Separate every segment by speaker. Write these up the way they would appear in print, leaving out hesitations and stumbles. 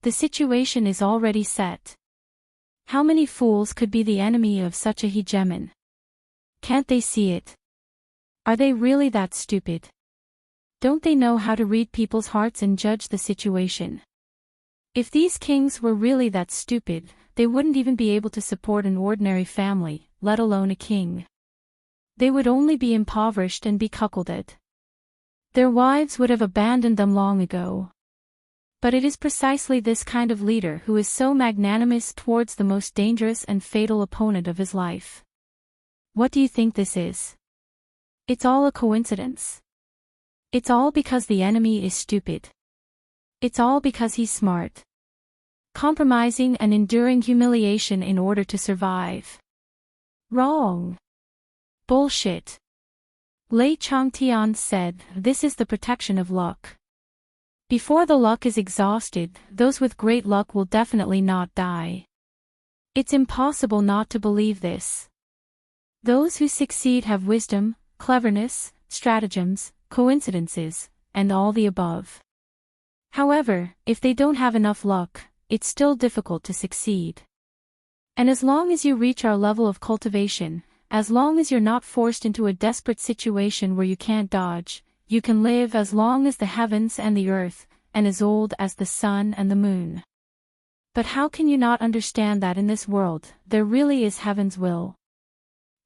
Speaker 1: The situation is already set. How many fools could be the enemy of such a hegemon? Can't they see it? Are they really that stupid? Don't they know how to read people's hearts and judge the situation? If these kings were really that stupid, they wouldn't even be able to support an ordinary family, let alone a king. They would only be impoverished and be cuckolded. Their wives would have abandoned them long ago. But it is precisely this kind of leader who is so magnanimous towards the most dangerous and fatal opponent of his life. What do you think this is? It's all a coincidence. It's all because the enemy is stupid. It's all because he's smart. Compromising and enduring humiliation in order to survive. Wrong. Bullshit. Lei Changtian said, this is the protection of luck. Before the luck is exhausted, those with great luck will definitely not die. It's impossible not to believe this. Those who succeed have wisdom, cleverness, stratagems, coincidences, and all the above. However, if they don't have enough luck, it's still difficult to succeed. And as long as you reach our level of cultivation, as long as you're not forced into a desperate situation where you can't dodge, you can live as long as the heavens and the earth, and as old as the sun and the moon. But how can you not understand that in this world, there really is heaven's will?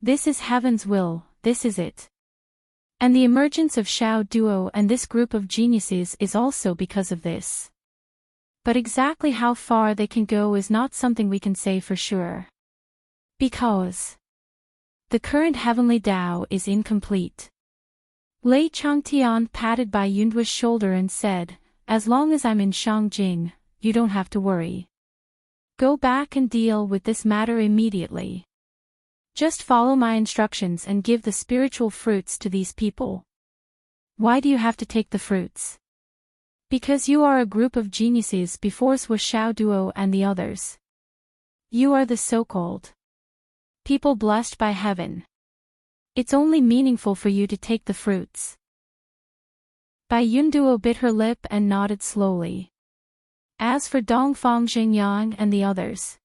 Speaker 1: This is heaven's will, this is it. And the emergence of Xiao Duo and this group of geniuses is also because of this. But exactly how far they can go is not something we can say for sure. Because the current heavenly Tao is incomplete. Lei Changtian patted Bai Yunduo's shoulder and said, as long as I'm in Shangjing, you don't have to worry. Go back and deal with this matter immediately. Just follow my instructions and give the spiritual fruits to these people. Why do you have to take the fruits? Because you are a group of geniuses before Swa Xiao Duo and the others. You are the so-called people blessed by heaven. It's only meaningful for you to take the fruits. Bai Yunduo bit her lip and nodded slowly. As for Dongfang Xingyang and the others,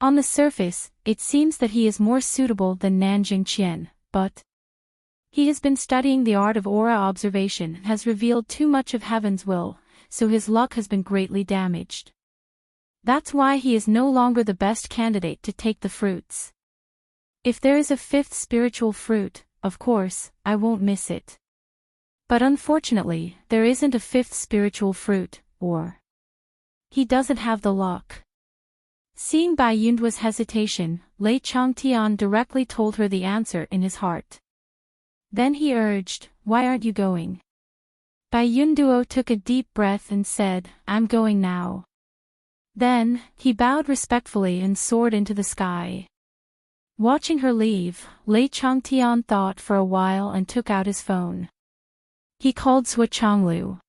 Speaker 1: on the surface, it seems that he is more suitable than Nanjing Qian, but he has been studying the art of aura observation and has revealed too much of heaven's will, so his luck has been greatly damaged. That's why he is no longer the best candidate to take the fruits. If there is a fifth spiritual fruit, of course, I won't miss it. But unfortunately, there isn't a fifth spiritual fruit, or he doesn't have the luck. Seeing Bai Yunduo's hesitation, Lei Changtian directly told her the answer in his heart. Then he urged, why aren't you going? Bai Yunduo took a deep breath and said, I'm going now. Then, he bowed respectfully and soared into the sky. Watching her leave, Lei Changtian thought for a while and took out his phone. He called Sua Changlu.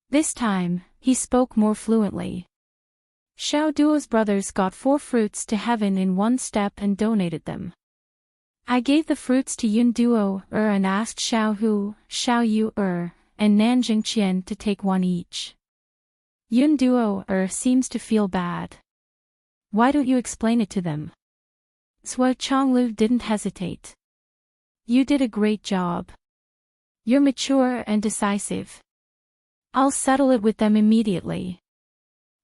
Speaker 1: This time, he spoke more fluently. Xiao Duo's brothers got 4 fruits to heaven in one step and donated them. I gave the fruits to Yun Duo and asked Xiao Hu, Xiao Yu and Nanjing Qian to take 1 each. Yun Duo seems to feel bad. Why don't you explain it to them? Sua Changlu didn't hesitate. You did a great job. You're mature and decisive. I'll settle it with them immediately.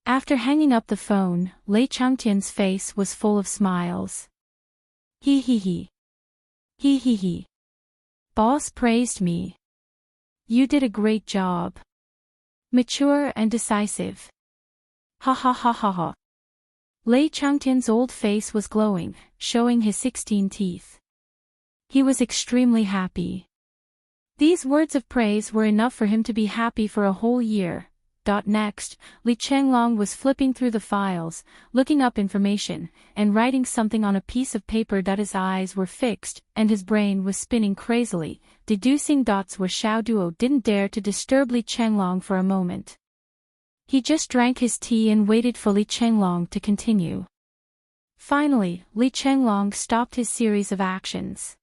Speaker 1: After hanging up the phone, Lei Changtian's face was full of smiles. He. He. Boss praised me. You did a great job. Mature and decisive. Ha. Lei Changtian's old face was glowing, showing his 16 teeth. He was extremely happy. These words of praise were enough for him to be happy for a whole year. Next, Li Chenglong was flipping through the files, looking up information, and writing something on a piece of paper that his eyes were fixed, and his brain was spinning crazily, deducing dots where Xiao Duo didn't dare to disturb Li Chenglong for a moment. He just drank his tea and waited for Li Chenglong to continue. Finally, Li Chenglong stopped his series of actions.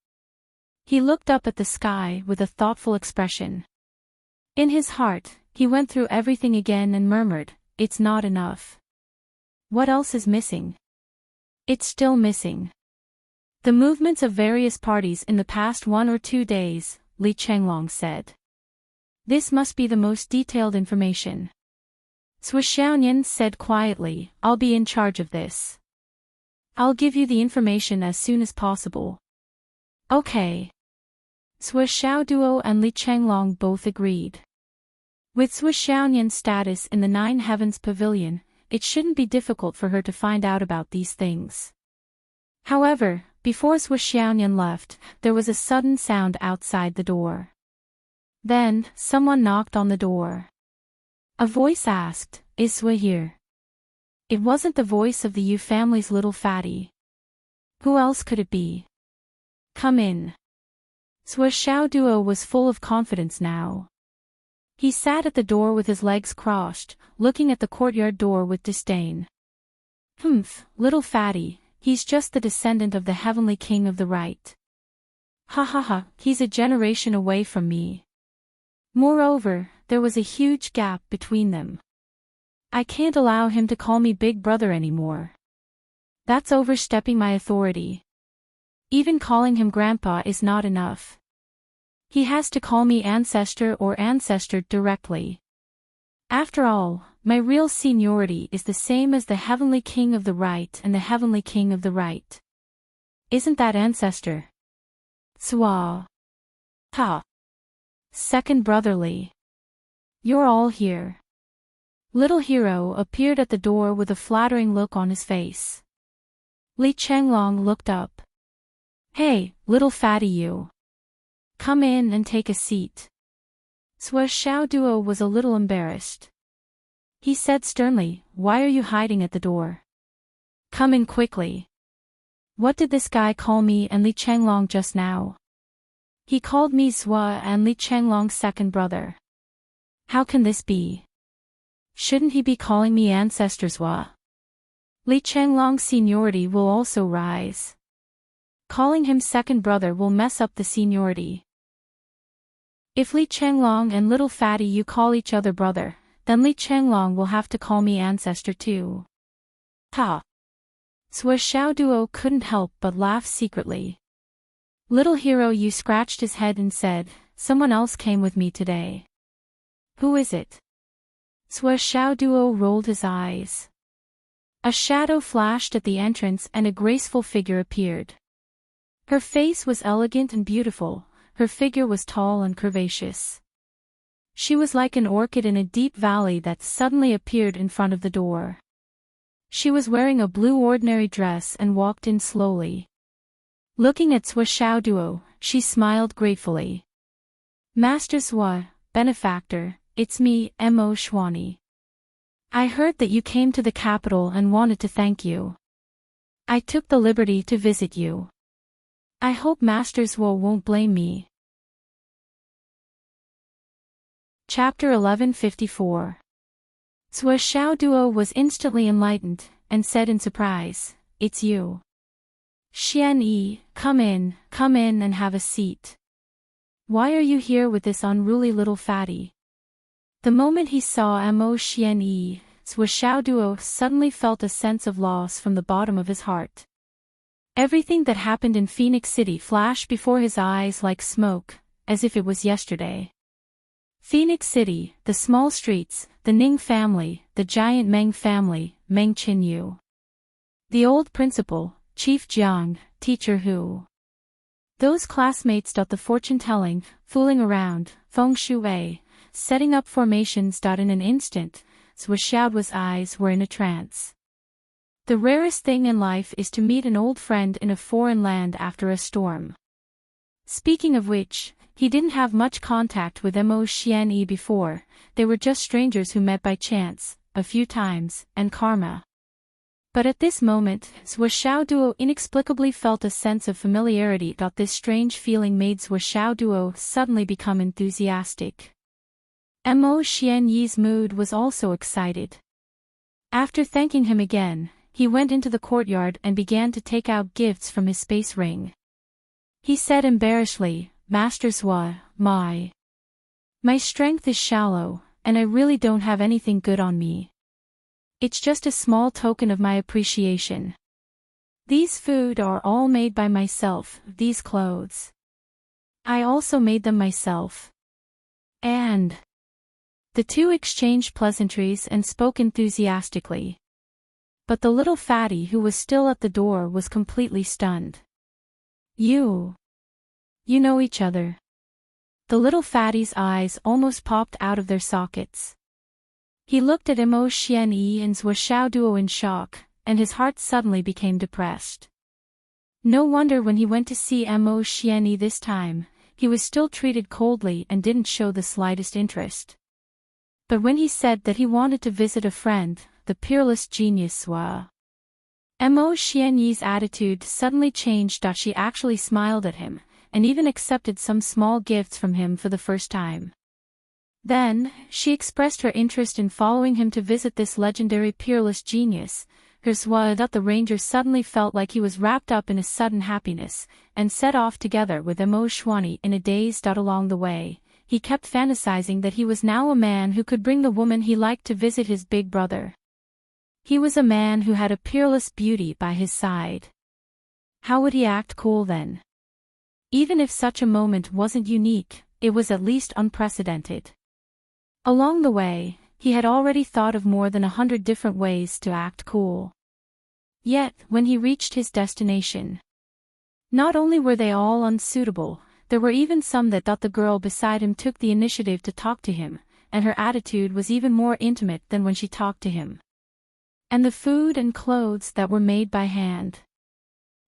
Speaker 1: He looked up at the sky with a thoughtful expression. In his heart, he went through everything again and murmured, it's not enough. What else is missing? It's still missing. The movements of various parties in the past 1 or 2 days, Li Chenglong said. This must be the most detailed information. Sui Xiaoyan said quietly, I'll be in charge of this. I'll give you the information as soon as possible. Okay. Sui Xiaoduo and Li Chenglong both agreed. With Sui Xiaoyan's status in the Nine Heavens Pavilion, it shouldn't be difficult for her to find out about these things. However, before Sui Xiaoyan left, there was a sudden sound outside the door. Then, someone knocked on the door. A voice asked, Is Sui here? It wasn't the voice of the Yu family's little fatty. Who else could it be? Come in. Sui Xiaoduo was full of confidence now. He sat at the door with his legs crossed, looking at the courtyard door with disdain. Humph, little fatty, he's just the descendant of the heavenly king of the right. Ha ha ha, he's a generation away from me. Moreover, there was a huge gap between them. I can't allow him to call me big brother anymore. That's overstepping my authority. Even calling him grandpa is not enough. He has to call me ancestor or ancestor directly. After all, my real seniority is the same as the heavenly king of the right and the heavenly king of the right. Isn't that ancestor? Swa. Ha. Second brotherly. You're all here. Little hero appeared at the door with a flattering look on his face. Li Chenglong looked up. Hey, little fatty you. Come in and take a seat. Sui Xiaoduo was a little embarrassed. He said sternly, Why are you hiding at the door? Come in quickly. What did this guy call me and Li Chenglong just now? He called me Sua and Li Chenglong's second brother. How can this be? Shouldn't he be calling me ancestor Sua? Li Chenglong's seniority will also rise. Calling him second brother will mess up the seniority. If Li Chenglong and little fatty you call each other brother, then Li Chenglong will have to call me ancestor too. Ha! Sui Xiaoduo couldn't help but laugh secretly. Little hero Yu scratched his head and said, Someone else came with me today. Who is it? Sui Xiaoduo rolled his eyes. A shadow flashed at the entrance and a graceful figure appeared. Her face was elegant and beautiful, her figure was tall and curvaceous. She was like an orchid in a deep valley that suddenly appeared in front of the door. She was wearing a blue ordinary dress and walked in slowly. Looking at Sui Xiaoduo, she smiled gratefully. Master Sui, benefactor, it's me, Mo Xuani. I heard that you came to the capital and wanted to thank you. I took the liberty to visit you. I hope Master Sui won't blame me. Chapter 1154. Sui Xiaoduo was instantly enlightened, and said in surprise, It's you. Xian Yi, come in and have a seat. Why are you here with this unruly little fatty? The moment he saw Mo Xian Yi, Sui Xiaoduo suddenly felt a sense of loss from the bottom of his heart. Everything that happened in Phoenix City flashed before his eyes like smoke, as if it was yesterday. Phoenix City, the small streets, the Ning family, the giant Meng family, Meng Qinyu. The old principal, Chief Jiang, teacher Hu. Those classmates. The fortune-telling, fooling around, feng shui, setting up formations. In an instant, Sui Xiaoduo's eyes were in a trance. The rarest thing in life is to meet an old friend in a foreign land after a storm. Speaking of which, he didn't have much contact with Mo Xianyi before, they were just strangers who met by chance, a few times, and karma. But at this moment, Sui Xiaoduo inexplicably felt a sense of familiarity. This strange feeling made Sui Xiaoduo suddenly become enthusiastic. Mo Xianyi's mood was also excited. After thanking him again, he went into the courtyard and began to take out gifts from his space ring. He said embarrassedly, Master Sui, my strength is shallow, and I really don't have anything good on me. It's just a small token of my appreciation. These food are all made by myself, these clothes. I also made them myself. And the two exchanged pleasantries and spoke enthusiastically. But the little fatty who was still at the door was completely stunned. You know each other. The little fatty's eyes almost popped out of their sockets. He looked at Immerse Xianyi and Zhuo Xiaoduo in shock, and his heart suddenly became depressed. No wonder when he went to see Immerse Xianyi this time, he was still treated coldly and didn't show the slightest interest. But when he said that he wanted to visit a friend, the peerless genius Immerse Xianyi's attitude suddenly changed. She actually smiled at him, and even accepted some small gifts from him for the first time. Then, she expressed her interest in following him to visit this legendary peerless genius. The ranger suddenly felt like he was wrapped up in a sudden happiness, and set off together with Immerse Xianyi in a daze. Along the way, he kept fantasizing that he was now a man who could bring the woman he liked to visit his big brother. He was a man who had a peerless beauty by his side. How would he act cool then? Even if such a moment wasn't unique, it was at least unprecedented. Along the way, he had already thought of more than 100 different ways to act cool. Yet, when he reached his destination, not only were they all unsuitable, there were even some that thought the girl beside him took the initiative to talk to him, and her attitude was even more intimate than when she talked to him. And the food and clothes that were made by hand.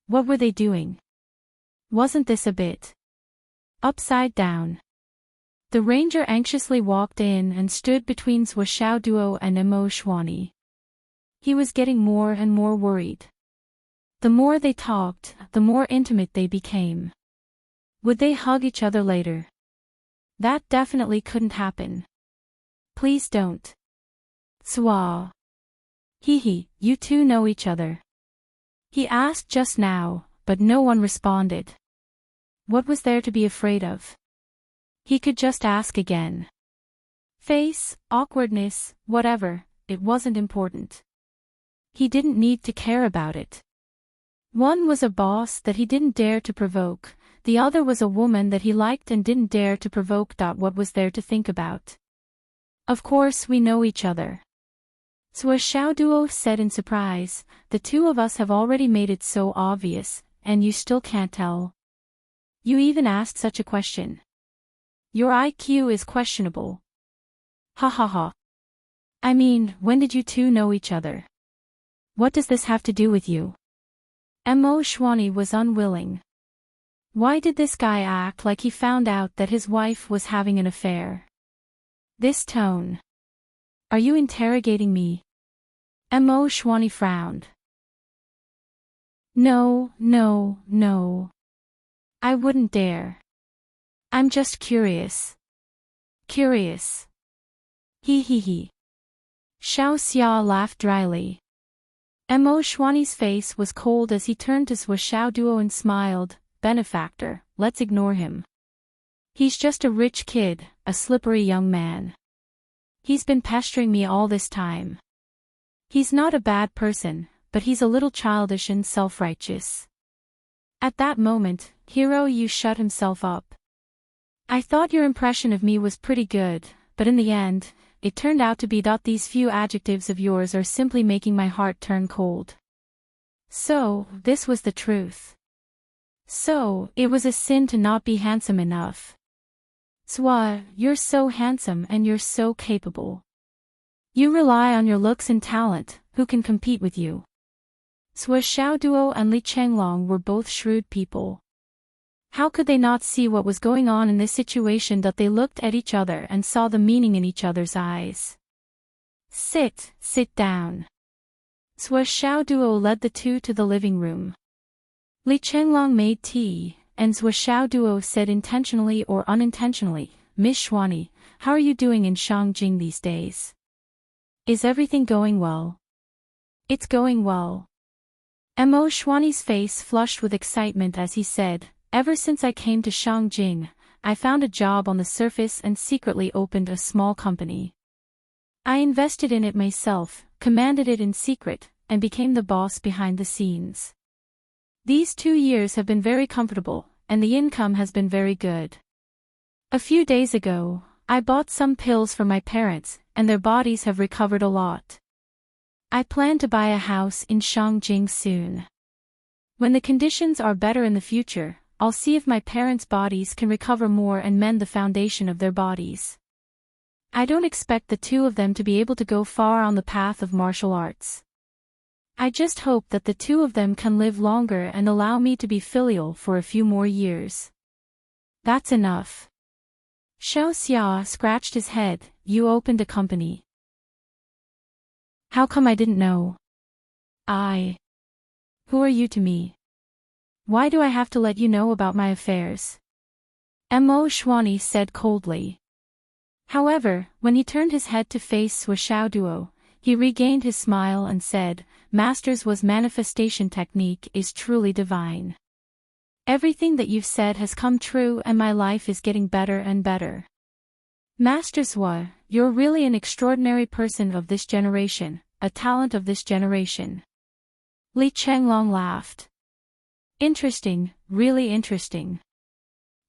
Speaker 1: What were they doing? Wasn't this a bit upside down? The ranger anxiously walked in and stood between Zhuo Xiaoduo and Immerse Xianyi. He was getting more and more worried. The more they talked, the more intimate they became. Would they hug each other later? That definitely couldn't happen. Please don't. Zhuo. Hee, you two know each other. He asked just now, but no one responded. What was there to be afraid of? He could just ask again. Face, awkwardness, whatever, it wasn't important. He didn't need to care about it. One was a boss that he didn't dare to provoke, the other was a woman that he liked and didn't dare to provoke. What was there to think about? Of course we know each other. Zhuo Xiaoduo said in surprise, the two of us have already made it so obvious, and you still can't tell? You even asked such a question. Your IQ is questionable. Ha ha ha. I mean, when did you two know each other? What does this have to do with you? Immerse Xianyi was unwilling. Why did this guy act like he found out that his wife was having an affair? This tone. Are you interrogating me? Immerse Xianyi frowned. No. I wouldn't dare. I'm just curious. Curious. He. Xiao Xia laughed dryly. Immerse Xianyi's face was cold as he turned to Zhuo Xiaoduo and smiled. Benefactor, let's ignore him. He's just a rich kid, a slippery young man. He's been pestering me all this time. He's not a bad person, but he's a little childish and self-righteous. At that moment, Hero Yu shut himself up. I thought your impression of me was pretty good, but in the end, it turned out to be that these few adjectives of yours are simply making my heart turn cold. So, this was the truth. So, it was a sin to not be handsome enough. Zhuo, you're so handsome and you're so capable. You rely on your looks and talent, who can compete with you? Zhuo Xiaoduo and Li Chenglong were both shrewd people. How could they not see what was going on in this situation? That they looked at each other and saw the meaning in each other's eyes. Sit down. Zhuo Xiaoduo led the two to the living room. Li Chenglong made tea, and Zhuo Xiaoduo said intentionally or unintentionally, Miss Xianyi, how are you doing in Shangjing these days? Is everything going well? It's going well. Immerse Xianyi's face flushed with excitement as he said, ever since I came to Shangjing, I found a job on the surface and secretly opened a small company. I invested in it myself, commanded it in secret, and became the boss behind the scenes. These 2 years have been very comfortable, and the income has been very good. A few days ago, I bought some pills for my parents, and their bodies have recovered a lot. I plan to buy a house in Shangjing soon. When the conditions are better in the future, I'll see if my parents' bodies can recover more and mend the foundation of their bodies. I don't expect the two of them to be able to go far on the path of martial arts. I just hope that the two of them can live longer and allow me to be filial for a few more years. That's enough. Xiao Xia scratched his head. You opened a company. How come I didn't know? Who are you to me? Why do I have to let you know about my affairs? Mo Xuanyi said coldly. However, when he turned his head to face Sui Xiaoduo, he regained his smile and said, Master's Wa's manifestation technique is truly divine. Everything that you've said has come true and my life is getting better and better. Master Wa, you're really an extraordinary person of this generation, a talent of this generation. Li Chenglong laughed. Interesting, really interesting.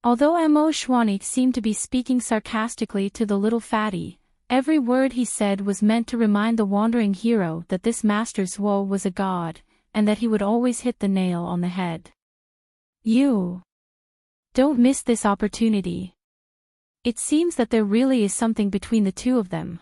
Speaker 1: Although Mo Xuanyi seemed to be speaking sarcastically to the little fatty, every word he said was meant to remind the wandering hero that this Master Zhuo was a god, and that he would always hit the nail on the head. You don't miss this opportunity. It seems that there really is something between the two of them.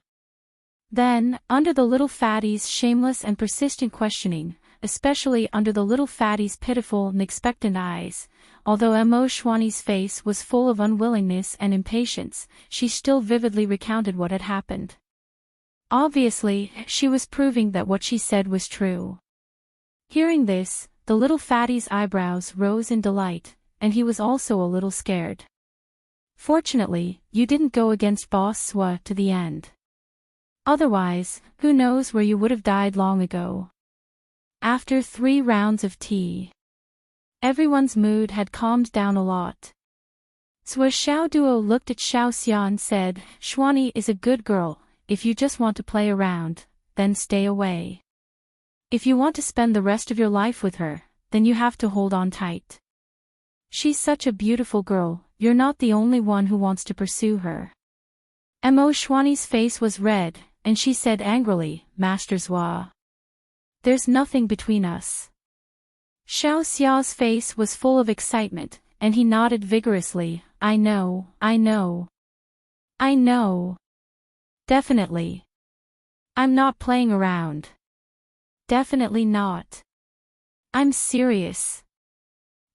Speaker 1: Then, under the little fatty's shameless and persistent questioning, especially under the little fatty's pitiful and expectant eyes, although Mo Xuanyi's face was full of unwillingness and impatience, she still vividly recounted what had happened. Obviously, she was proving that what she said was true. Hearing this, the little fatty's eyebrows rose in delight, and he was also a little scared. Fortunately, you didn't go against Boss Swa to the end. Otherwise, who knows where you would have died long ago. After 3 rounds of tea, everyone's mood had calmed down a lot. Sui Xiaoduo looked at Xiao Xia and said, Xuanyi is a good girl. If you just want to play around, then stay away. If you want to spend the rest of your life with her, then you have to hold on tight. She's such a beautiful girl, you're not the only one who wants to pursue her. Mo Xuanyi's face was red, and she said angrily, Master Zhua. There's nothing between us. Xiao Xia's face was full of excitement, and he nodded vigorously, I know. Definitely. I'm not playing around. Definitely not. I'm serious.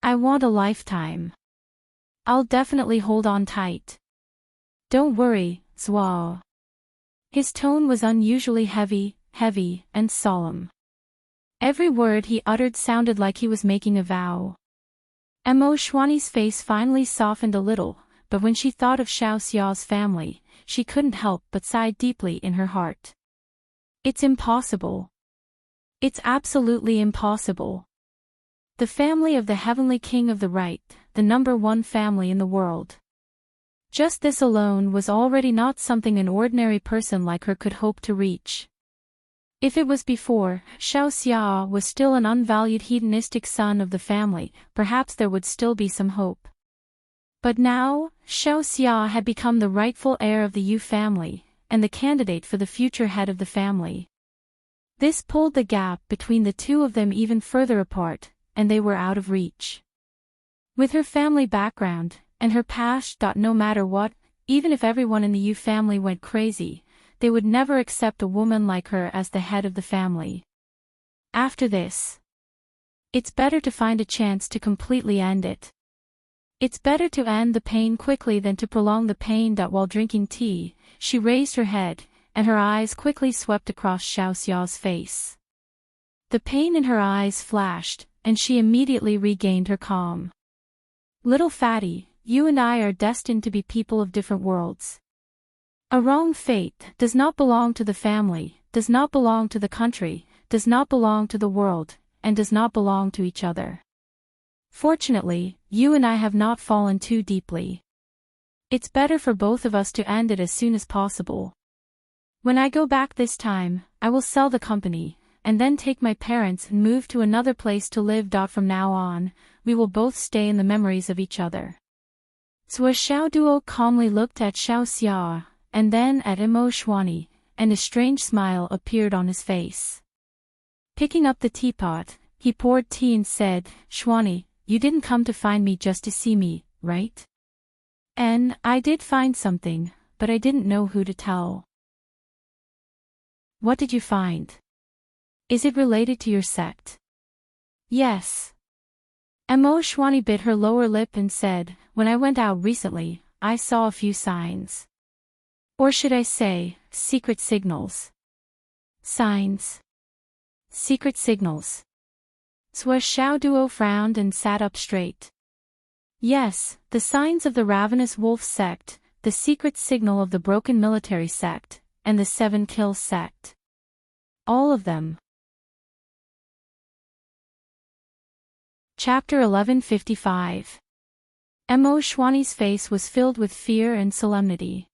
Speaker 1: I want a lifetime. I'll definitely hold on tight. Don't worry, Zhuo. His tone was unusually heavy, and solemn. Every word he uttered sounded like he was making a vow. Mo Xuanyi's face finally softened a little, but when she thought of Xiao Xia's family, she couldn't help but sigh deeply in her heart. It's impossible. It's absolutely impossible. The family of the Heavenly King of the Right, the #1 family in the world. Just this alone was already not something an ordinary person like her could hope to reach. If it was before, Xiao Xia was still an unvalued hedonistic son of the family, perhaps there would still be some hope. But now, Xiao Xia had become the rightful heir of the Yu family, and the candidate for the future head of the family. This pulled the gap between the two of them even further apart, and they were out of reach. With her family background, and her past, no matter what, even if everyone in the Yu family went crazy, they would never accept a woman like her as the head of the family. After this, it's better to find a chance to completely end it. It's better to end the pain quickly than to prolong the pain. While drinking tea, she raised her head, and her eyes quickly swept across Xiao Xia's face. The pain in her eyes flashed, and she immediately regained her calm. Little fatty, you and I are destined to be people of different worlds. A wrong fate does not belong to the family, does not belong to the country, does not belong to the world, and does not belong to each other. Fortunately, you and I have not fallen too deeply. It's better for both of us to end it as soon as possible. When I go back this time, I will sell the company, and then take my parents and move to another place to live. From now on, we will both stay in the memories of each other. Zhuo Xiaoduo calmly looked at Xiao Xia, and then at Imo Xuani, and a strange smile appeared on his face. Picking up the teapot, he poured tea and said, "Xuani, you didn't come to find me just to see me, right? And I did find something, but I didn't know who to tell." "What did you find? Is it related to your sect?" "Yes." Imo Xuani bit her lower lip and said, "When I went out recently, I saw a few signs. Or should I say, secret signals." "Signs? Secret signals?" Zhuo Xiaoduo frowned and sat up straight. "Yes, the signs of the Ravenous Wolf sect, the secret signal of the Broken Military sect, and the Seven Kills sect. All of them." Chapter 1155. Imo Xuani's face was filled with fear and solemnity.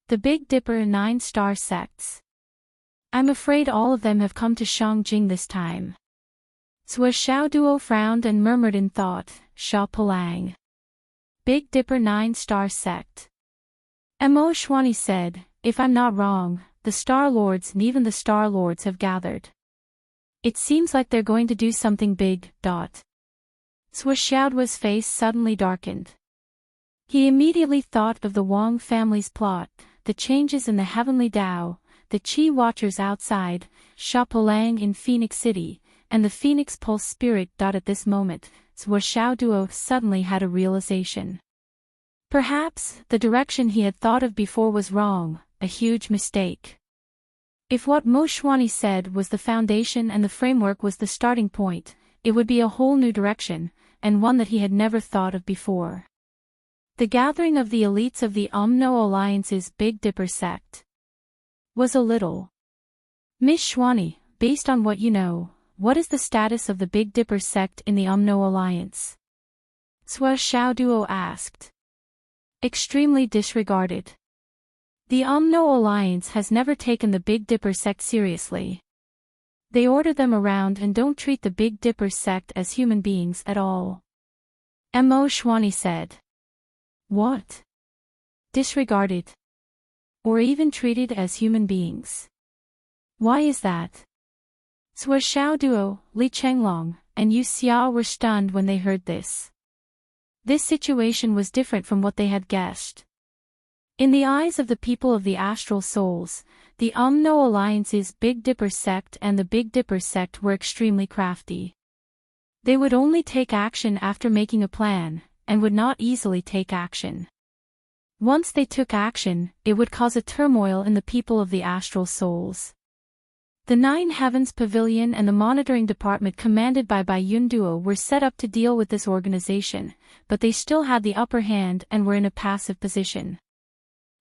Speaker 1: The Big Dipper and 9-star sects. "I'm afraid all of them have come to Shangjing this time." Zhuo Xiaoduo frowned and murmured in thought, "Sha Palang. Big Dipper 9-star sect." Imo Xuani said, "If I'm not wrong, the Star Lords and even the Star Lords have gathered. It seems like they're going to do something big. Zhuo Xiaoduo's face suddenly darkened. He immediately thought of the Wang family's plot, the changes in the Heavenly Tao, the Qi Watchers outside, Sha Palang in Phoenix City, and the Phoenix Pulse Spirit. At this moment, Zhuo Xiaoduo suddenly had a realization. Perhaps the direction he had thought of before was wrong, a huge mistake. If what Mo Xuani said was the foundation and the framework was the starting point, it would be a whole new direction, and one that he had never thought of before. The gathering of the elites of the Umno Alliance's Big Dipper sect was a little. "Miss Xuani, based on what you know, what is the status of the Big Dipper sect in the Umno Alliance?" Zhuo Xiaoduo asked. "Extremely disregarded. The Umno Alliance has never taken the Big Dipper sect seriously. They order them around and don't treat the Big Dipper sect as human beings at all." Imo Xuani said. "What? Disregarded? Or even treated as human beings? Why is that?" Zhuo Xiaoduo, Li Chenglong, and Yu Xia were stunned when they heard this. This situation was different from what they had guessed. In the eyes of the people of the Astral Souls, the Umno Alliance's Big Dipper sect and the Big Dipper sect were extremely crafty. They would only take action after making a plan, and would not easily take action. Once they took action, it would cause a turmoil in the people of the Astral Souls. The Nine Heavens Pavilion and the Monitoring Department commanded by Bai Yunduo were set up to deal with this organization, but they still had the upper hand and were in a passive position.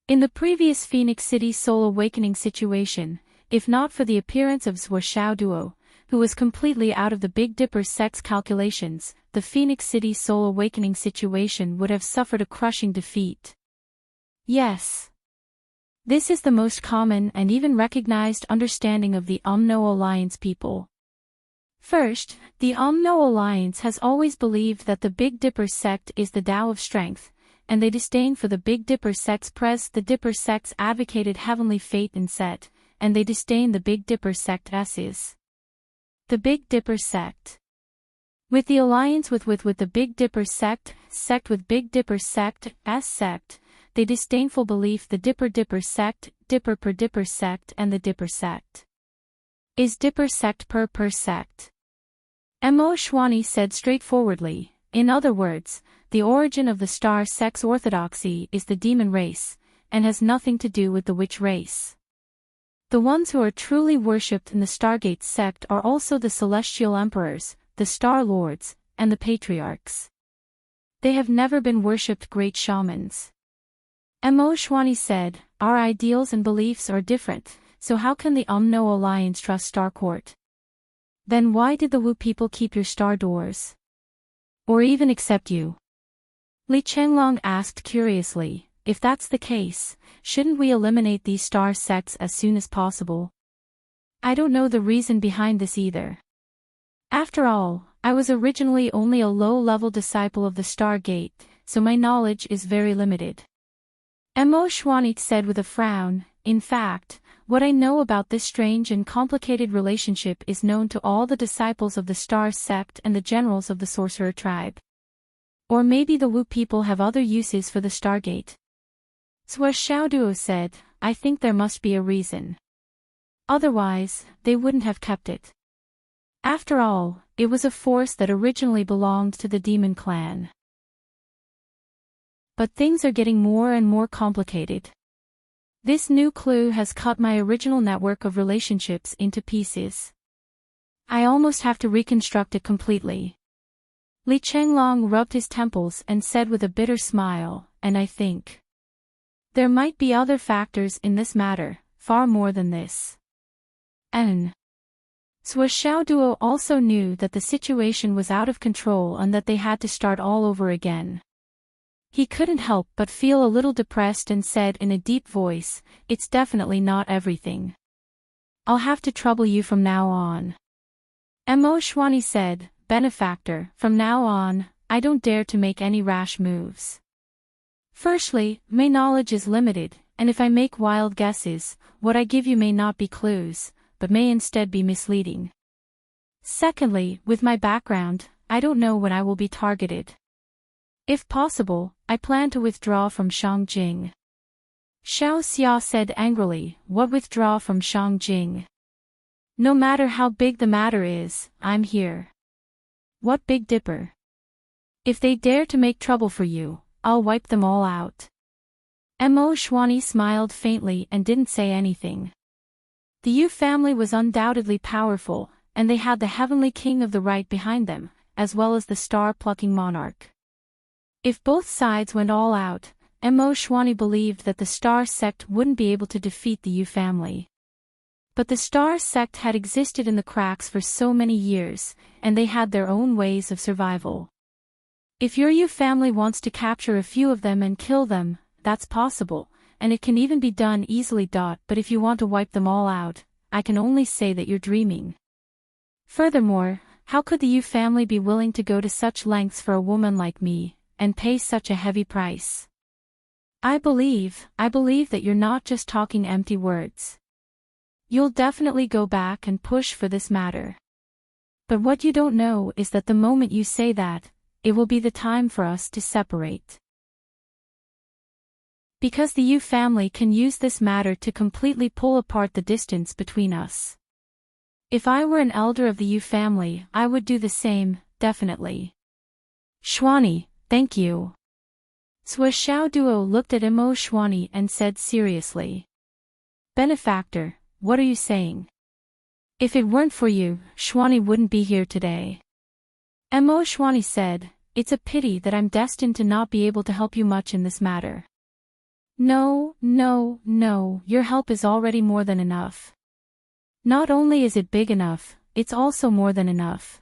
Speaker 1: In the previous Phoenix City Soul Awakening situation, if not for the appearance of Zhuo Xiaoduo, who was completely out of the Big Dipper sect's calculations, the Phoenix City Soul Awakening situation would have suffered a crushing defeat. Yes. This is the most common and even recognized understanding of the Umno Alliance people. First, the Umno Alliance has always believed that the Big Dipper sect is the Tao of strength, and they disdain for the Big Dipper sect's The Dipper sects advocated heavenly fate and set, and they disdain the Big Dipper sect's. The Big Dipper sect. With the alliance with the Big Dipper sect with Big Dipper sect, they disdainful belief the Dipper sect, Dipper per Dipper sect and the Dipper sect. Is Dipper sect per sect? Imo Xuani said straightforwardly, in other words, the origin of the star sect's orthodoxy is the demon race, and has nothing to do with the witch race. The ones who are truly worshipped in the Stargate sect are also the celestial emperors, the Star Lords, and the patriarchs. They have never been worshipped great shamans. Imo Xuani said, our ideals and beliefs are different, so how can the Umno Alliance trust Starcourt? Then why did the Wu people keep your star doors? Or even accept you? Li Chenglong asked curiously, if that's the case, shouldn't we eliminate these star sects as soon as possible? I don't know the reason behind this either. After all, I was originally only a low-level disciple of the Stargate, so my knowledge is very limited. Emoshwanit said with a frown. In fact, what I know about this strange and complicated relationship is known to all the disciples of the Star sect and the generals of the Sorcerer tribe. Or maybe the Wu people have other uses for the Stargate. Swa Xiaoduo said, I think there must be a reason. Otherwise, they wouldn't have kept it. After all, it was a force that originally belonged to the demon clan. But things are getting more and more complicated. This new clue has cut my original network of relationships into pieces. I almost have to reconstruct it completely. Li Chenglong rubbed his temples and said with a bitter smile, and I think there might be other factors in this matter, far more than this. Swa Xiaoduo also knew that the situation was out of control and that they had to start all over again. He couldn't help but feel a little depressed and said in a deep voice, it's definitely not everything. I'll have to trouble you from now on. Emoshwani said, Benefactor, from now on, I don't dare to make any rash moves. Firstly, my knowledge is limited, and if I make wild guesses, what I give you may not be clues, but may instead be misleading. Secondly, with my background, I don't know when I will be targeted. If possible, I plan to withdraw from Shangjing. Xiao Xia said angrily, What withdraw from Shangjing? No matter how big the matter is, I'm here. What Big Dipper? If they dare to make trouble for you, I'll wipe them all out. Mo Shwani smiled faintly and didn't say anything. The Yu family was undoubtedly powerful, and they had the heavenly king of the right behind them, as well as the star-plucking monarch. If both sides went all out, Mo Shwani believed that the Star sect wouldn't be able to defeat the Yu family. But the Star sect had existed in the cracks for so many years, and they had their own ways of survival. If your Yu family wants to capture a few of them and kill them, that's possible, and it can even be done easily. But if you want to wipe them all out, I can only say that you're dreaming. Furthermore, how could the Yu family be willing to go to such lengths for a woman like me, and pay such a heavy price? I believe that you're not just talking empty words. You'll definitely go back and push for this matter. But what you don't know is that the moment you say that, it will be the time for us to separate. Because the Yu family can use this matter to completely pull apart the distance between us. If I were an elder of the Yu family, I would do the same, definitely. Shwani, thank you. Swa Xiaoduo looked at Mo Shwani and said seriously. Benefactor, what are you saying? If it weren't for you, Shwani wouldn't be here today. Mo Shwani said, It's a pity that I'm destined to not be able to help you much in this matter. No, your help is already more than enough. Not only is it big enough, it's also more than enough.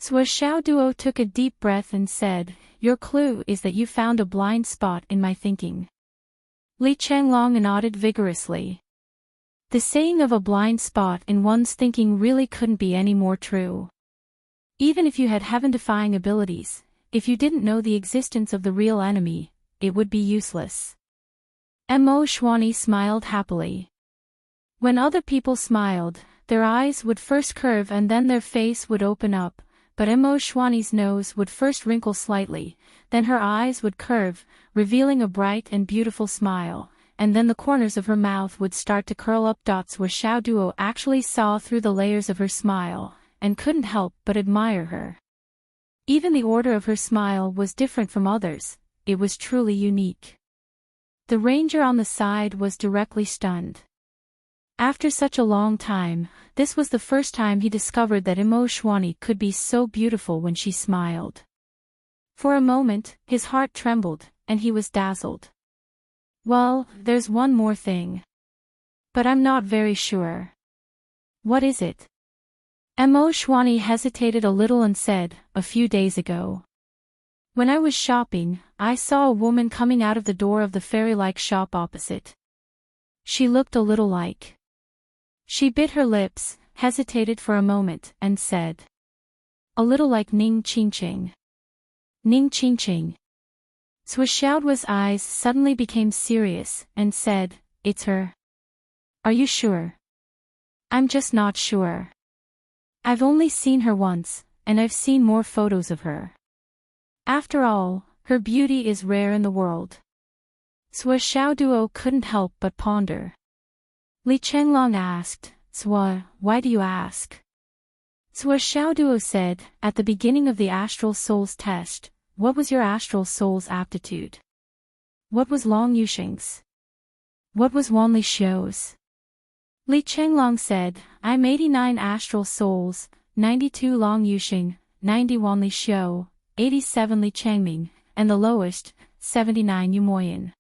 Speaker 1: Swa Xiaoduo took a deep breath and said, Your clue is that you found a blind spot in my thinking. Li Chenglong nodded vigorously. The saying of a blind spot in one's thinking really couldn't be any more true. Even if you had heaven-defying abilities, if you didn't know the existence of the real enemy, it would be useless. Mo Shwani smiled happily. When other people smiled, their eyes would first curve and then their face would open up, but Mo Shwani's nose would first wrinkle slightly, then her eyes would curve, revealing a bright and beautiful smile, and then the corners of her mouth would start to curl up. Where Xiaoduo actually saw through the layers of her smile, and couldn't help but admire her. Even the order of her smile was different from others, it was truly unique. The ranger on the side was directly stunned. After such a long time, this was the first time he discovered that Mo Shwani could be so beautiful when she smiled. For a moment, his heart trembled, and he was dazzled. Well, there's one more thing. But I'm not very sure. What is it? Mo Shwani hesitated a little and said, A few days ago. When I was shopping, I saw a woman coming out of the door of the fairy-like shop opposite. She looked a little like. She bit her lips, hesitated for a moment, and said. A little like Ning Qingqing. Ning Qingqing. Swishaoduo's eyes suddenly became serious, and said, It's her. Are you sure? I'm just not sure. I've only seen her once, and I've seen more photos of her. After all, her beauty is rare in the world. Swishaoduo couldn't help but ponder. Li Chenglong asked, Swa, why do you ask? Swishaoduo said, at the beginning of the astral soul's test, what was your astral soul's aptitude? What was Long Yusheng's? What was Wanli Xiu's? Li Chenglong said, I'm 89 astral souls, 92 Long Yusheng, 90 Wanli Xiu, 87 Li Changming, and the lowest, 79 Yu Moyan.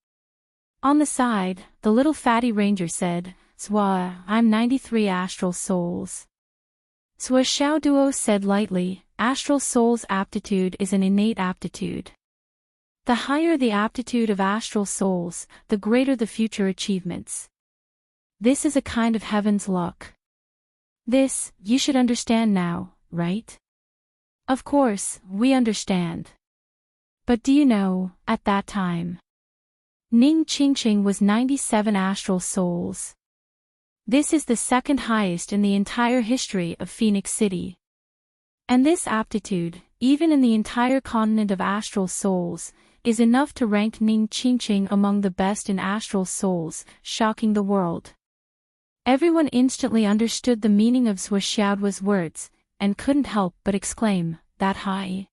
Speaker 1: On the side, the little fatty ranger said, Swa, I'm 93 astral souls. Swishaoduo said lightly, astral soul's aptitude is an innate aptitude. The higher the aptitude of astral souls, the greater the future achievements. This is a kind of heaven's luck. This, you should understand now, right? Of course, we understand. But do you know, at that time, Ning Qingqing was 97 astral souls. This is the second highest in the entire history of Phoenix City. And this aptitude, even in the entire continent of astral souls, is enough to rank Ning Qingqing among the best in astral souls, shocking the world. Everyone instantly understood the meaning of Swishaoduo's words, and couldn't help but exclaim, that high.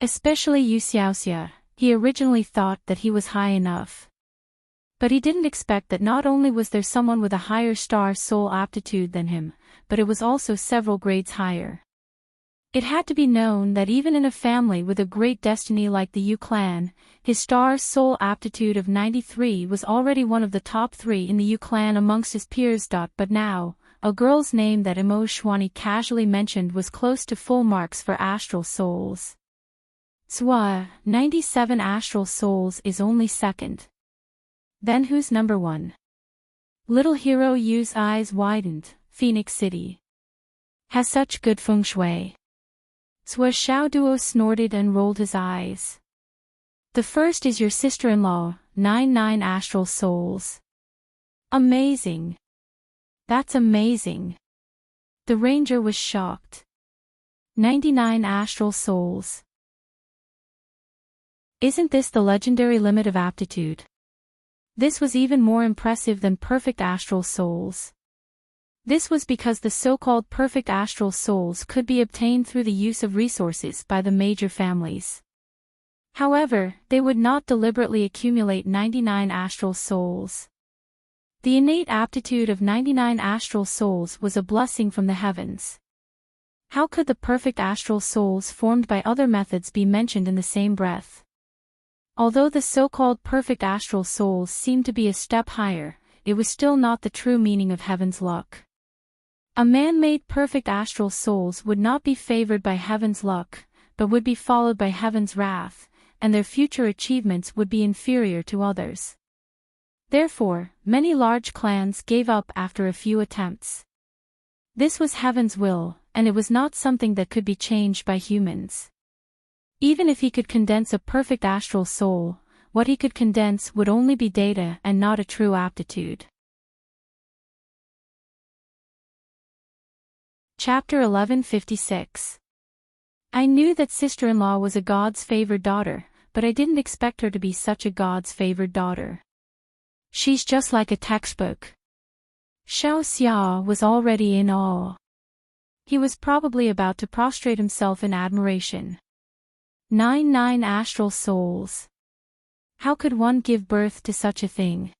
Speaker 1: Especially Yu Xiaoxia, he originally thought that he was high enough. But he didn't expect that not only was there someone with a higher star soul aptitude than him, but it was also several grades higher. It had to be known that even in a family with a great destiny like the Yu clan, his star soul aptitude of 93 was already one of the top 3 in the Yu clan amongst his peers. But now, a girl's name that Imo Shuani casually mentioned was close to full marks for astral souls. Swa, 97 astral souls is only second. Then who's number 1? Little hero Yu's eyes widened. Phoenix City has such good feng shui. Swishaoduo snorted and rolled his eyes. The first is your sister-in-law, 99 astral souls. Amazing. That's amazing. The ranger was shocked. 99 astral souls. Isn't this the legendary limit of aptitude? This was even more impressive than perfect astral souls. This was because the so-called perfect astral souls could be obtained through the use of resources by the major families. However, they would not deliberately accumulate 99 astral souls. The innate aptitude of 99 astral souls was a blessing from the heavens. How could the perfect astral souls formed by other methods be mentioned in the same breath? Although the so-called perfect astral souls seemed to be a step higher, it was still not the true meaning of heaven's luck. A man-made perfect astral souls would not be favored by heaven's luck, but would be followed by heaven's wrath, and their future achievements would be inferior to others. Therefore, many large clans gave up after a few attempts. This was heaven's will, and it was not something that could be changed by humans. Even if he could condense a perfect astral soul, what he could condense would only be data and not a true aptitude. Chapter 1156. I knew that sister-in-law was a god's favored daughter, but I didn't expect her to be such a god's favored daughter. She's just like a textbook. Xiao Xia was already in awe. He was probably about to prostrate himself in admiration. 99 astral souls. How could one give birth to such a thing?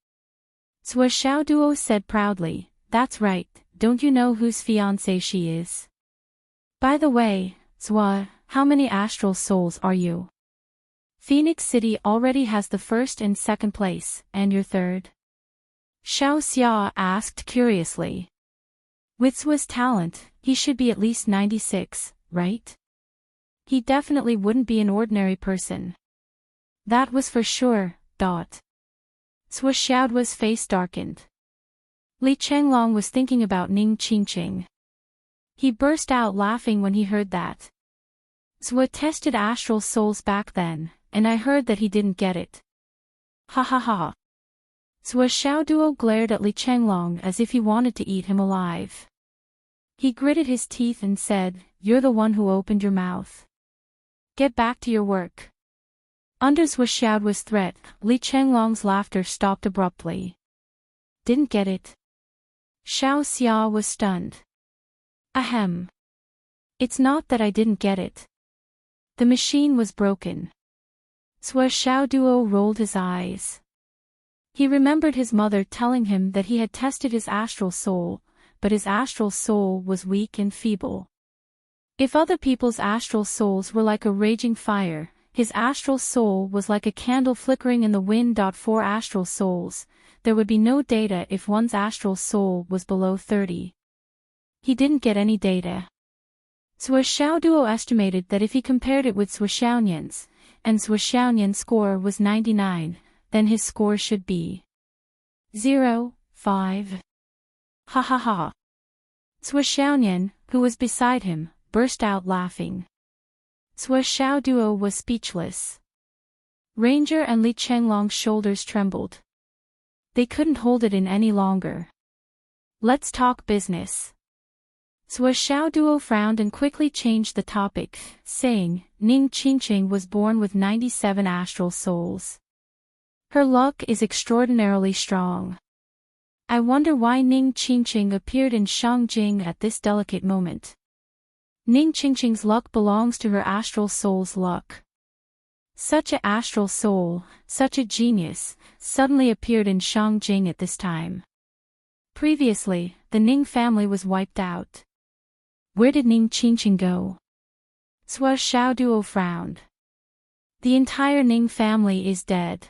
Speaker 1: Swishaoduo said proudly, that's right, don't you know whose fiancé she is? By the way, Swa, how many astral souls are you? Phoenix City already has the first and second place, and your third? Xiao Xia asked curiously. With Swa's talent, he should be at least 96, right? He definitely wouldn't be an ordinary person. That was for sure. Sua Xiaoduo's face darkened. Li Chenglong was thinking about Ning Qingqing. He burst out laughing when he heard that. Zhua tested astral souls back then, and I heard that he didn't get it. Ha ha ha. Zhua Xiaoduo glared at Li Chenglong as if he wanted to eat him alive. He gritted his teeth and said, "You're the one who opened your mouth. Get back to your work." Under Zhua Xiaoduo's threat, Li Chenglong's laughter stopped abruptly. Didn't get it? Xiao Xia was stunned. Ahem. It's not that I didn't get it. The machine was broken. Zhua Xiaoduo rolled his eyes. He remembered his mother telling him that he had tested his astral soul, but his astral soul was weak and feeble. If other people's astral souls were like a raging fire, his astral soul was like a candle flickering in the wind. For astral souls, there would be no data if one's astral soul was below 30. He didn't get any data. Zhua Xiaoduo estimated that if he compared it with Zhua Xiaonian's, and Zhua Xiaonian's score was 99, then his score should be 0.5. Ha ha ha. Zhua Xiaonian, who was beside him, burst out laughing. Zhua Xiaoduo was speechless. Ranger and Li Chenglong's shoulders trembled. They couldn't hold it in any longer. Let's talk business. Zhua Xiaoduo frowned and quickly changed the topic, saying, Ning Qingqing was born with 97 astral souls. Her luck is extraordinarily strong. I wonder why Ning Qingqing appeared in Shangjing at this delicate moment. Ning Qingqing's luck belongs to her astral soul's luck. Such a astral soul, such a genius, suddenly appeared in Shangjing at this time. Previously, the Ning family was wiped out. Where did Ning Qingqing go? Zhua Xiaoduo frowned. The entire Ning family is dead.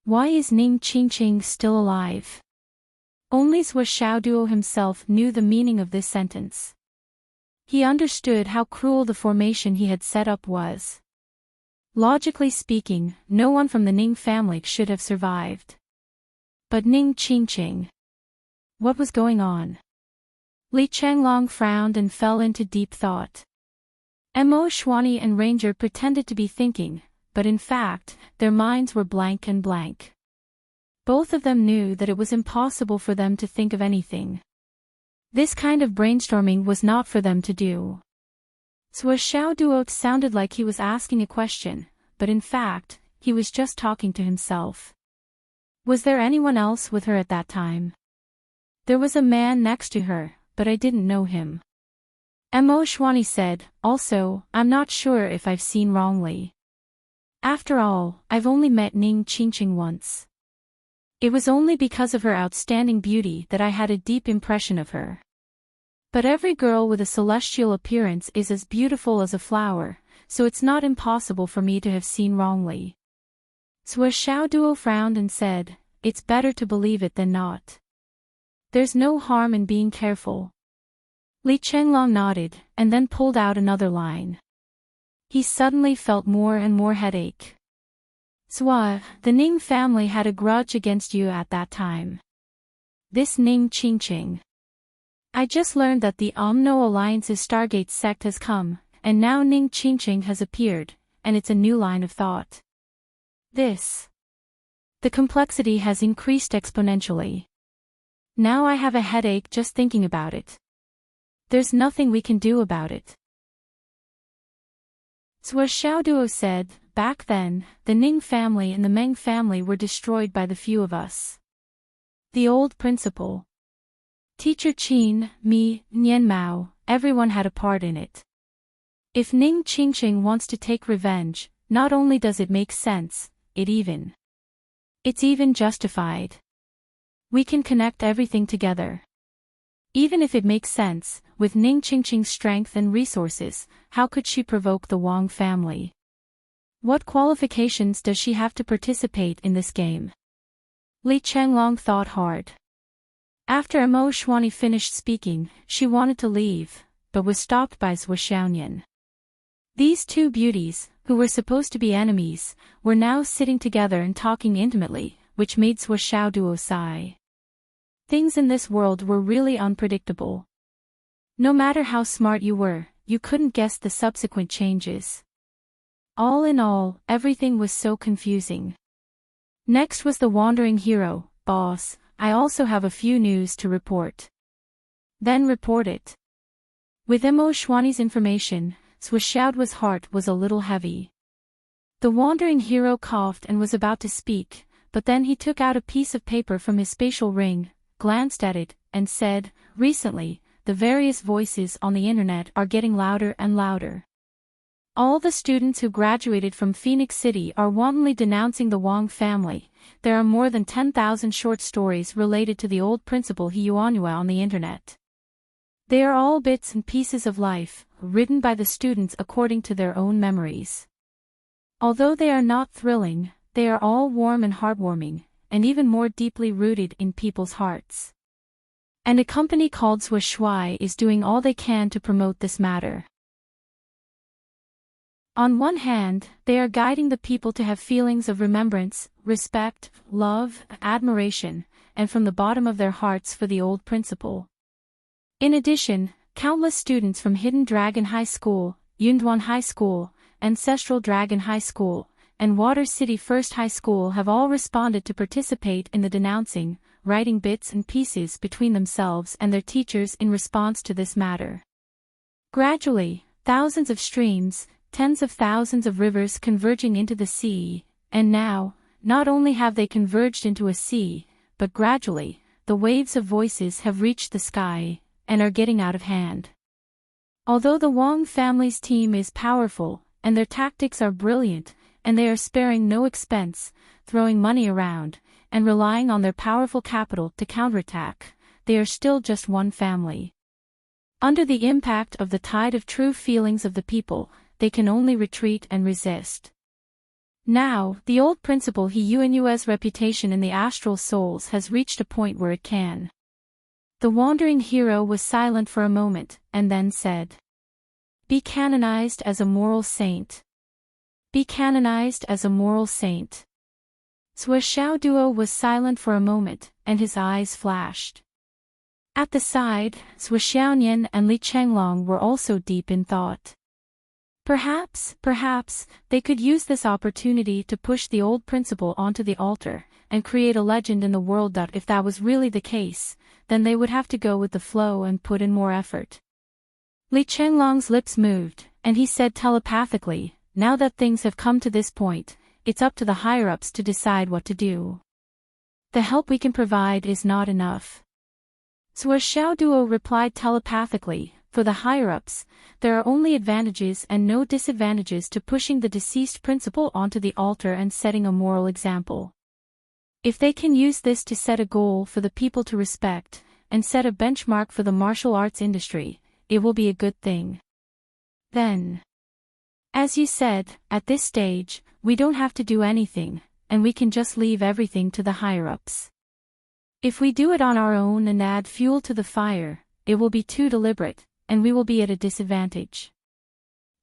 Speaker 1: Why is Ning Qingqing still alive? Only Zhua Xiaoduo himself knew the meaning of this sentence. He understood how cruel the formation he had set up was. Logically speaking, no one from the Ning family should have survived. But Ning Qingqing. What was going on? Li Chenglong frowned and fell into deep thought. Mo Xuanyi and Ranger pretended to be thinking, but in fact, their minds were blank and blank. Both of them knew that it was impossible for them to think of anything. This kind of brainstorming was not for them to do. Zhua Xiaoduo sounded like he was asking a question, but in fact, he was just talking to himself. Was there anyone else with her at that time? There was a man next to her, but I didn't know him. Mo Xuanyi said, also, I'm not sure if I've seen wrongly. After all, I've only met Ning Qingqing once. It was only because of her outstanding beauty that I had a deep impression of her. But every girl with a celestial appearance is as beautiful as a flower, so it's not impossible for me to have seen wrongly. Zhua Xiaoduo frowned and said, it's better to believe it than not. There's no harm in being careful. Li Chenglong nodded, and then pulled out another line. He suddenly felt more and more headache. Zhua, the Ning family had a grudge against you at that time. This Ning Qingqing. I just learned that the Omno Alliance's Stargate sect has come, and now Ning Qingqing has appeared, and it's a new line of thought. The complexity has increased exponentially. Now I have a headache just thinking about it. There's nothing we can do about it. Zhua Xiaoduo said, back then, the Ning family and the Meng family were destroyed by the few of us. The old principal. Teacher Qin, me, Nian Mao, everyone had a part in it. If Ning Qingqing wants to take revenge, not only does it make sense, it's even justified. We can connect everything together. Even if it makes sense, with Ning Qingqing's strength and resources, how could she provoke the Wang family? What qualifications does she have to participate in this game? Li Chenglong thought hard. After Mo Xuanyi finished speaking, she wanted to leave, but was stopped by Zhua Xiaonian. These two beauties, who were supposed to be enemies, were now sitting together and talking intimately, which made Sua Xiaoduo sigh. Things in this world were really unpredictable. No matter how smart you were, you couldn't guess the subsequent changes. All in all, everything was so confusing. Next was the wandering hero. Boss, I also have a few news to report. Then report it. With Mo Xuani's information, Sua Xiaoduo's heart was a little heavy. The wandering hero coughed and was about to speak, but then he took out a piece of paper from his spatial ring, glanced at it, and said, "Recently, the various voices on the internet are getting louder and louder. All the students who graduated from Phoenix City are wantonly denouncing the Wang family. There are more than 10,000 short stories related to the old principal He Yuanhua on the internet. They are all bits and pieces of life, written by the students according to their own memories. Although they are not thrilling, they are all warm and heartwarming, and even more deeply rooted in people's hearts. And a company called Sua Shui is doing all they can to promote this matter. On one hand, they are guiding the people to have feelings of remembrance, respect, love, admiration, and from the bottom of their hearts for the old principal. In addition, countless students from Hidden Dragon High School, Yunduan High School, Ancestral Dragon High School, and Water City First High School have all responded to participate in the denouncing, writing bits and pieces between themselves and their teachers in response to this matter. Gradually, thousands of streams, tens of thousands of rivers converging into the sea, and now, not only have they converged into a sea, but gradually, the waves of voices have reached the sky, and are getting out of hand. Although the Wang family's team is powerful, and their tactics are brilliant, and they are sparing no expense, throwing money around, and relying on their powerful capital to counterattack, they are still just one family. Under the impact of the tide of true feelings of the people, they can only retreat and resist. Now, the old principal He Yuanhua's reputation in the astral souls has reached a point where it can. The wandering hero was silent for a moment, and then said, "Be canonized as a moral saint. Be canonized as a moral saint." Sua Xiaoduo was silent for a moment, and his eyes flashed. At the side, Sua Xiaonian and Li Chenglong were also deep in thought. Perhaps, they could use this opportunity to push the old principal onto the altar, and create a legend in the world. If that was really the case, then they would have to go with the flow and put in more effort. Li Chenglong's lips moved, and he said telepathically, "Now that things have come to this point, it's up to the higher-ups to decide what to do. The help we can provide is not enough." Sua Xiaoduo replied telepathically, "For the higher-ups, there are only advantages and no disadvantages to pushing the deceased principal onto the altar and setting a moral example. If they can use this to set a goal for the people to respect, and set a benchmark for the martial arts industry, it will be a good thing. Then, as you said, at this stage, we don't have to do anything, and we can just leave everything to the higher-ups. If we do it on our own and add fuel to the fire, it will be too deliberate, and we will be at a disadvantage.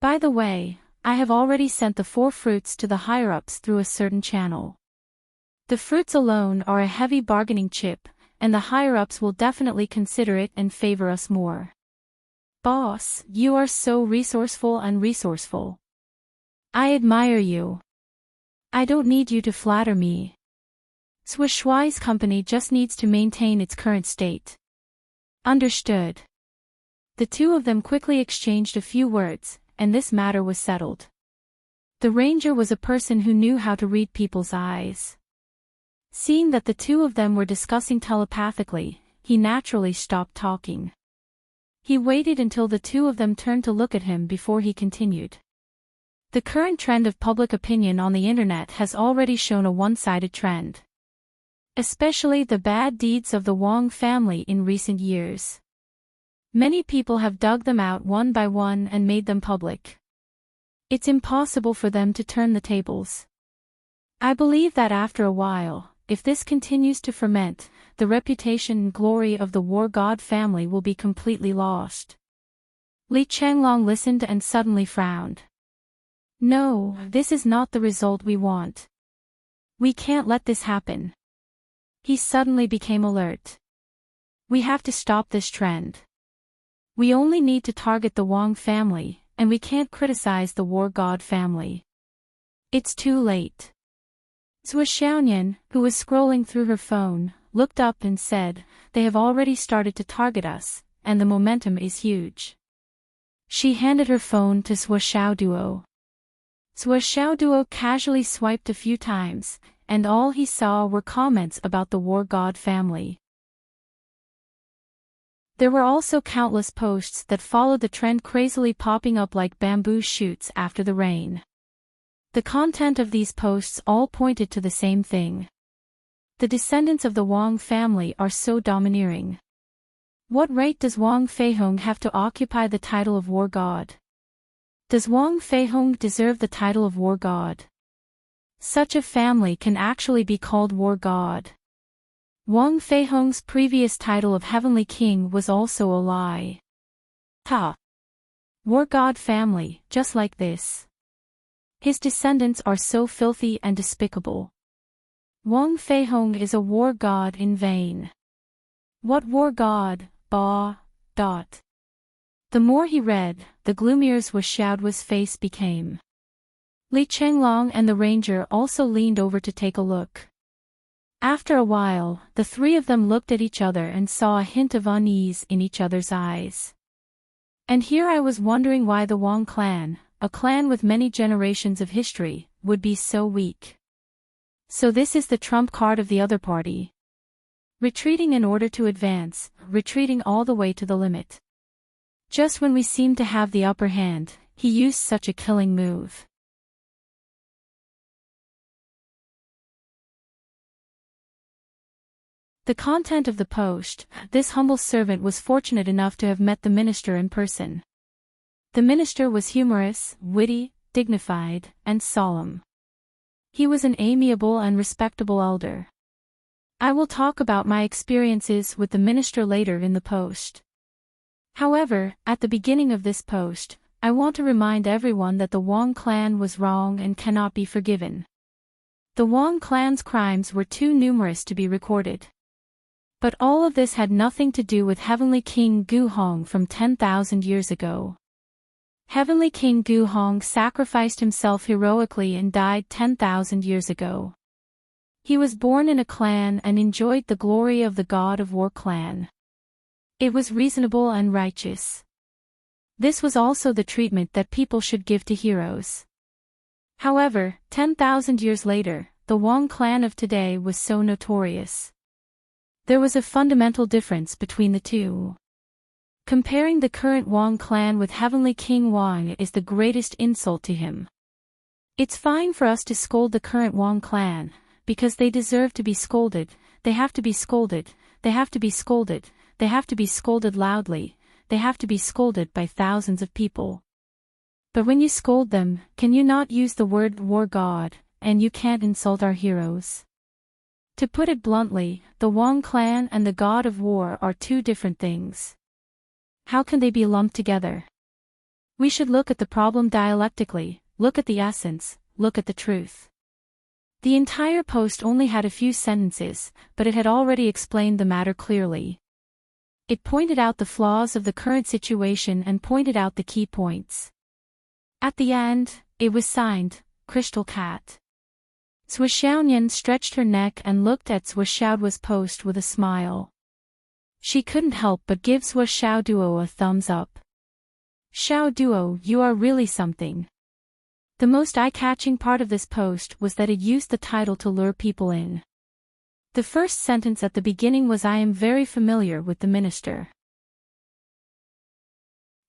Speaker 1: By the way, I have already sent the 4 fruits to the higher-ups through a certain channel. The fruits alone are a heavy bargaining chip, and the higher-ups will definitely consider it and favor us more. Boss, you are so resourceful and resourceful. I admire you. I don't need you to flatter me. Sua Shui's company just needs to maintain its current state." Understood. The two of them quickly exchanged a few words, and this matter was settled. The ranger was a person who knew how to read people's eyes. Seeing that the two of them were discussing telepathically, he naturally stopped talking. He waited until the two of them turned to look at him before he continued. The current trend of public opinion on the internet has already shown a one-sided trend. Especially the bad deeds of the Wang family in recent years. Many people have dug them out one by one and made them public. It's impossible for them to turn the tables. I believe that after a while, if this continues to ferment, the reputation and glory of the war god family will be completely lost. Li Chenglong listened and suddenly frowned. No, this is not the result we want. We can't let this happen. He suddenly became alert. We have to stop this trend. We only need to target the Wang family, and we can't criticize the war god family. It's too late. Zhou Xiaoyan, who was scrolling through her phone, looked up and said, "They have already started to target us, and the momentum is huge." She handed her phone to Zhou Xiaoduo. Zhou Xiaoduo casually swiped a few times, and all he saw were comments about the war god family. There were also countless posts that followed the trend, crazily popping up like bamboo shoots after the rain. The content of these posts all pointed to the same thing. The descendants of the Wang family are so domineering. What right does Wang Feihong have to occupy the title of war god? Does Wang Feihong deserve the title of war god? Such a family can actually be called war god. Wang Feihong's previous title of heavenly king was also a lie. Ha! War god family, just like this. His descendants are so filthy and despicable. Wang Feihong is a war god in vain. What war god, bah, dot. The more he read, the gloomier Zhou Xiaoduo's face became. Li Chenglong and the ranger also leaned over to take a look. After a while, the three of them looked at each other and saw a hint of unease in each other's eyes. And here I was wondering why the Wang clan, a clan with many generations of history, would be so weak. So this is the trump card of the other party. Retreating in order to advance, retreating all the way to the limit. Just when we seemed to have the upper hand, he used such a killing move. The content of the post: this humble servant was fortunate enough to have met the minister in person. The minister was humorous, witty, dignified, and solemn. He was an amiable and respectable elder. I will talk about my experiences with the minister later in the post. However, at the beginning of this post, I want to remind everyone that the Wang clan was wrong and cannot be forgiven. The Wang clan's crimes were too numerous to be recorded. But all of this had nothing to do with Heavenly King Gu Hong from 10,000 years ago. Heavenly King Gu Hong sacrificed himself heroically and died 10,000 years ago. He was born in a clan and enjoyed the glory of the god of war clan. It was reasonable and righteous. This was also the treatment that people should give to heroes. However, 10,000 years later, the Wang clan of today was so notorious. There was a fundamental difference between the two. Comparing the current Wang clan with Heavenly King Wang is the greatest insult to him. It's fine for us to scold the current Wang clan, because they deserve to be scolded. They have to be scolded, they have to be scolded, they have to be scolded loudly, they have to be scolded by thousands of people. But when you scold them, can you not use the word war god, and you can't insult our heroes? To put it bluntly, the Wang clan and the god of war are two different things. How can they be lumped together? We should look at the problem dialectically, look at the essence, look at the truth. The entire post only had a few sentences, but it had already explained the matter clearly. It pointed out the flaws of the current situation and pointed out the key points. At the end, it was signed, Crystal Cat. Zhou Xiaoyan stretched her neck and looked at Zhou Xiaoduo's post with a smile. She couldn't help but give Zhou Xiaoduo a thumbs up. Xiaoduo, you are really something. The most eye-catching part of this post was that it used the title to lure people in. The first sentence at the beginning was, "I am very familiar with the minister."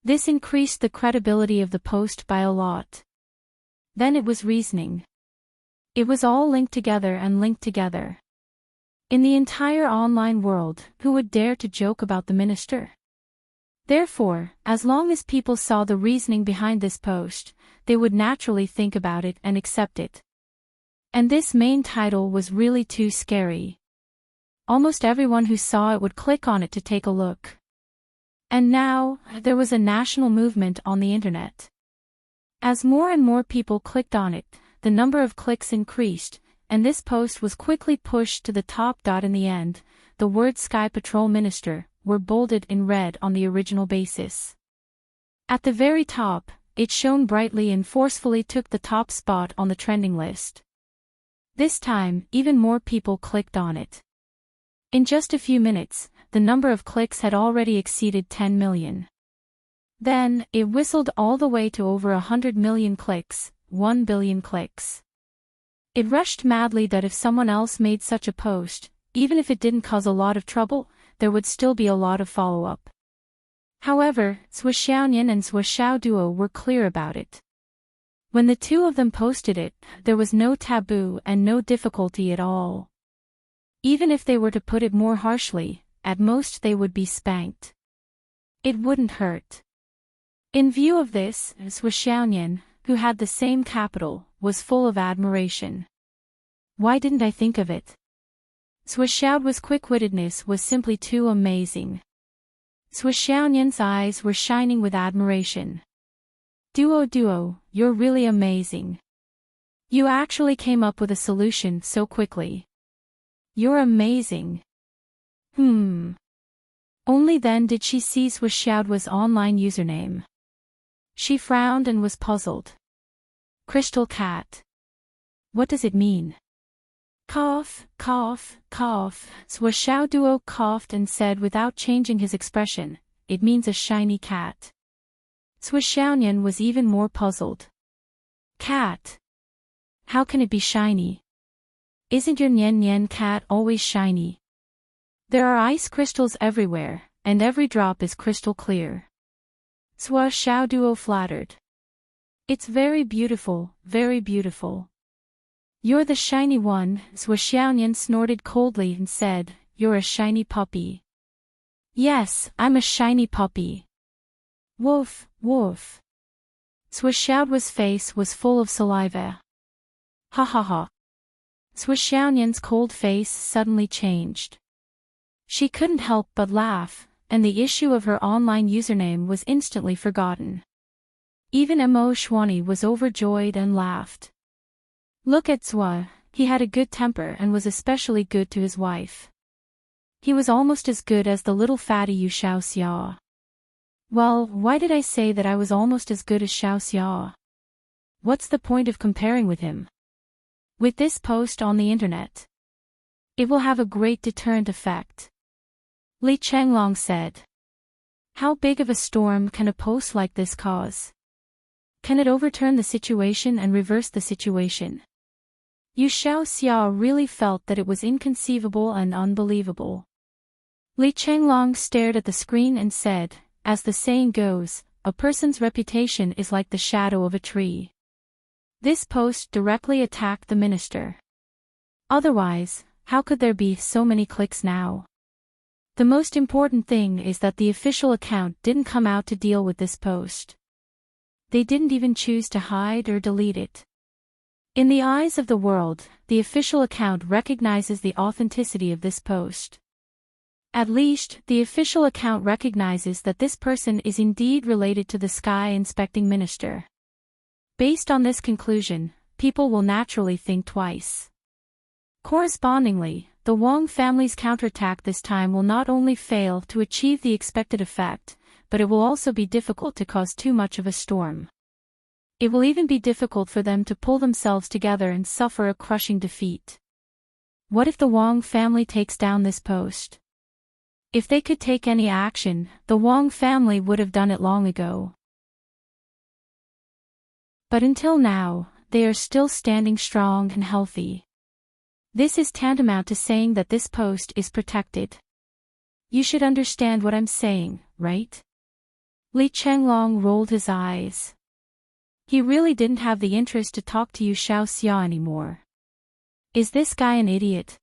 Speaker 1: This increased the credibility of the post by a lot. Then it was reasoning. It was all linked together and linked together. In the entire online world, who would dare to joke about the minister? Therefore, as long as people saw the reasoning behind this post, they would naturally think about it and accept it. And this main title was really too scary. Almost everyone who saw it would click on it to take a look. And now, there was a national movement on the internet. As more and more people clicked on it, the number of clicks increased, and this post was quickly pushed to the top. In the end, the words Sky Patrol Minister were bolded in red on the original basis. At the very top, it shone brightly and forcefully took the top spot on the trending list. This time, even more people clicked on it. In just a few minutes, the number of clicks had already exceeded 10 million. Then, it whistled all the way to over 100 million clicks, 1 billion clicks. It rushed madly that if someone else made such a post, even if it didn't cause a lot of trouble, there would still be a lot of follow-up. However, Zhuo Xiaoyan and Zhuo Xiao Duo were clear about it. When the two of them posted it, there was no taboo and no difficulty at all. Even if they were to put it more harshly, at most they would be spanked. It wouldn't hurt. In view of this, Zhuo Xiaoyan, who had the same capital, was full of admiration. Why didn't I think of it? Zhuo Xiao's quick-wittedness was simply too amazing. Zhuo Xiaoyan's eyes were shining with admiration. Duo, you're really amazing. You actually came up with a solution so quickly. You're amazing. Only then did she see Zhuo Xiao's online username. She frowned and was puzzled. Crystal Cat. What does it mean? Cough. Zhuo Xiao Duo coughed and said without changing his expression, it means a shiny cat. Zhuo Xiaoyan was even more puzzled. Cat. How can it be shiny? Isn't your Nian cat always shiny? There are ice crystals everywhere, and every drop is crystal clear. Zhuo Xiao Duo flattered. It's very beautiful, very beautiful. You're the shiny one, Zhuo Xiaoyan snorted coldly and said, you're a shiny puppy. Yes, I'm a shiny puppy. Woof. Zhuo Xiao's face was full of saliva. Ha. Zhuo Xiaoyan's cold face suddenly changed. She couldn't help but laugh, and the issue of her online username was instantly forgotten. Even Mo Xuanyi was overjoyed and laughed. Look at Zhuo, he had a good temper and was especially good to his wife. He was almost as good as the little fatty Yu Xiaoxia. Well, why did I say that I was almost as good as Xiaoxia? What's the point of comparing with him? With this post on the internet, it will have a great deterrent effect. Li Chenglong said. How big of a storm can a post like this cause? Can it overturn the situation and reverse the situation? Yu Xiaoxia really felt that it was inconceivable and unbelievable. Li Chenglong stared at the screen and said, as the saying goes, a person's reputation is like the shadow of a tree. This post directly attacked the minister. Otherwise, how could there be so many clicks now? The most important thing is that the official account didn't come out to deal with this post. They didn't even choose to hide or delete it. In the eyes of the world, the official account recognizes the authenticity of this post. At least, the official account recognizes that this person is indeed related to the sky inspecting minister. Based on this conclusion, people will naturally think twice. Correspondingly, the Wang family's counterattack this time will not only fail to achieve the expected effect, but it will also be difficult to cause too much of a storm. It will even be difficult for them to pull themselves together and suffer a crushing defeat. What if the Wang family takes down this post? If they could take any action, the Wang family would have done it long ago. But until now, they are still standing strong and healthy. This is tantamount to saying that this post is protected. You should understand what I'm saying, right? Li Chenglong rolled his eyes. He really didn't have the interest to talk to Yu Xiaoxia anymore. Is this guy an idiot?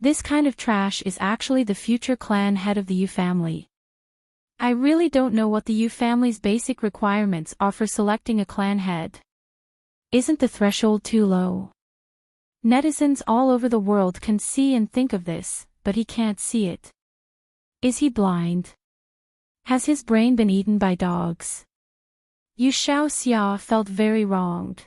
Speaker 1: This kind of trash is actually the future clan head of the Yu family. I really don't know what the Yu family's basic requirements are for selecting a clan head. Isn't the threshold too low? Netizens all over the world can see and think of this, but he can't see it. Is he blind? Has his brain been eaten by dogs? Yu Xiaoxia felt very wronged.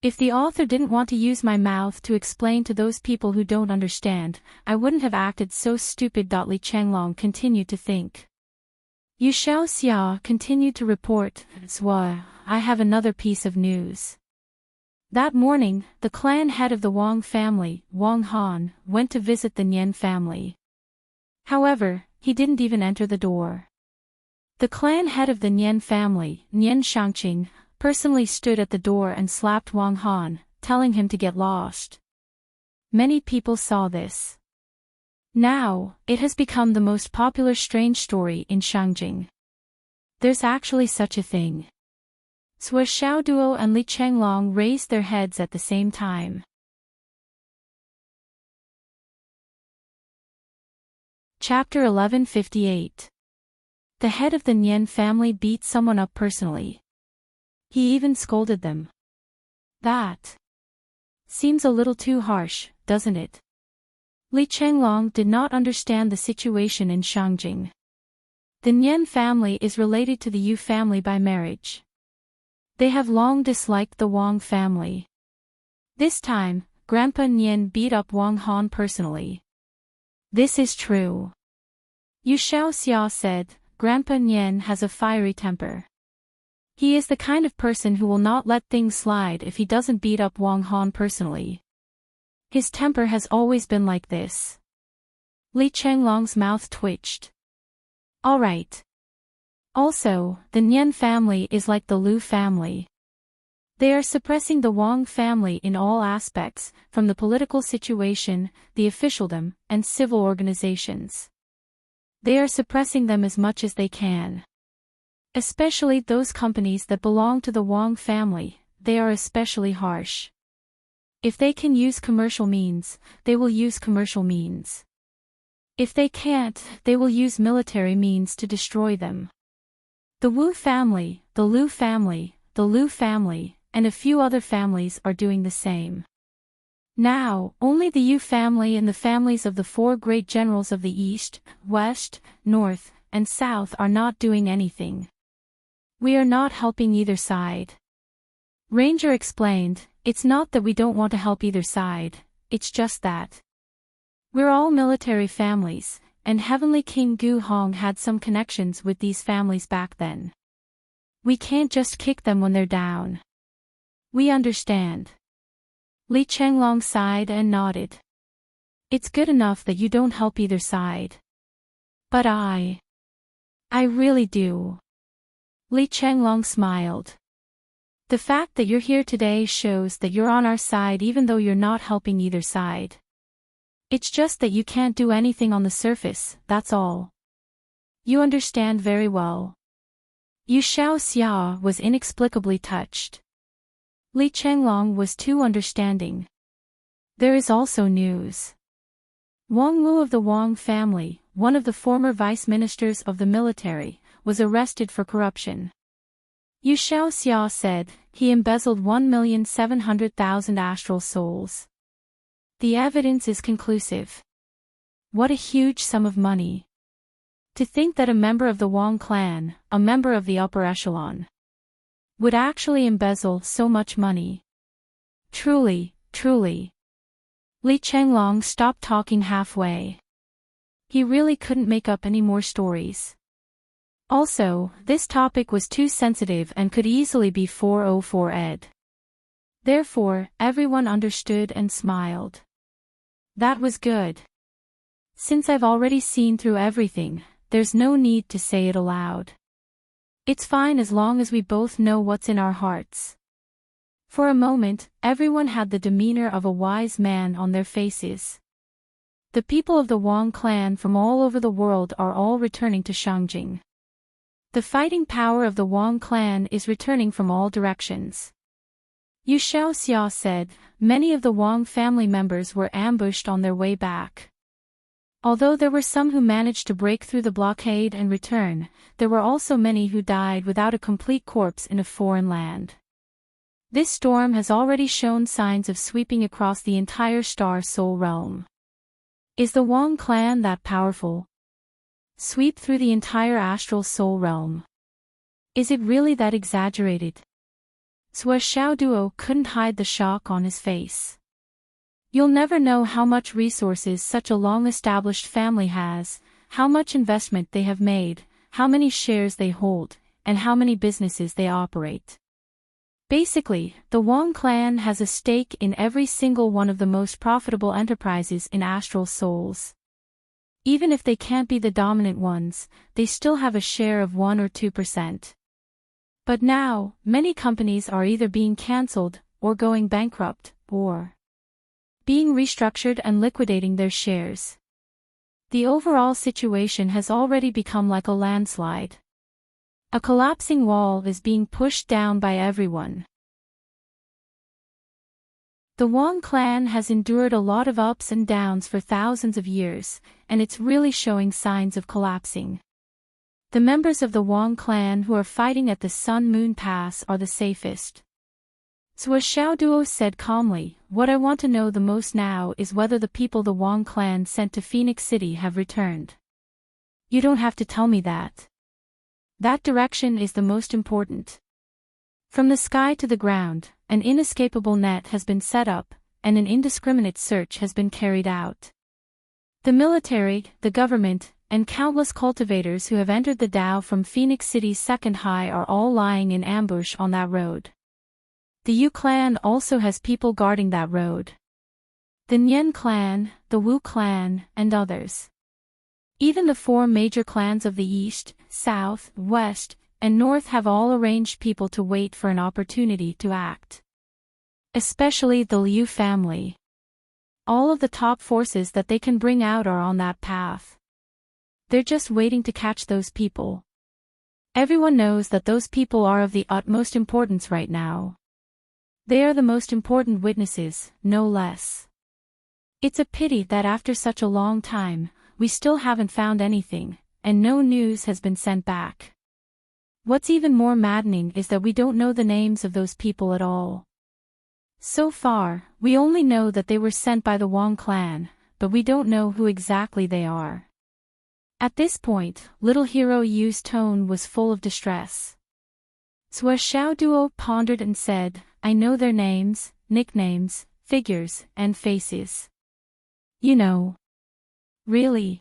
Speaker 1: If the author didn't want to use my mouth to explain to those people who don't understand, I wouldn't have acted so stupid. Li Chenglong continued to think. Yu Xiaoxia continued to report, Zwa, I have another piece of news. That morning, the clan head of the Wang family, Wang Han, went to visit the Nian family. However, he didn't even enter the door. The clan head of the Nian family, Nian Shangqing, personally stood at the door and slapped Wang Han, telling him to get lost. Many people saw this. Now, it has become the most popular strange story in Shangjing. There's actually such a thing. Sui Xiaoduo and Li Chenglong raised their heads at the same time. Chapter 1158. The head of the Nian family beat someone up personally. He even scolded them. That seems a little too harsh, doesn't it? Li Chenglong did not understand the situation in Shangjing. The Nian family is related to the Yu family by marriage. They have long disliked the Wang family. This time, Grandpa Nian beat up Wang Han personally. This is true. Yu Xiaoxia said, Grandpa Nian has a fiery temper. He is the kind of person who will not let things slide if he doesn't beat up Wang Han personally. His temper has always been like this. Li Chenglong's mouth twitched. All right. Also, the Nian family is like the Lu family. They are suppressing the Wang family in all aspects, from the political situation, the officialdom, and civil organizations. They are suppressing them as much as they can. Especially those companies that belong to the Wang family, they are especially harsh. If they can use commercial means, they will use commercial means. If they can't, they will use military means to destroy them. The Wu family, the Lu family, the Lu family, and a few other families are doing the same. Now, only the Yu family and the families of the four great generals of the East, West, North, and South are not doing anything. We are not helping either side. Ranger explained, it's not that we don't want to help either side, it's just that we're all military families, and Heavenly King Gu Hong had some connections with these families back then. We can't just kick them when they're down. We understand. Li Chenglong sighed and nodded. It's good enough that you don't help either side. But I really do. Li Chenglong smiled. The fact that you're here today shows that you're on our side even though you're not helping either side. It's just that you can't do anything on the surface, that's all. You understand very well. Yu Xiaoxia was inexplicably touched. Li Chenglong was too understanding. There is also news. Wang Wu of the Wang family, one of the former vice ministers of the military, was arrested for corruption. Yu Xiaoxia said, he embezzled 1,700,000 astral souls. The evidence is conclusive. What a huge sum of money. To think that a member of the Wang clan, a member of the upper echelon, would actually embezzle so much money. Truly, truly. Li Chenglong stopped talking halfway. He really couldn't make up any more stories. Also, this topic was too sensitive and could easily be 404 ed. Therefore, everyone understood and smiled. That was good. Since I've already seen through everything, there's no need to say it aloud. It's fine as long as we both know what's in our hearts. For a moment, everyone had the demeanor of a wise man on their faces. The people of the Wang clan from all over the world are all returning to Shangjing. The fighting power of the Wang clan is returning from all directions. Yu Xiaoxia said, many of the Wang family members were ambushed on their way back. Although there were some who managed to break through the blockade and return, there were also many who died without a complete corpse in a foreign land. This storm has already shown signs of sweeping across the entire Star Soul realm. Is the Wang clan that powerful? Sweep through the entire astral soul realm. Is it really that exaggerated? Sua Xiaoduo couldn't hide the shock on his face. You'll never know how much resources such a long-established family has, how much investment they have made, how many shares they hold, and how many businesses they operate. Basically, the Wang clan has a stake in every single one of the most profitable enterprises in Astral Souls. Even if they can't be the dominant ones, they still have a share of 1 or 2%. But now, many companies are either being cancelled, or going bankrupt, or being restructured and liquidating their shares. The overall situation has already become like a landslide. A collapsing wall is being pushed down by everyone. The Wang clan has endured a lot of ups and downs for thousands of years, and it's really showing signs of collapsing. The members of the Wang clan who are fighting at the Sun Moon Pass are the safest. Sua Xiaoduo said calmly, "What I want to know the most now is whether the people the Wang clan sent to Phoenix City have returned." "You don't have to tell me that. That direction is the most important." From the sky to the ground, an inescapable net has been set up, and an indiscriminate search has been carried out. The military, the government, and countless cultivators who have entered the Dao from Phoenix City's second high are all lying in ambush on that road. The Yu clan also has people guarding that road. The Nian clan, the Wu clan, and others. Even the 4 major clans of the East, South, West, and North have all arranged people to wait for an opportunity to act. Especially the Liu family. All of the top forces that they can bring out are on that path. They're just waiting to catch those people. Everyone knows that those people are of the utmost importance right now. They are the most important witnesses, no less. It's a pity that after such a long time, we still haven't found anything, and no news has been sent back. What's even more maddening is that we don't know the names of those people at all. So far, we only know that they were sent by the Wang clan, but we don't know who exactly they are. At this point, little hero Yu's tone was full of distress. Sua Xiaoduo pondered and said, "I know their names, nicknames, figures, and faces." "You know." "Really?"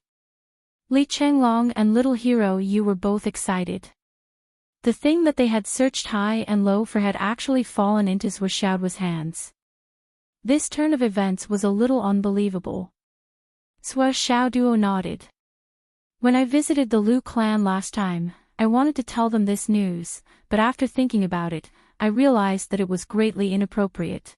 Speaker 1: Li Chenglong and little hero Yu were both excited. The thing that they had searched high and low for had actually fallen into Sua Xiaoduo's hands. This turn of events was a little unbelievable. Sua Xiaoduo nodded. "When I visited the Liu clan last time, I wanted to tell them this news, but after thinking about it, I realized that it was greatly inappropriate."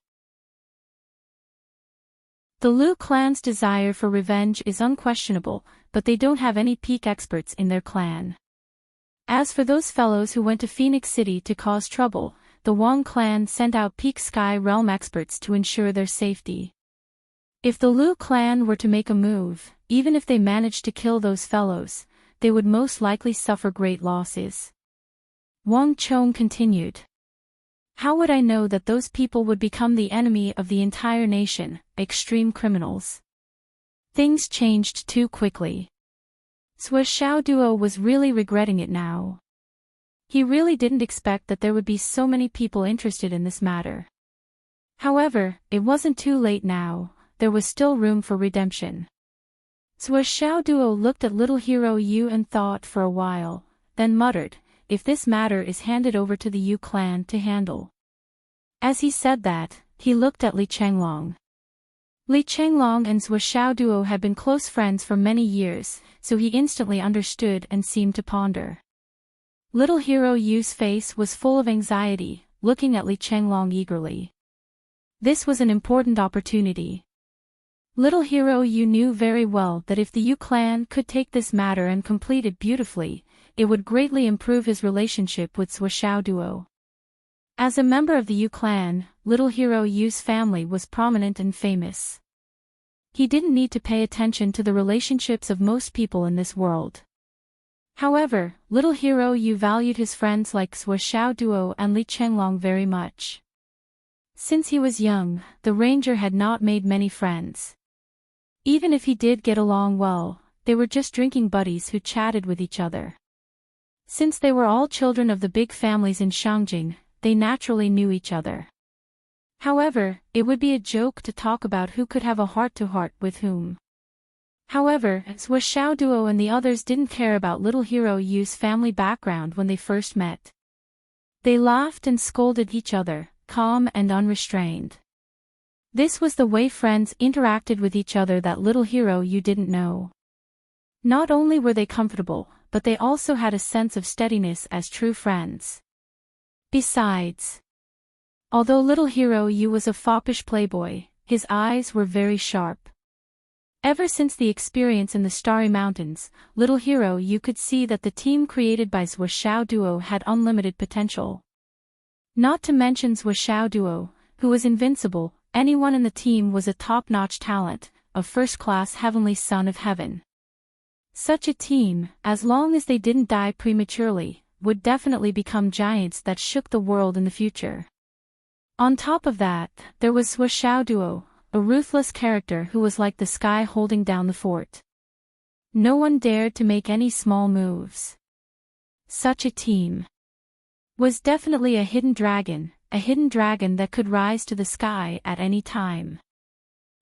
Speaker 1: The Liu clan's desire for revenge is unquestionable, but they don't have any peak experts in their clan. As for those fellows who went to Phoenix City to cause trouble, the Wang clan sent out peak sky realm experts to ensure their safety. If the Liu clan were to make a move, even if they managed to kill those fellows, they would most likely suffer great losses. Wang Chong continued. "How would I know that those people would become the enemy of the entire nation, extreme criminals?" Things changed too quickly. Sua Xiaoduo was really regretting it now. He really didn't expect that there would be so many people interested in this matter. However, it wasn't too late now, there was still room for redemption. Sua Xiaoduo looked at little hero Yu and thought for a while, then muttered, "If this matter is handed over to the Yu clan to handle." As he said that, he looked at Li Chenglong. Li Chenglong and Sua Xiaoduo had been close friends for many years, so he instantly understood and seemed to ponder. Little hero Yu's face was full of anxiety, looking at Li Chenglong eagerly. This was an important opportunity. Little hero Yu knew very well that if the Yu clan could take this matter and complete it beautifully, it would greatly improve his relationship with Sua Xiaoduo. As a member of the Yu clan, little hero Yu's family was prominent and famous. He didn't need to pay attention to the relationships of most people in this world. However, little hero Yu valued his friends like Sua Xiaoduo and Li Chenglong very much. Since he was young, the ranger had not made many friends. Even if he did get along well, they were just drinking buddies who chatted with each other. Since they were all children of the big families in Shangjing, they naturally knew each other. However, it would be a joke to talk about who could have a heart-to-heart with whom. However, Zhou Xiaoduo and the others didn't care about little hero Yu's family background when they first met. They laughed and scolded each other, calm and unrestrained. This was the way friends interacted with each other that little hero Yu didn't know. Not only were they comfortable, but they also had a sense of steadiness as true friends. Besides, although little hero Yu was a foppish playboy, his eyes were very sharp. Ever since the experience in the Starry Mountains, little hero Yu could see that the team created by Zhou Xiaoduo had unlimited potential. Not to mention Zhou Xiaoduo, who was invincible, anyone in the team was a top-notch talent, a first-class heavenly son of heaven. Such a team, as long as they didn't die prematurely, would definitely become giants that shook the world in the future. On top of that, there was Zhou Xiaoduo, a ruthless character who was like the sky holding down the fort. No one dared to make any small moves. Such a team was definitely a hidden dragon that could rise to the sky at any time.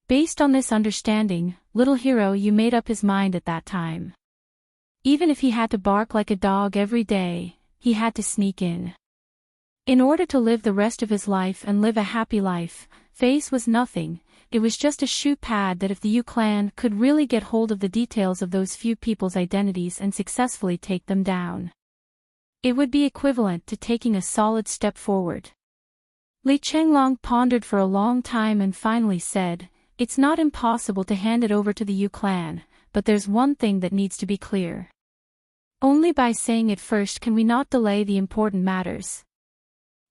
Speaker 1: Based on this understanding, little hero Yu made up his mind at that time. Even if he had to bark like a dog every day, he had to sneak in. In order to live the rest of his life and live a happy life, face was nothing, it was just a shoe pad that if the Yu clan could really get hold of the details of those few people's identities and successfully take them down, it would be equivalent to taking a solid step forward. Li Chenglong pondered for a long time and finally said, "It's not impossible to hand it over to the Yu clan, but there's one thing that needs to be clear. Only by saying it first can we not delay the important matters."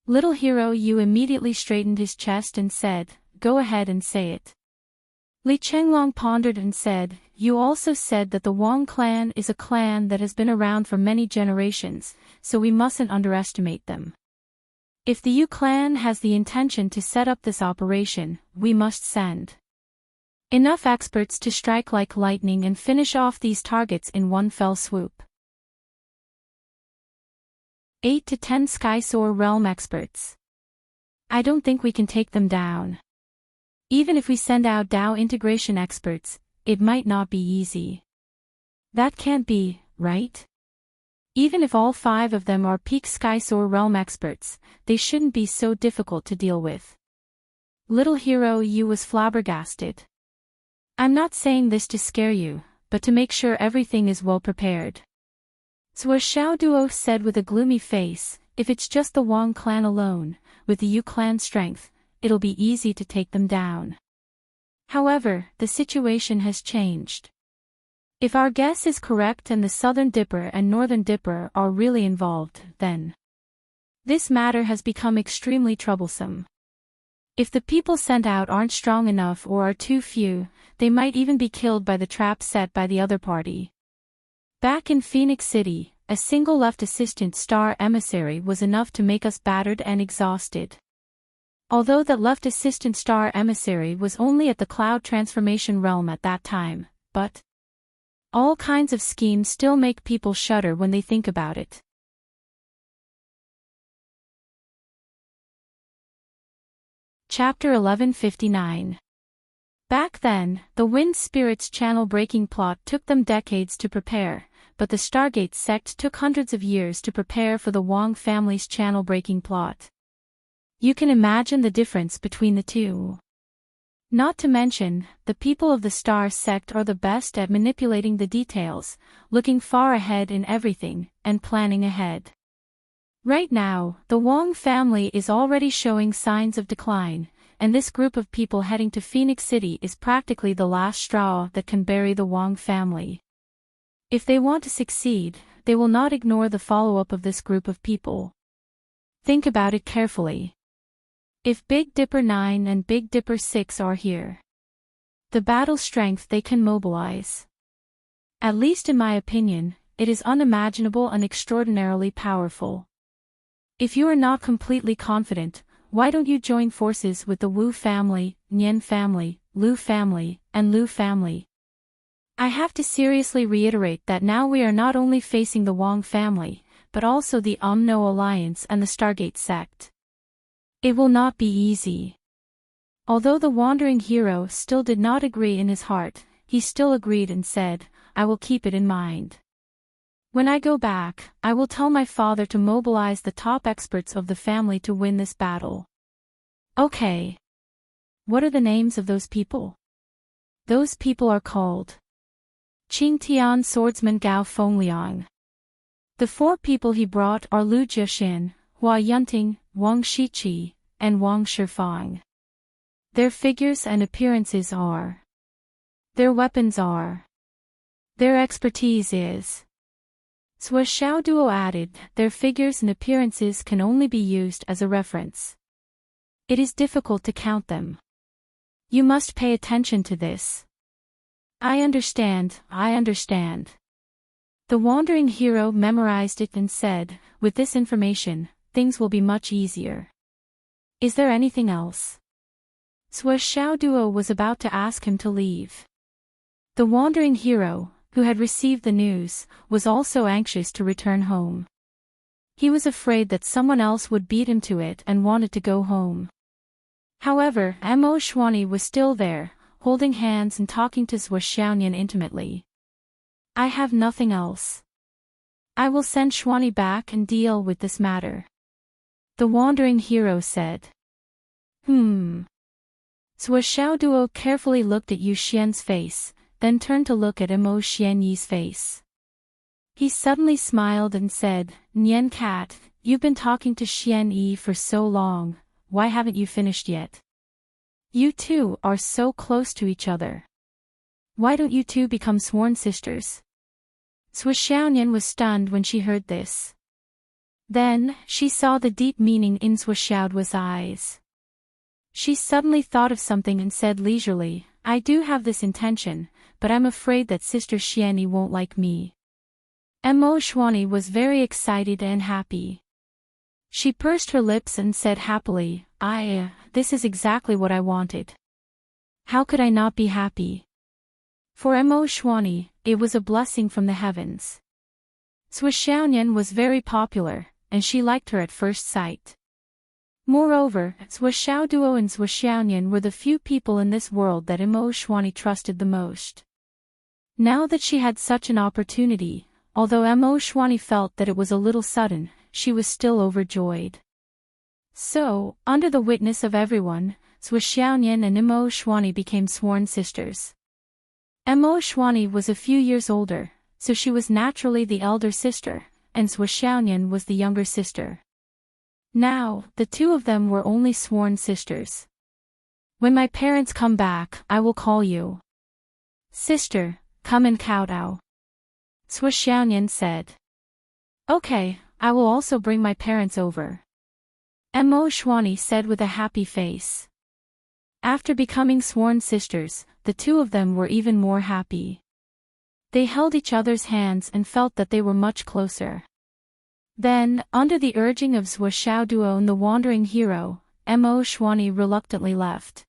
Speaker 1: Little hero Yu immediately straightened his chest and said, "Go ahead and say it." Li Chenglong pondered and said, "You also said that the Wang clan is a clan that has been around for many generations, so we mustn't underestimate them. If the Yu clan has the intention to set up this operation, we must send enough experts to strike like lightning and finish off these targets in one fell swoop. 8 to 10 Skysoar Realm experts. I don't think we can take them down. Even if we send out Dao integration experts, it might not be easy. That can't be, right? Even if all 5 of them are peak Skysoar Realm experts, they shouldn't be so difficult to deal with." Little hero Yu was flabbergasted. "I'm not saying this to scare you, but to make sure everything is well prepared." Zhou Xiaoduo said with a gloomy face, "If it's just the Wang clan alone, with the Yu clan strength, it'll be easy to take them down. However, the situation has changed. If our guess is correct and the Southern Dipper and Northern Dipper are really involved, then this matter has become extremely troublesome. If the people sent out aren't strong enough or are too few, they might even be killed by the trap set by the other party. Back in Phoenix City, a single left assistant star emissary was enough to make us battered and exhausted. Although that left assistant star emissary was only at the cloud transformation realm at that time, but all kinds of schemes still make people shudder when they think about it." Chapter 1159. Back then, the Wind Spirit's channel-breaking plot took them decades to prepare, but the Stargate sect took hundreds of years to prepare for the Wang family's channel-breaking plot. You can imagine the difference between the two. Not to mention, the people of the Star sect are the best at manipulating the details, looking far ahead in everything, and planning ahead. Right now, the Wang family is already showing signs of decline, and this group of people heading to Phoenix City is practically the last straw that can bury the Wang family. If they want to succeed, they will not ignore the follow-up of this group of people. Think about it carefully. If Big Dipper 9 and Big Dipper 6 are here, the battle strength they can mobilize, at least in my opinion, it is unimaginable and extraordinarily powerful. If you are not completely confident, why don't you join forces with the Wu family, Nian family, Lu family, and Lu family? I have to seriously reiterate that now we are not only facing the Wang family, but also the Umno Alliance and the Stargate sect. It will not be easy. Although the wandering hero still did not agree in his heart, he still agreed and said, I will keep it in mind. When I go back, I will tell my father to mobilize the top experts of the family to win this battle. Okay. What are the names of those people? Those people are called Qing Tian Swordsman Gao Fengliang. The 4 people he brought are Lu Jiaxin, Hua Yunting, Wang Shiqi, and Wang Shifang. Their figures and appearances are. Their weapons are. Their expertise is. Sua Xiao Duo added, their figures and appearances can only be used as a reference. It is difficult to count them. You must pay attention to this. I understand. The wandering hero memorized it and said, with this information, things will be much easier. Is there anything else? Sua Xiao Duo was about to ask him to leave. The wandering hero, who had received the news, was also anxious to return home. He was afraid that someone else would beat him to it and wanted to go home. However, Mo Xuanyi was still there, holding hands and talking to Sua Xiaoyan intimately. I have nothing else. I will send Xuanyi back and deal with this matter. The wandering hero said. Sua Xiao Duo carefully looked at Yu Xian's face, then turned to look at Mo Xianyi's face. He suddenly smiled and said, Nian Cat, you've been talking to Xianyi for so long, why haven't you finished yet? You two are so close to each other. Why don't you two become sworn sisters? Sua Xiaoyan was stunned when she heard this. Then, she saw the deep meaning in Sua Xiaoduo's eyes. She suddenly thought of something and said leisurely, I do have this intention, but I'm afraid that Sister Xianyi won't like me. Mo Xuanyi was very excited and happy. She pursed her lips and said happily, this is exactly what I wanted. How could I not be happy? For Mo Xuanyi, it was a blessing from the heavens. Sua Xiaoyan was very popular, and she liked her at first sight. Moreover, Sua Xiaoduo and Sua Xiaoyan were the few people in this world that Mo Xuanyi trusted the most. Now that she had such an opportunity, although Mo Xuanyi felt that it was a little sudden, she was still overjoyed. So, under the witness of everyone, Sua Xiaoyan and Mo Xuanyi became sworn sisters. Mo Xuanyi was a few years older, so she was naturally the elder sister, and Sua Xiaoyan was the younger sister. Now, the two of them were only sworn sisters. When my parents come back, I will call you. Sister, come and kowtow. Sua Xiaoyan said. Okay, I will also bring my parents over. Mo Xuanyi said with a happy face. After becoming sworn sisters, the two of them were even more happy. They held each other's hands and felt that they were much closer. Then, under the urging of Sua Xiaoduo and the wandering hero, Mo Xuanyi reluctantly left.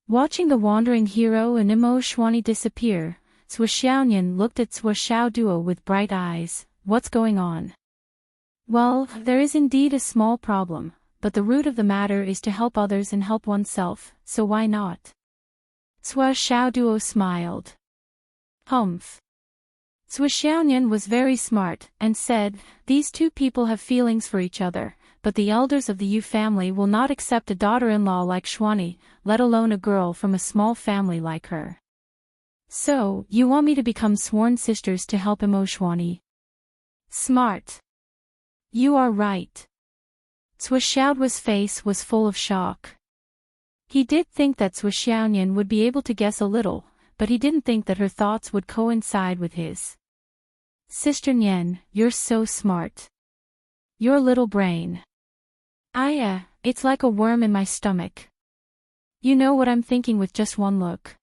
Speaker 1: Watching the wandering hero and Mo Xuanyi disappear, Sua Xiaoyan looked at Sua Xiaoduo with bright eyes. What's going on? Well, there is indeed a small problem, but the root of the matter is to help others and help oneself, so why not? Sua Xiaoduo smiled. Humph. Sua Xiaoyan was very smart, and said, these two people have feelings for each other, but the elders of the Yu family will not accept a daughter-in-law like Xuanyi, let alone a girl from a small family like her. So, you want me to become sworn sisters to help Mo Xuanyi? Smart. You are right. Sua Xiaoduo's face was full of shock. He did think that Sua Xiaoyan would be able to guess a little, but he didn't think that her thoughts would coincide with his. Sister Nian, you're so smart. Your little brain. It's like a worm in my stomach. You know what I'm thinking with just one look.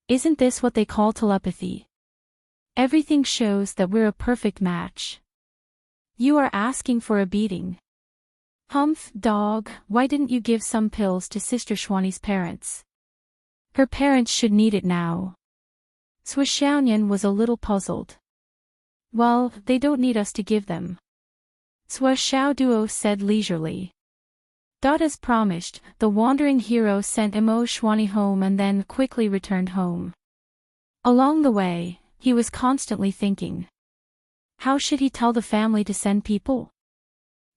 Speaker 1: Isn't this what they call telepathy? Everything shows that we're a perfect match. You are asking for a beating. Humph, dog, why didn't you give some pills to Sister Xuanyi's parents? Her parents should need it now. Sua Xiaoyan was a little puzzled. Well, they don't need us to give them. Sua Xiao Duo said leisurely. As promised, the wandering hero sent Imo Xuani home and then quickly returned home. Along the way, he was constantly thinking. How should he tell the family to send people?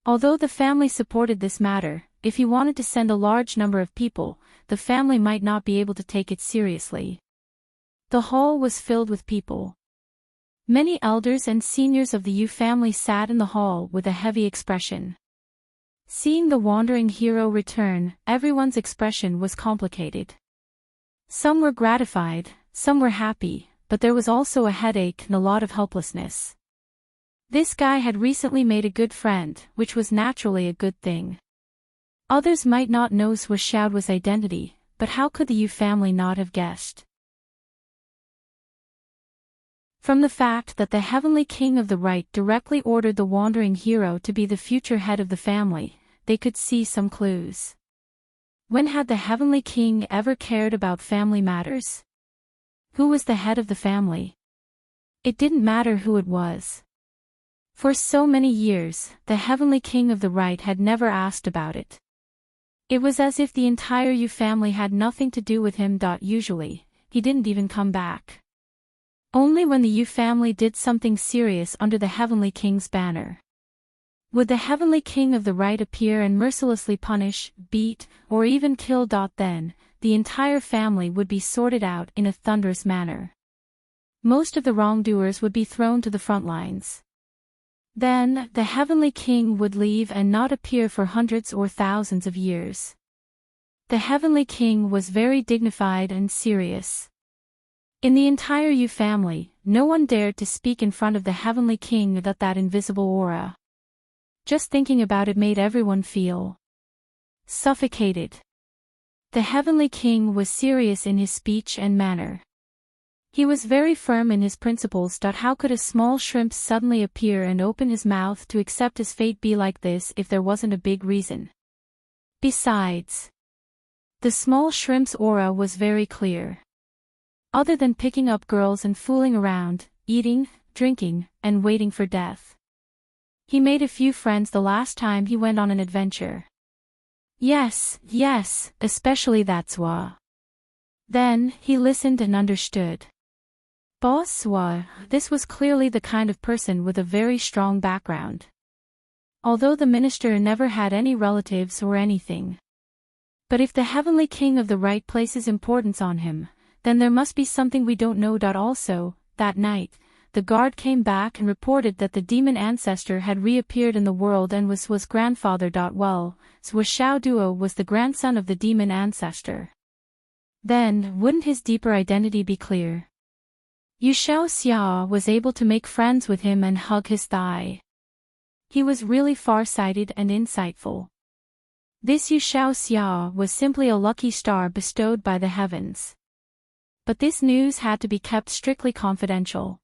Speaker 1: Although the family supported this matter, if he wanted to send a large number of people, the family might not be able to take it seriously. The hall was filled with people. Many elders and seniors of the Yu family sat in the hall with a heavy expression. Seeing the wandering hero return, everyone's expression was complicated. Some were gratified, some were happy, but there was also a headache and a lot of helplessness. This guy had recently made a good friend, which was naturally a good thing. Others might not know Sua Xiao's identity, but how could the Yu family not have guessed? From the fact that the Heavenly King of the Right directly ordered the wandering hero to be the future head of the family, they could see some clues. When had the Heavenly King ever cared about family matters? Who was the head of the family? It didn't matter who it was. For so many years, the Heavenly King of the Right had never asked about it. It was as if the entire Yu family had nothing to do with him. Usually, he didn't even come back. Only when the Yu family did something serious under the Heavenly King's banner. Would the Heavenly King of the Right appear and mercilessly punish, beat, or even kill? Then, the entire family would be sorted out in a thunderous manner. Most of the wrongdoers would be thrown to the front lines. Then, the Heavenly King would leave and not appear for hundreds or thousands of years. The Heavenly King was very dignified and serious. In the entire Yu family, no one dared to speak in front of the Heavenly King without that invisible aura. Just thinking about it made everyone feel suffocated. The Heavenly King was serious in his speech and manner. He was very firm in his principles. How could a small shrimp suddenly appear and open his mouth to accept his fate be like this if there wasn't a big reason? Besides, the small shrimp's aura was very clear. Other than picking up girls and fooling around, eating, drinking, and waiting for death. He made a few friends the last time he went on an adventure. Yes, especially that Sua. Then, he listened and understood. Boss Sua, this was clearly the kind of person with a very strong background. Although the minister never had any relatives or anything. But if the Heavenly King of the Right places importance on him, then there must be something we don't know. Also, that night, the guard came back and reported that the demon ancestor had reappeared in the world and was Sua's grandfather. Well, Sua Xiao Duo was the grandson of the demon ancestor. Then, wouldn't his deeper identity be clear? Yu Xiao Xia was able to make friends with him and hug his thigh. He was really far-sighted and insightful. This Yu Xiao Xia was simply a lucky star bestowed by the heavens. But this news had to be kept strictly confidential.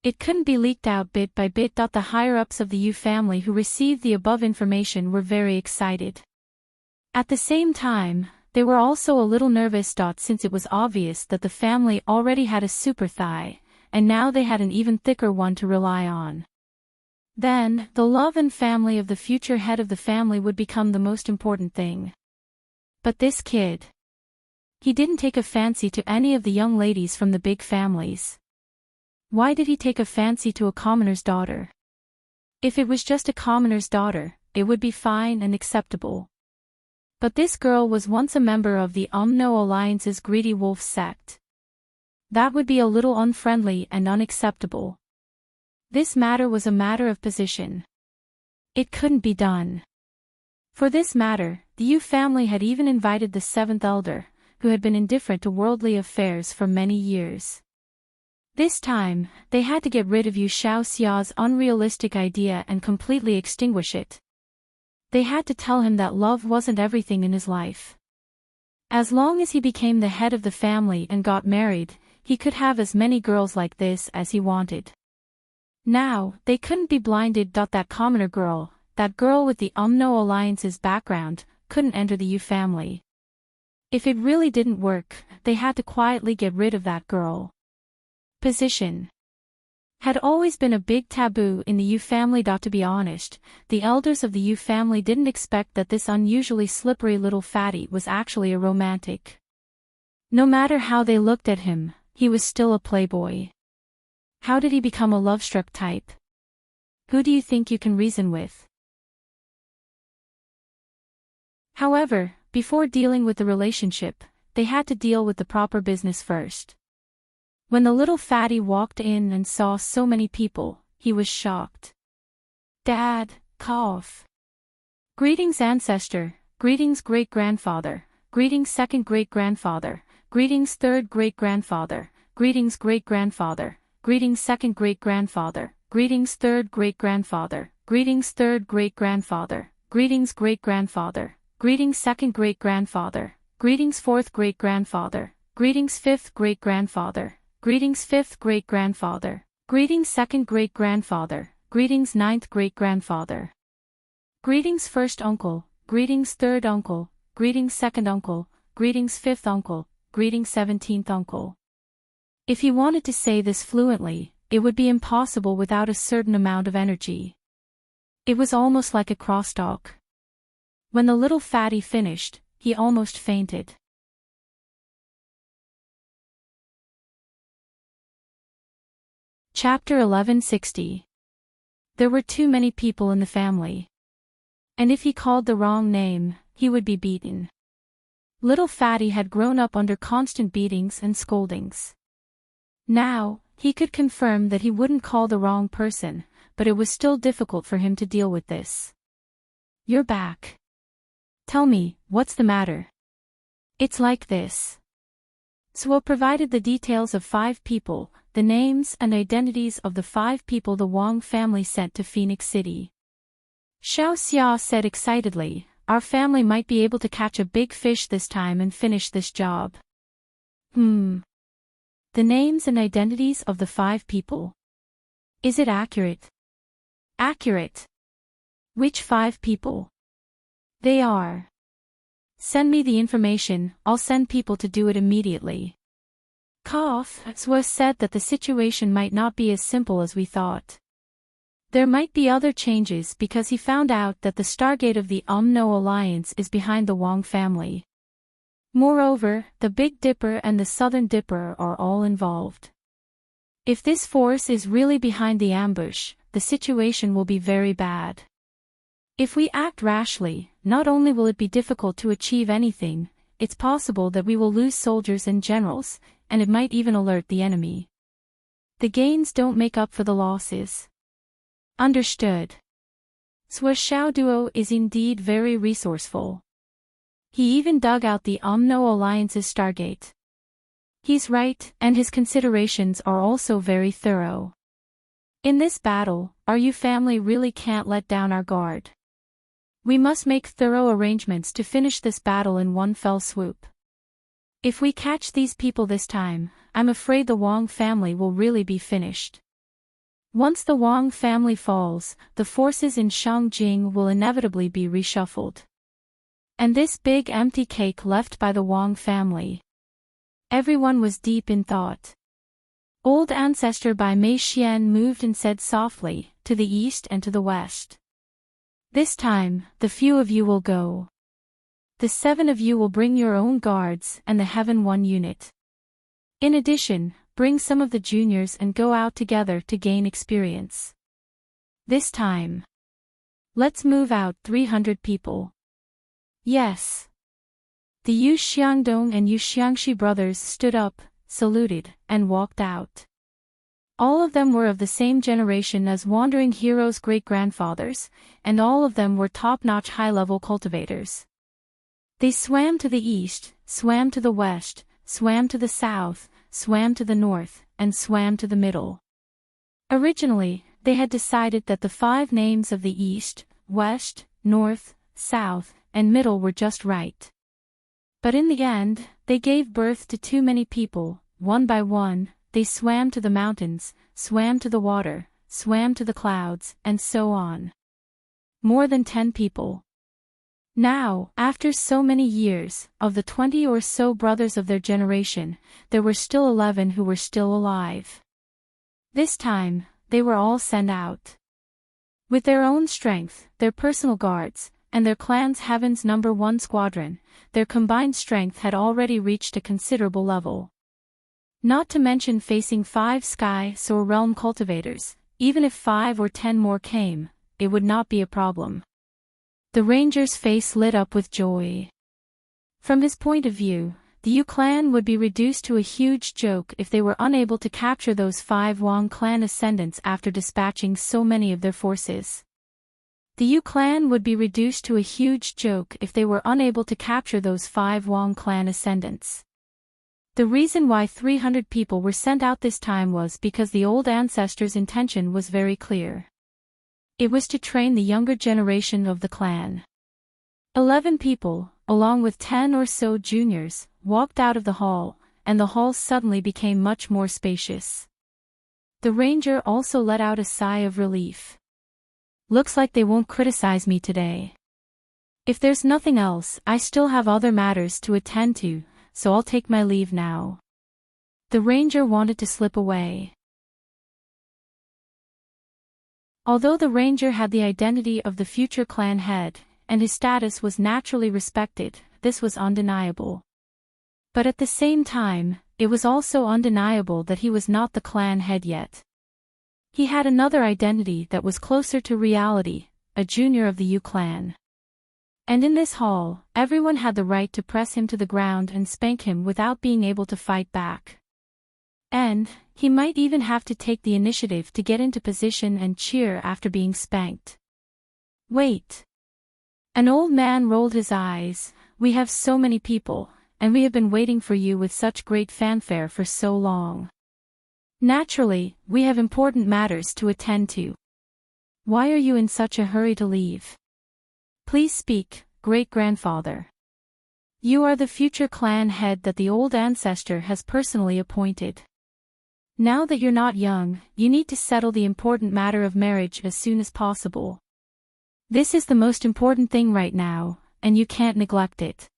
Speaker 1: It couldn't be leaked out bit by bit. The higher-ups of the Yu family who received the above information were very excited. At the same time, they were also a little nervous. Since it was obvious that the family already had a super thigh, and now they had an even thicker one to rely on. Then, the love and family of the future head of the family would become the most important thing. But this kid. He didn't take a fancy to any of the young ladies from the big families. Why did he take a fancy to a commoner's daughter? If it was just a commoner's daughter, it would be fine and acceptable. But this girl was once a member of the Umno Alliance's greedy wolf sect. That would be a little unfriendly and unacceptable. This matter was a matter of position. It couldn't be done. For this matter, the Yu family had even invited the seventh elder, who had been indifferent to worldly affairs for many years. This time, they had to get rid of Yu Xiao Xia's unrealistic idea and completely extinguish it. They had to tell him that love wasn't everything in his life. As long as he became the head of the family and got married, he could have as many girls like this as he wanted. Now, they couldn't be blinded. That commoner girl, that girl with the Umno Alliance's background, couldn't enter the Yu family. If it really didn't work, they had to quietly get rid of that girl. Position. had always been a big taboo in the Yu family. To be honest, the elders of the Yu family didn't expect that this unusually slippery little fatty was actually a romantic. No matter how they looked at him, he was still a playboy. How did he become a love-struck type? Who do you think you can reason with? However, before dealing with the relationship, they had to deal with the proper business first. When the little fatty walked in and saw so many people, he was shocked. Dad, cough. Greetings ancestor, greetings great-grandfather, greetings second great-grandfather, greetings third great-grandfather, greetings great-grandfather, greetings second great-grandfather, greetings third great-grandfather, greetings third great-grandfather, greetings great-grandfather, greetings second great-grandfather, greetings fourth great-grandfather, greetings fifth great-grandfather, greetings fifth great-grandfather, greetings second great-grandfather, greetings ninth great-grandfather. Greetings first uncle, greetings third uncle, greetings second uncle, greetings fifth uncle, greetings 17th uncle. If he wanted to say this fluently, it would be impossible without a certain amount of energy. It was almost like a crosstalk. When the little fatty finished, he almost fainted. Chapter 1160. There were too many people in the family. And if he called the wrong name, he would be beaten. Little Fatty had grown up under constant beatings and scoldings. Now, he could confirm that he wouldn't call the wrong person, but it was still difficult for him to deal with this. You're back. Tell me, what's the matter? It's like this. Suo provided the details of 5 people, the names and identities of the 5 people the Wang family sent to Phoenix City. Xiao Xia said excitedly, our family might be able to catch a big fish this time and finish this job. The names and identities of the 5 people. Is it accurate? Accurate. Which 5 people? They are. Send me the information, I'll send people to do it immediately. Cough, Suo said that the situation might not be as simple as we thought. There might be other changes because he found out that the Stargate of the Umno Alliance is behind the Wang family. Moreover, the Big Dipper and the Southern Dipper are all involved. If this force is really behind the ambush, the situation will be very bad. If we act rashly, not only will it be difficult to achieve anything, it's possible that we will lose soldiers and generals, and it might even alert the enemy. The gains don't make up for the losses. Understood. Suo Xiaoduo is indeed very resourceful. He even dug out the Umno Alliance's Stargate. He's right, and his considerations are also very thorough. In this battle, our Yu family really can't let down our guard. We must make thorough arrangements to finish this battle in one fell swoop. If we catch these people this time, I'm afraid the Wang family will really be finished. Once the Wang family falls, the forces in Shangjing will inevitably be reshuffled. And this big empty cake left by the Wang family. Everyone was deep in thought. Old Ancestor by Mei Xian moved and said softly, to the east and to the west. This time, the few of you will go. The 7 of you will bring your own guards and the Heaven 1 unit. In addition, bring some of the juniors and go out together to gain experience. This time. Let's move out 300 people. Yes. The Yu Xiangdong and Yu Xiangxi brothers stood up, saluted, and walked out. All of them were of the same generation as Wandering Heroes' great-grandfathers, and all of them were top-notch high-level cultivators. They swam to the east, swam to the west, swam to the south, swam to the north, and swam to the middle. Originally, they had decided that the 5 names of the east, west, north, south, and middle were just right. But in the end, they gave birth to too many people. One by one, they swam to the mountains, swam to the water, swam to the clouds, and so on. More than 10 people. Now, after so many years, of the 20 or so brothers of their generation, there were still 11 who were still alive. This time, they were all sent out. With their own strength, their personal guards, and their clan's Heaven's #1 squadron, their combined strength had already reached a considerable level. Not to mention facing 5 Sky Soar Realm cultivators, even if 5 or 10 more came, it would not be a problem. The ranger's face lit up with joy. From his point of view, the Yu clan would be reduced to a huge joke if they were unable to capture those 5 Wang clan ascendants after dispatching so many of their forces. The Yu clan would be reduced to a huge joke if they were unable to capture those 5 Wang clan ascendants. The reason why 300 people were sent out this time was because the old ancestor's intention was very clear. It was to train the younger generation of the clan. 11 people, along with 10 or so juniors, walked out of the hall, and the hall suddenly became much more spacious. The ranger also let out a sigh of relief. Looks like they won't criticize me today. If there's nothing else, I still have other matters to attend to, so I'll take my leave now. The ranger wanted to slip away. Although the ranger had the identity of the future clan head, and his status was naturally respected, this was undeniable. But at the same time, it was also undeniable that he was not the clan head yet. He had another identity that was closer to reality, a junior of the Yu clan. And in this hall, everyone had the right to press him to the ground and spank him without being able to fight back. And, he might even have to take the initiative to get into position and cheer after being spanked. Wait. An old man rolled his eyes. We have so many people, and we have been waiting for you with such great fanfare for so long. Naturally, we have important matters to attend to. Why are you in such a hurry to leave? Please speak, great-grandfather. You are the future clan head that the old ancestor has personally appointed. Now that you're not young, you need to settle the important matter of marriage as soon as possible. This is the most important thing right now, and you can't neglect it.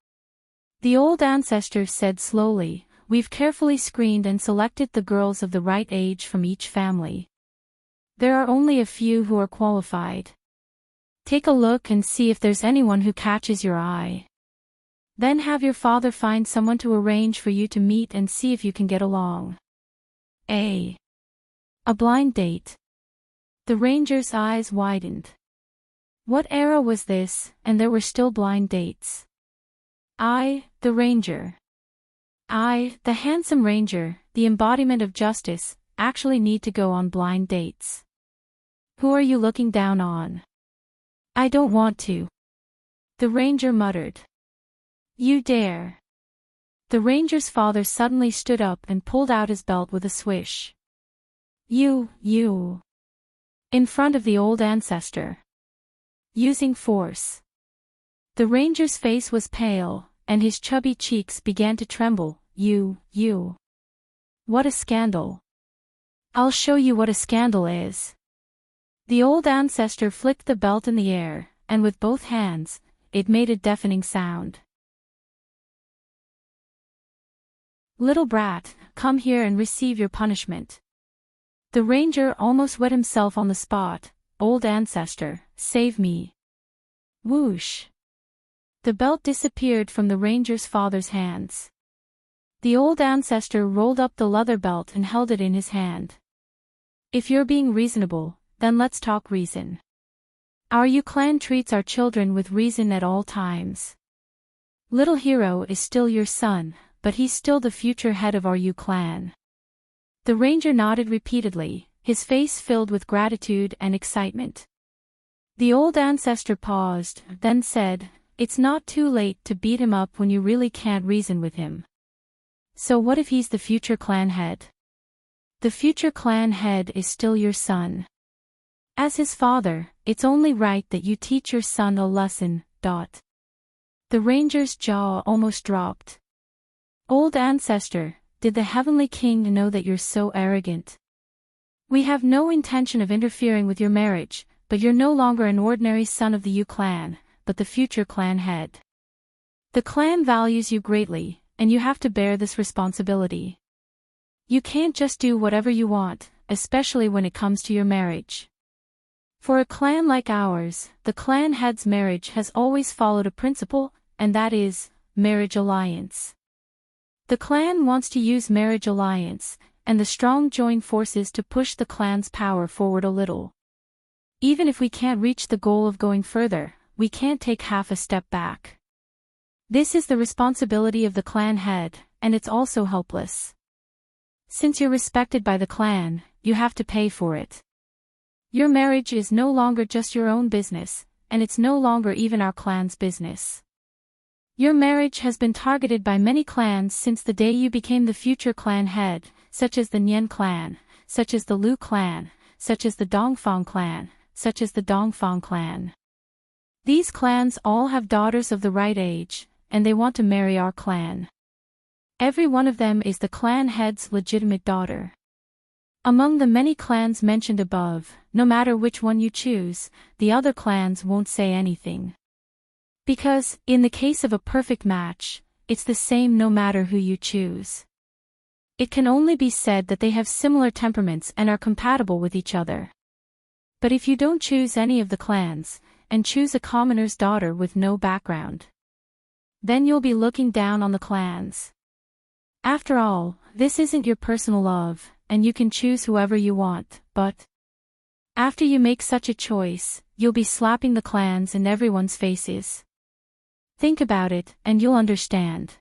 Speaker 1: The old ancestor said slowly, we've carefully screened and selected the girls of the right age from each family. There are only a few who are qualified. Take a look and see if there's anyone who catches your eye. Then have your father find someone to arrange for you to meet and see if you can get along. A blind date. The ranger's eyes widened. What era was this, and there were still blind dates? I, the ranger. I, the handsome ranger, the embodiment of justice, actually need to go on blind dates. Who are you looking down on? I don't want to. The ranger muttered. You dare. The ranger's father suddenly stood up and pulled out his belt with a swish. You. In front of the old ancestor. Using force. The ranger's face was pale, and his chubby cheeks began to tremble. You. What a scandal. I'll show you what a scandal is. The old ancestor flicked the belt in the air, and with both hands, it made a deafening sound. Little brat, come here and receive your punishment. The ranger almost wet himself on the spot. Old ancestor, save me. Whoosh. The belt disappeared from the ranger's father's hands. The old ancestor rolled up the leather belt and held it in his hand. If you're being reasonable, then let's talk reason. Our Yu clan treats our children with reason at all times. Little Hero is still your son, but he's still the future head of our Yu clan. The ranger nodded repeatedly, his face filled with gratitude and excitement. The old ancestor paused, then said, it's not too late to beat him up when you really can't reason with him. So what if he's the future clan head? The future clan head is still your son. As his father, it's only right that you teach your son a lesson. The ranger's jaw almost dropped. Old ancestor, did the heavenly king know that you're so arrogant? We have no intention of interfering with your marriage, but you're no longer an ordinary son of the Yu clan, but the future clan head. The clan values you greatly, and you have to bear this responsibility. You can't just do whatever you want, especially when it comes to your marriage. For a clan like ours, the clan head's marriage has always followed a principle, and that is, marriage alliance. The clan wants to use marriage alliance, and the strong join forces to push the clan's power forward a little. Even if we can't reach the goal of going further, we can't take half a step back. This is the responsibility of the clan head, and it's also helpless. Since you're respected by the clan, you have to pay for it. Your marriage is no longer just your own business, and it's no longer even our clan's business. Your marriage has been targeted by many clans since the day you became the future clan head, such as the Nyen clan, such as the Lu clan, such as the Dongfang clan, such as the Dongfang clan. These clans all have daughters of the right age, and they want to marry our clan. Every one of them is the clan head's legitimate daughter. Among the many clans mentioned above, no matter which one you choose, the other clans won't say anything. Because, in the case of a perfect match, it's the same no matter who you choose. It can only be said that they have similar temperaments and are compatible with each other. But if you don't choose any of the clans, and choose a commoner's daughter with no background, then you'll be looking down on the clans. After all, this isn't your personal love, and you can choose whoever you want, but after you make such a choice, you'll be slapping the clans in everyone's faces. Think about it, and you'll understand.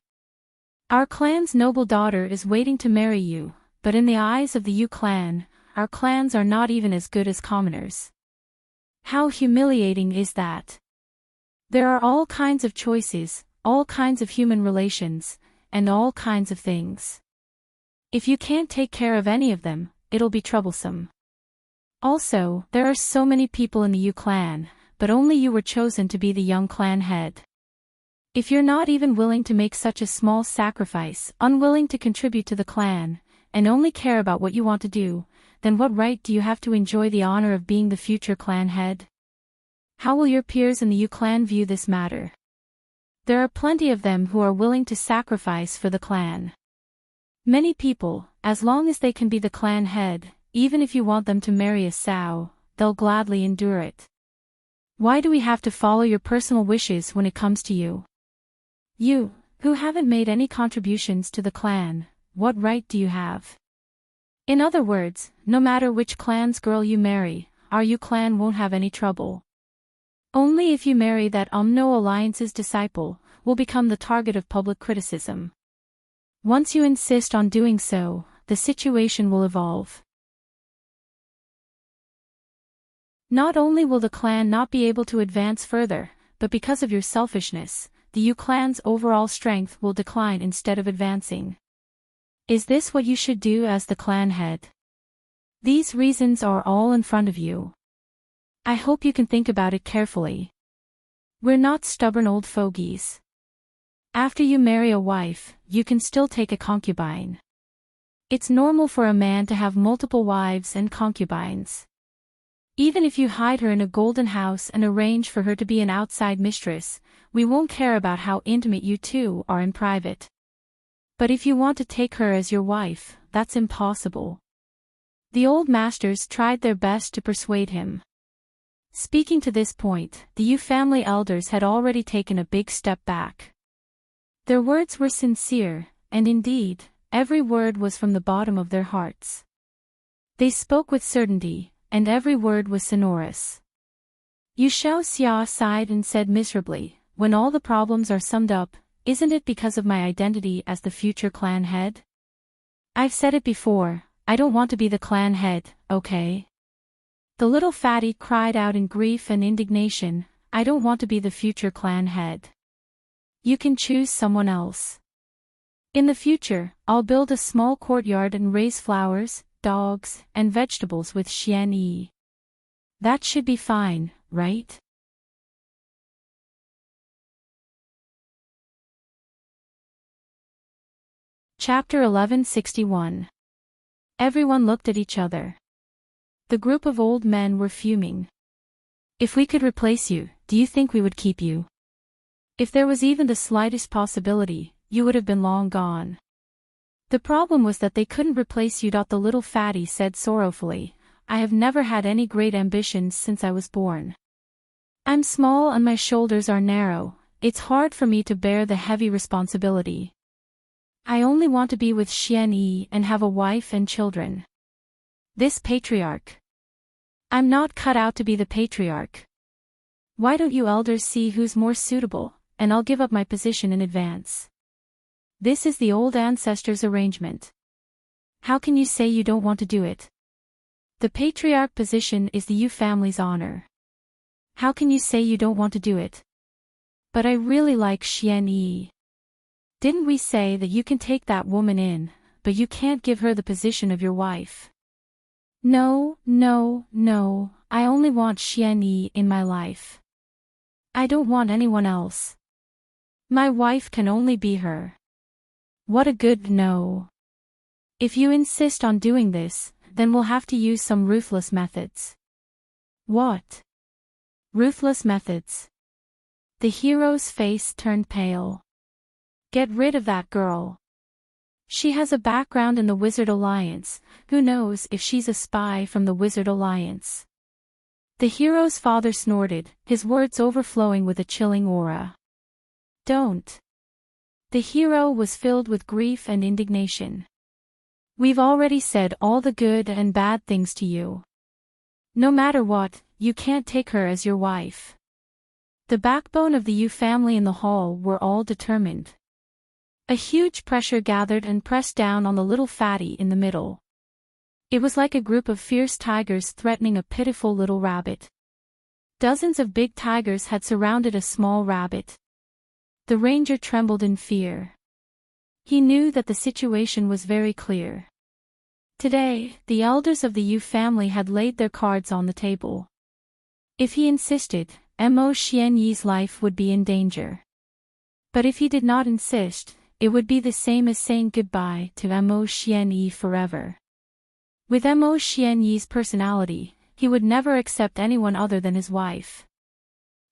Speaker 1: Our clan's noble daughter is waiting to marry you, but in the eyes of the Yu clan, our clans are not even as good as commoners. How humiliating is that? There are all kinds of choices, all kinds of human relations, and all kinds of things. If you can't take care of any of them, it'll be troublesome. Also, there are so many people in the Yu clan, but only you were chosen to be the young clan head. If you're not even willing to make such a small sacrifice, unwilling to contribute to the clan, and only care about what you want to do, then what right do you have to enjoy the honor of being the future clan head? How will your peers in the Yu clan view this matter? There are plenty of them who are willing to sacrifice for the clan. Many people, as long as they can be the clan head, even if you want them to marry a sow, they'll gladly endure it. Why do we have to follow your personal wishes when it comes to you? You, who haven't made any contributions to the clan, what right do you have? In other words, no matter which clan's girl you marry, our Yu clan won't have any trouble. Only if you marry that Umno Alliance's disciple, will become the target of public criticism. Once you insist on doing so, the situation will evolve. Not only will the clan not be able to advance further, but because of your selfishness, the Yu clan's overall strength will decline instead of advancing. Is this what you should do as the clan head? These reasons are all in front of you. I hope you can think about it carefully. We're not stubborn old fogies. After you marry a wife, you can still take a concubine. It's normal for a man to have multiple wives and concubines. Even if you hide her in a golden house and arrange for her to be an outside mistress, we won't care about how intimate you two are in private. But if you want to take her as your wife, that's impossible. The old masters tried their best to persuade him. Speaking to this point, the Yu family elders had already taken a big step back. Their words were sincere, and indeed, every word was from the bottom of their hearts. They spoke with certainty, and every word was sonorous. Yu Xiaoxia sighed and said miserably, when all the problems are summed up, isn't it because of my identity as the future clan head? I've said it before, I don't want to be the clan head, okay? The little fatty cried out in grief and indignation, I don't want to be the future clan head. You can choose someone else. In the future, I'll build a small courtyard and raise flowers, dogs, and vegetables with Xian Yi. That should be fine, right? Chapter 1161. Everyone looked at each other. The group of old men were fuming. If we could replace you, do you think we would keep you? If there was even the slightest possibility, you would have been long gone. The problem was that they couldn't replace you. The little fatty said sorrowfully. I have never had any great ambitions since I was born. I'm small and my shoulders are narrow. It's hard for me to bear the heavy responsibility. I only want to be with Xian Yi and have a wife and children. This patriarch. I'm not cut out to be the patriarch. Why don't you elders see who's more suitable, and I'll give up my position in advance. This is the old ancestors' arrangement. How can you say you don't want to do it? The patriarch position is the Yu family's honor. How can you say you don't want to do it? But I really like Xian Yi. Didn't we say that you can take that woman in, but you can't give her the position of your wife? No, I only want Xian Yi in my life. I don't want anyone else. My wife can only be her. What a good no. If you insist on doing this, then we'll have to use some ruthless methods. What? Ruthless methods. The hero's face turned pale. Get rid of that girl. She has a background in the Wizard Alliance. Who knows if she's a spy from the Wizard Alliance? The hero's father snorted, his words overflowing with a chilling aura. Don't. The hero was filled with grief and indignation. We've already said all the good and bad things to you. No matter what, you can't take her as your wife. The backbone of the Yu family in the hall were all determined. A huge pressure gathered and pressed down on the little fatty in the middle. It was like a group of fierce tigers threatening a pitiful little rabbit. Dozens of big tigers had surrounded a small rabbit. The ranger trembled in fear. He knew that the situation was very clear. Today, the elders of the Yu family had laid their cards on the table. If he insisted, Mo Xian Yi's life would be in danger. But if he did not insist, it would be the same as saying goodbye to Mo Xian Yi forever. With Mo Xian Yi's personality, he would never accept anyone other than his wife.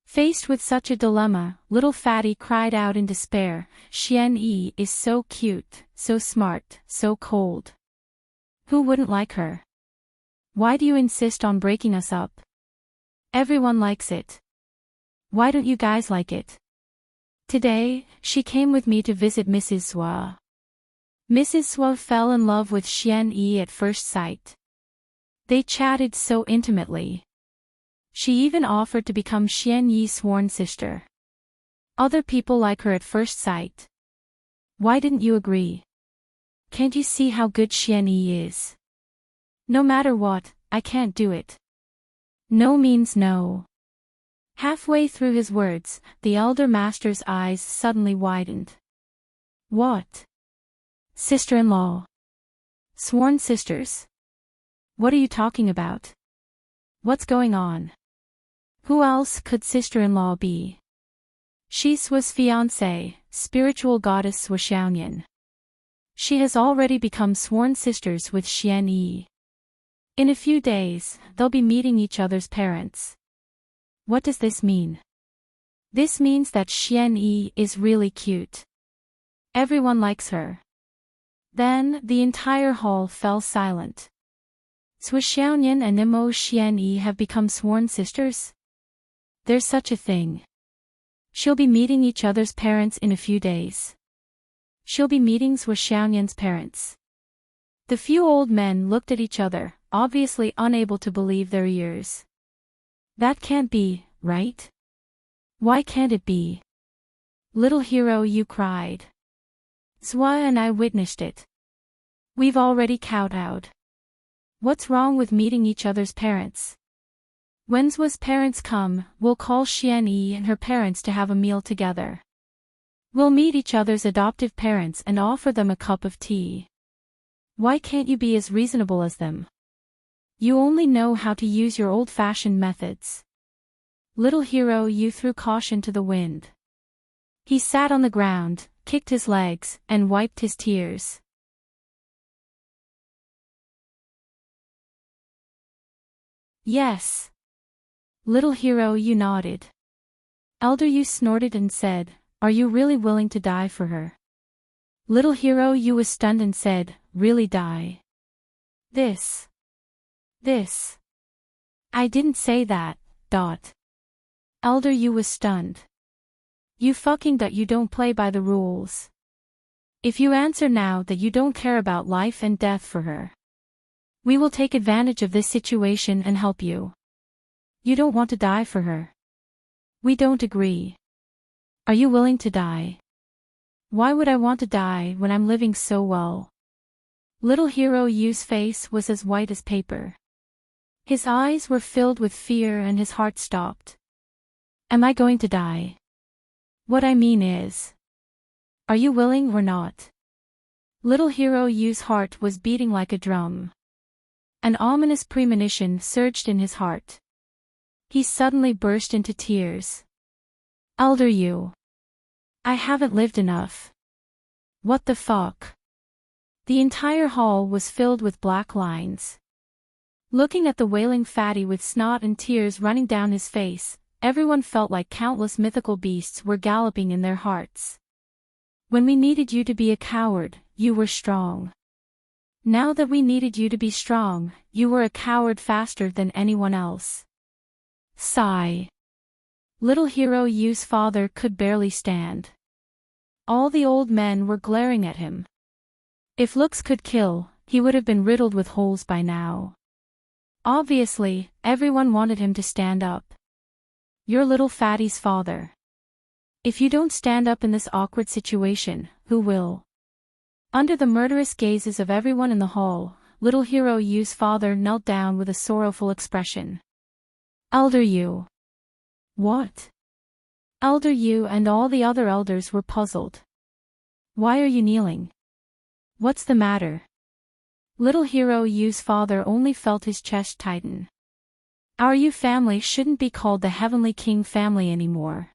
Speaker 1: Faced with such a dilemma, little fatty cried out in despair, Xian Yi is so cute, so smart, so cold. Who wouldn't like her? Why do you insist on breaking us up? Everyone likes it. Why don't you guys like it? Today, she came with me to visit Mrs. Sua. Mrs. Sua fell in love with Xian Yi at first sight. They chatted so intimately. She even offered to become Xian Yi's sworn sister. Other people like her at first sight. Why didn't you agree? Can't you see how good Xian Yi is? No matter what, I can't do it. No means no. Halfway through his words, the elder master's eyes suddenly widened. What? Sister-in-law? Sworn sisters? What are you talking about? What's going on? Who else could sister-in-law be? She's Sua's fiancée, spiritual goddess Sua Xiaoyan. She has already become sworn sisters with Xian Yi. In a few days, they'll be meeting each other's parents. What does this mean? This means that Xian Yi is really cute. Everyone likes her. Then, the entire hall fell silent. Sua Xiaoyan and Mo Xian Yi have become sworn sisters? There's such a thing. She'll be meeting each other's parents in a few days. She'll be meeting Sua Xiaoyan's parents. The few old men looked at each other, obviously unable to believe their ears. That can't be, right? Why can't it be? Little hero, you cried. Sua and I witnessed it. We've already kowtowed. What's wrong with meeting each other's parents? When Sua's parents come, we'll call Xian Yi and her parents to have a meal together. We'll meet each other's adoptive parents and offer them a cup of tea. Why can't you be as reasonable as them? You only know how to use your old-fashioned methods. Little hero, you threw caution to the wind. He sat on the ground, kicked his legs, and wiped his tears. Yes. Little hero, you nodded. Elder, you snorted and said, are you really willing to die for her? Little hero you was stunned and said, really die? This. I didn't say that, dot. Elder you was stunned. You fucking that you don't play by the rules. If you answer now that you don't care about life and death for her, we will take advantage of this situation and help you. You don't want to die for her. We don't agree. Are you willing to die? Why would I want to die when I'm living so well? Little hero Yu's face was as white as paper. His eyes were filled with fear and his heart stopped. Am I going to die? What I mean is, are you willing or not? Little hero Yu's heart was beating like a drum. An ominous premonition surged in his heart. He suddenly burst into tears. Elder Yu. I haven't lived enough. What the fuck? The entire hall was filled with black lines. Looking at the wailing fatty with snot and tears running down his face, everyone felt like countless mythical beasts were galloping in their hearts. When we needed you to be a coward, you were strong. Now that we needed you to be strong, you were a coward faster than anyone else. Sigh. Little hero Yu's father could barely stand. All the old men were glaring at him. If looks could kill, he would have been riddled with holes by now. Obviously, everyone wanted him to stand up. You're little fatty's father. If you don't stand up in this awkward situation, who will? Under the murderous gazes of everyone in the hall, little hero Yu's father knelt down with a sorrowful expression. Elder Yu. What? Elder Yu and all the other elders were puzzled. Why are you kneeling? What's the matter? Little hero Yu's father only felt his chest tighten. Our Yu family shouldn't be called the Heavenly King family anymore.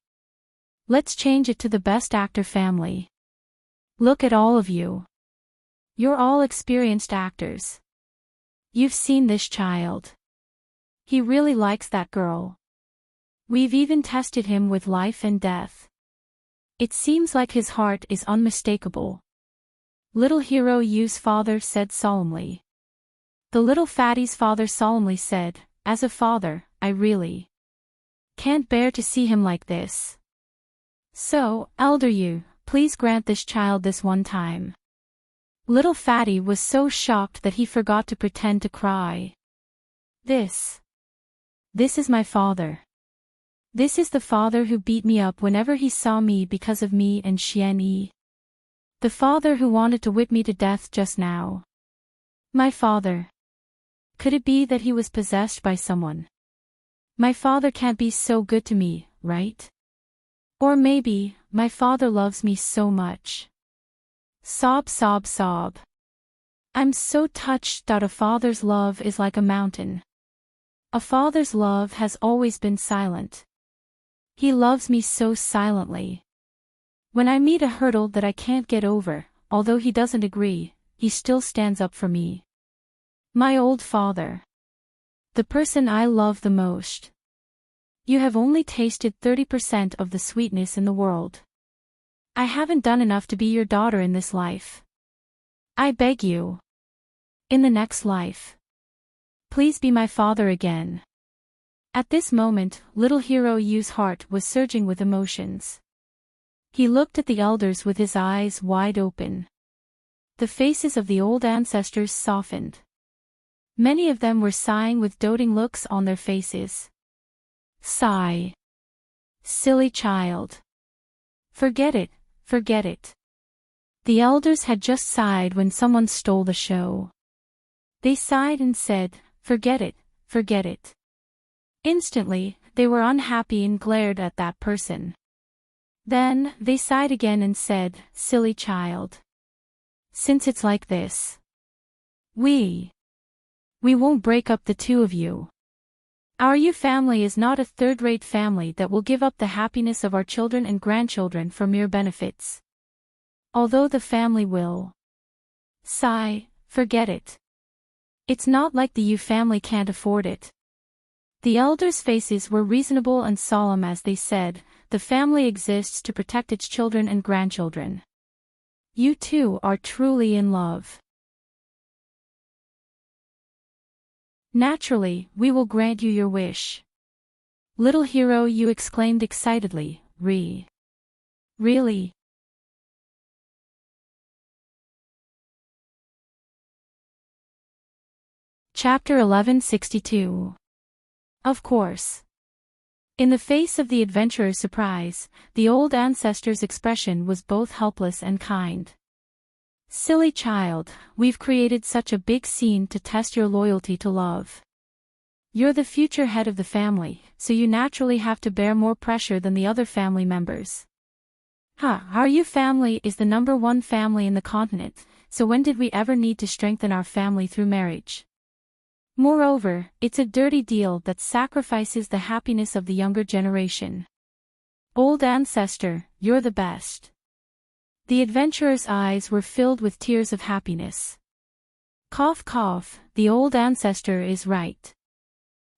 Speaker 1: Let's change it to the Best Actor family. Look at all of you. You're all experienced actors. You've seen this child. He really likes that girl. We've even tested him with life and death. It seems like his heart is unmistakable. Little hero Yu's father said solemnly. The little fatty's father solemnly said, as a father, I really can't bear to see him like this. So, Elder Yu, please grant this child this one time. Little fatty was so shocked that he forgot to pretend to cry. This is my father. This is the father who beat me up whenever he saw me because of me and Xian Yi. The father who wanted to whip me to death just now. My father. Could it be that he was possessed by someone? My father can't be so good to me, right? Or maybe, my father loves me so much. Sob, sob, sob. I'm so touched that a father's love is like a mountain. A father's love has always been silent. He loves me so silently. When I meet a hurdle that I can't get over, although he doesn't agree, he still stands up for me. My old father. The person I love the most. You have only tasted 30% of the sweetness in the world. I haven't done enough to be your daughter in this life. I beg you. In the next life. Please be my father again. At this moment, little hero Yu's heart was surging with emotions. He looked at the elders with his eyes wide open. The faces of the old ancestors softened. Many of them were sighing with doting looks on their faces. Sigh. Silly child. Forget it, forget it. The elders had just sighed when someone stole the show. They sighed and said, forget it, forget it. Instantly, they were unhappy and glared at that person. Then, they sighed again and said, silly child. Since it's like this, we won't break up the two of you. Our Yu family is not a third-rate family that will give up the happiness of our children and grandchildren for mere benefits. Although the family will sigh, forget it. It's not like the Yu family can't afford it. The elders' faces were reasonable and solemn as they said, the family exists to protect its children and grandchildren. You two are truly in love. Naturally, we will grant you your wish. Little hero, you exclaimed excitedly, Really? Chapter 1162. Of course. In the face of the adventurer's surprise, the old ancestor's expression was both helpless and kind. Silly child, we've created such a big scene to test your loyalty to love. You're the future head of the family, so you naturally have to bear more pressure than the other family members. Our you family is the #1 family in the continent, so when did we ever need to strengthen our family through marriage? Moreover, it's a dirty deal that sacrifices the happiness of the younger generation. Old ancestor, you're the best. The adventurer's eyes were filled with tears of happiness. Cough cough, the old ancestor is right.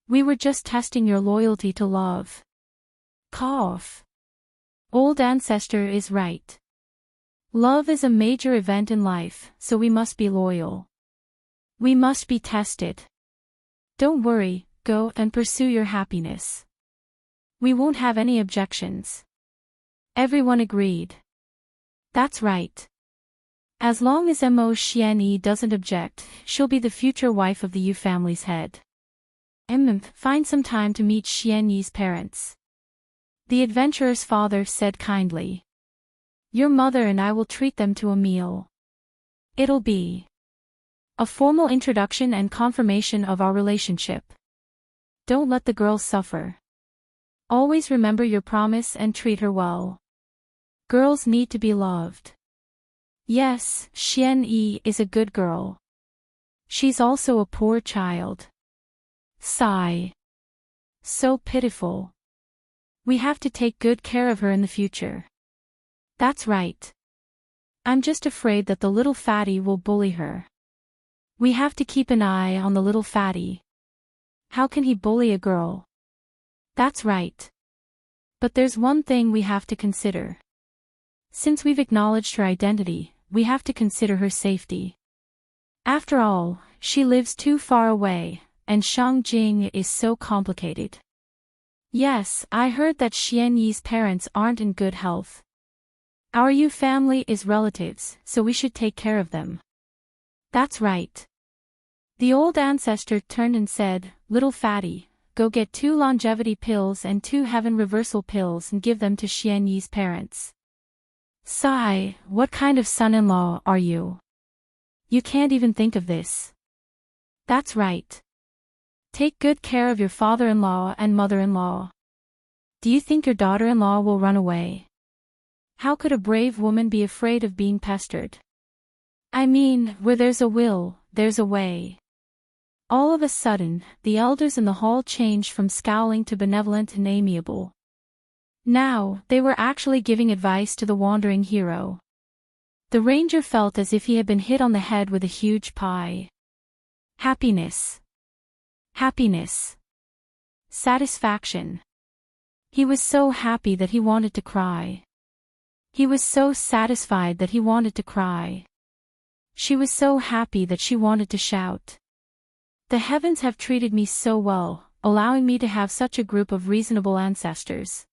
Speaker 1: We were just testing your loyalty to love. Cough. Old ancestor is right. Love is a major event in life, so we must be loyal. We must be tested. Don't worry, go and pursue your happiness. We won't have any objections. Everyone agreed. That's right. As long as Mo Xianyi doesn't object, she'll be the future wife of the Yu family's head. Find some time to meet Xianyi's parents. The adventurer's father said kindly. Your mother and I will treat them to a meal. It'll be a formal introduction and confirmation of our relationship. Don't let the girl suffer. Always remember your promise and treat her well. Girls need to be loved. Yes, Xianyi is a good girl. She's also a poor child. Sigh. So pitiful. We have to take good care of her in the future. That's right. I'm just afraid that the little fatty will bully her. We have to keep an eye on the little fatty. How can he bully a girl? That's right. But there's one thing we have to consider. Since we've acknowledged her identity, we have to consider her safety. After all, she lives too far away, and Shangjing is so complicated. Yes, I heard that Xianyi's parents aren't in good health. Our Yu family is relatives, so we should take care of them. That's right. The old ancestor turned and said, Little fatty, go get 2 longevity pills and 2 heaven reversal pills and give them to Xianyi's parents. Sigh, what kind of son-in-law are you? You can't even think of this. That's right. Take good care of your father-in-law and mother-in-law. Do you think your daughter-in-law will run away? How could a brave woman be afraid of being pestered? I mean, where there's a will, there's a way. All of a sudden, the elders in the hall changed from scowling to benevolent and amiable. Now, they were actually giving advice to the wandering hero. The ranger felt as if he had been hit on the head with a huge pie. Happiness. Happiness. Satisfaction. He was so happy that he wanted to cry. He was so satisfied that he wanted to cry. She was so happy that she wanted to shout. The heavens have treated me so well, allowing me to have such a group of reasonable ancestors.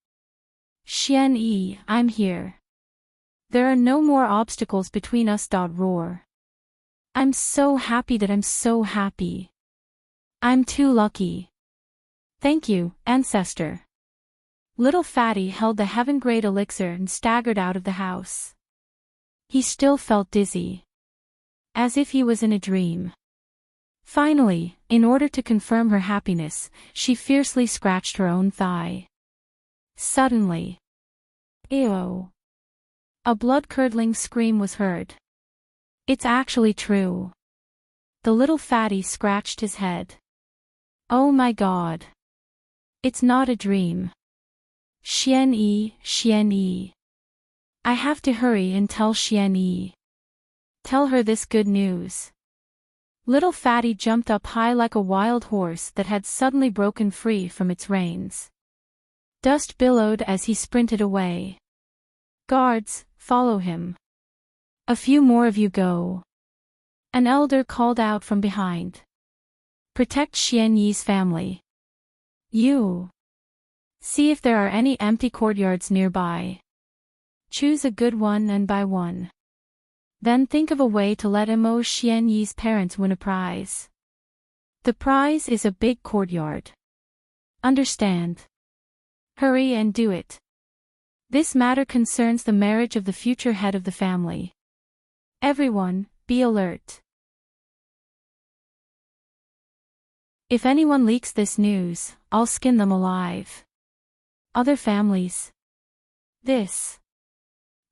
Speaker 1: Xianyi, I'm here. There are no more obstacles between us. Roar. I'm so happy that I'm so happy. I'm too lucky. Thank you, ancestor. Little fatty held the heaven-grade elixir and staggered out of the house. He still felt dizzy. As if he was in a dream. Finally, in order to confirm her happiness, she fiercely scratched her own thigh. Suddenly. Ew. A blood-curdling scream was heard. It's actually true. The little fatty scratched his head. Oh my God. It's not a dream. Xianyi, Xianyi. I have to hurry and tell Xianyi. Tell her this good news. Little fatty jumped up high like a wild horse that had suddenly broken free from its reins. Dust billowed as he sprinted away. Guards, follow him. A few more of you go. An elder called out from behind. Protect Xian Yi's family. You. See if there are any empty courtyards nearby. Choose a good one and buy one. Then think of a way to let Mo Xian Yi's parents win a prize. The prize is a big courtyard. Understand? Hurry and do it. This matter concerns the marriage of the future head of the family. Everyone, be alert. If anyone leaks this news, I'll skin them alive. Other families. This.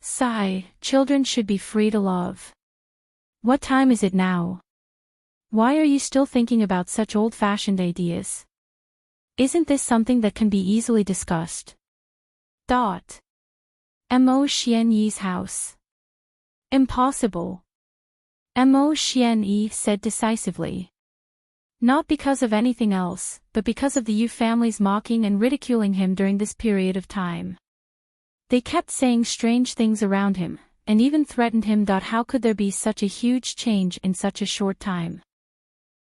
Speaker 1: Sigh, children should be free to love. What time is it now? Why are you still thinking about such old-fashioned ideas? Isn't this something that can be easily discussed? Mo Xian Yi's house. Impossible. Mo Xian Yi said decisively. Not because of anything else, but because of the Yu family's mocking and ridiculing him during this period of time. They kept saying strange things around him, and even threatened him. How could there be such a huge change in such a short time?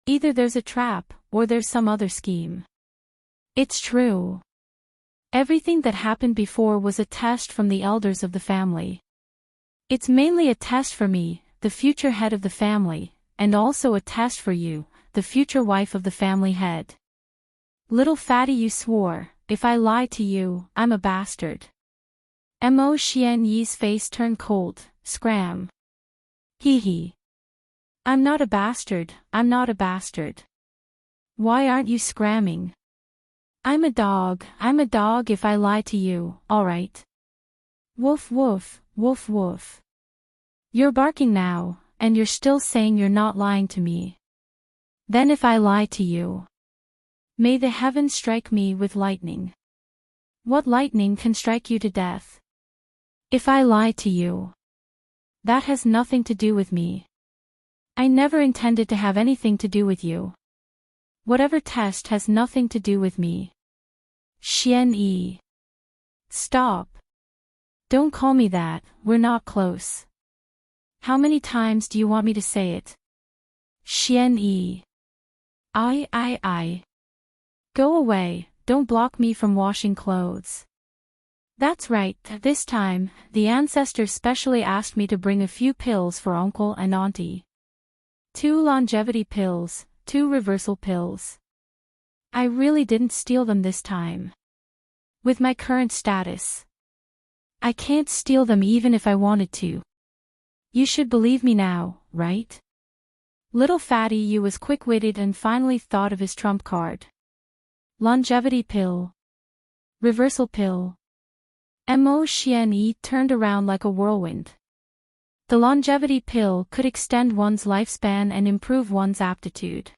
Speaker 1: Either there's a trap, or there's some other scheme. It's true. Everything that happened before was a test from the elders of the family. It's mainly a test for me, the future head of the family, and also a test for you, the future wife of the family head. Little fatty, you swore, if I lie to you, I'm a bastard. Mo Xian Yi's face turned cold. Scram. Hee hee. I'm not a bastard, I'm not a bastard. Why aren't you scramming? I'm a dog if I lie to you, alright. Woof woof, woof woof. You're barking now, and you're still saying you're not lying to me. Then if I lie to you, may the heavens strike me with lightning. What lightning can strike you to death? If I lie to you, that has nothing to do with me. I never intended to have anything to do with you. Whatever test has nothing to do with me. Xian Yi. Stop. Don't call me that, we're not close. How many times do you want me to say it? Xian Yi. I. Go away, don't block me from washing clothes. That's right, this time, the ancestors specially asked me to bring a few pills for uncle and auntie. 2 longevity pills, 2 reversal pills. I really didn't steal them this time. With my current status, I can't steal them even if I wanted to. You should believe me now, right? Little fatty you was quick-witted and finally thought of his trump card. Longevity pill. Reversal pill. Mo Xian Yi turned around like a whirlwind. The longevity pill could extend one's lifespan and improve one's aptitude.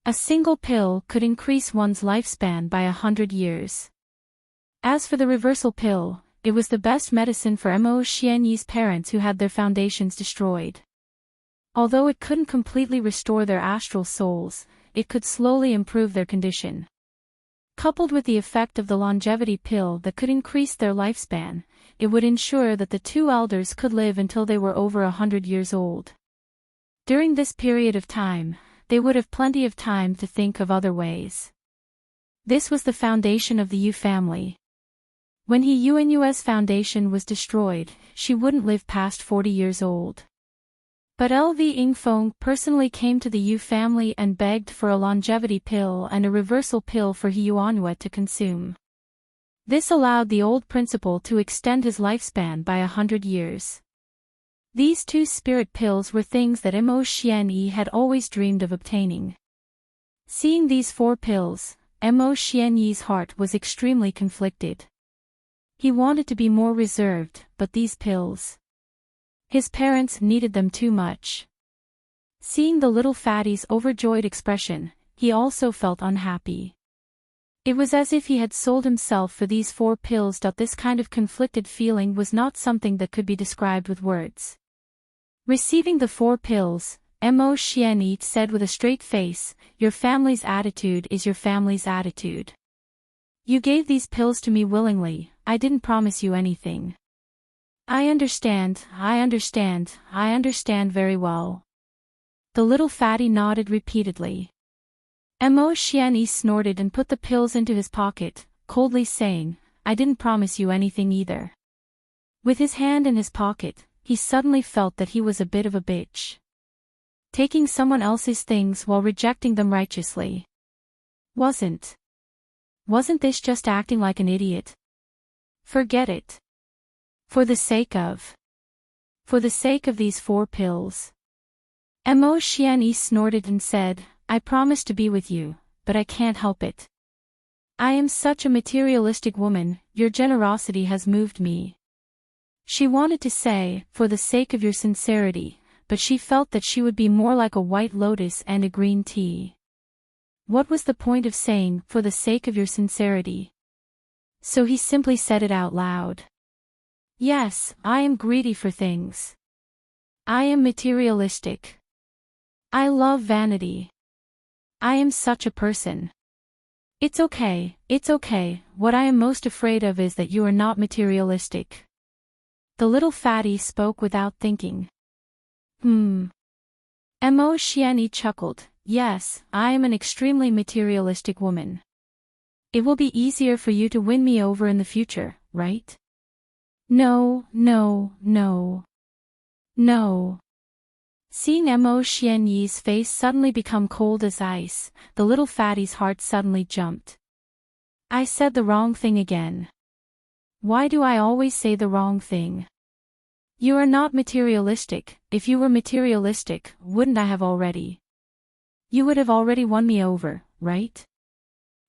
Speaker 1: A single pill could increase one's lifespan by 100 years. As for the reversal pill, it was the best medicine for Mo Xian Yi's parents who had their foundations destroyed. Although it couldn't completely restore their astral souls, it could slowly improve their condition. Coupled with the effect of the longevity pill that could increase their lifespan, it would ensure that the 2 elders could live until they were over 100 years old. During this period of time, they would have plenty of time to think of other ways. This was the foundation of the Yu family. When Yuan's foundation was destroyed, she wouldn't live past 40 years old. But LV Yingfeng personally came to the Yu family and begged for a longevity pill and a reversal pill for Yuanhua to consume. This allowed the old principal to extend his lifespan by 100 years. These 2 spirit pills were things that Mo Xian Yi had always dreamed of obtaining. Seeing these 4 pills, Mo Xian Yi's heart was extremely conflicted. He wanted to be more reserved, but these pills. His parents needed them too much. Seeing the little fatty's overjoyed expression, he also felt unhappy. It was as if he had sold himself for these 4 pills. This kind of conflicted feeling was not something that could be described with words. Receiving the 4 pills, Mo Xian Yi said with a straight face, "Your family's attitude is your family's attitude. You gave these pills to me willingly, I didn't promise you anything. I understand, I understand, I understand very well. The little fatty nodded repeatedly. Emotione snorted and put the pills into his pocket, coldly saying, I didn't promise you anything either. With his hand in his pocket, he suddenly felt that he was a bit of a bitch. Taking someone else's things while rejecting them righteously. Wasn't this just acting like an idiot? Forget it. For the sake of these 4 pills. Emotione snorted and said, I promise to be with you, but I can't help it. I am such a materialistic woman, your generosity has moved me. She wanted to say, for the sake of your sincerity, but she felt that she would be more like a white lotus and a green tea. What was the point of saying, for the sake of your sincerity? So he simply said it out loud. Yes, I am greedy for things. I am materialistic. I love vanity. I am such a person. It's okay, what I am most afraid of is that you are not materialistic. The little fatty spoke without thinking. Emotione chuckled, yes, I am an extremely materialistic woman. It will be easier for you to win me over in the future, right? No. Seeing Emotione's face suddenly become cold as ice, the little fatty's heart suddenly jumped. I said the wrong thing again. Why do I always say the wrong thing? You are not materialistic. If you were materialistic, wouldn't I have already? You would have already won me over, right?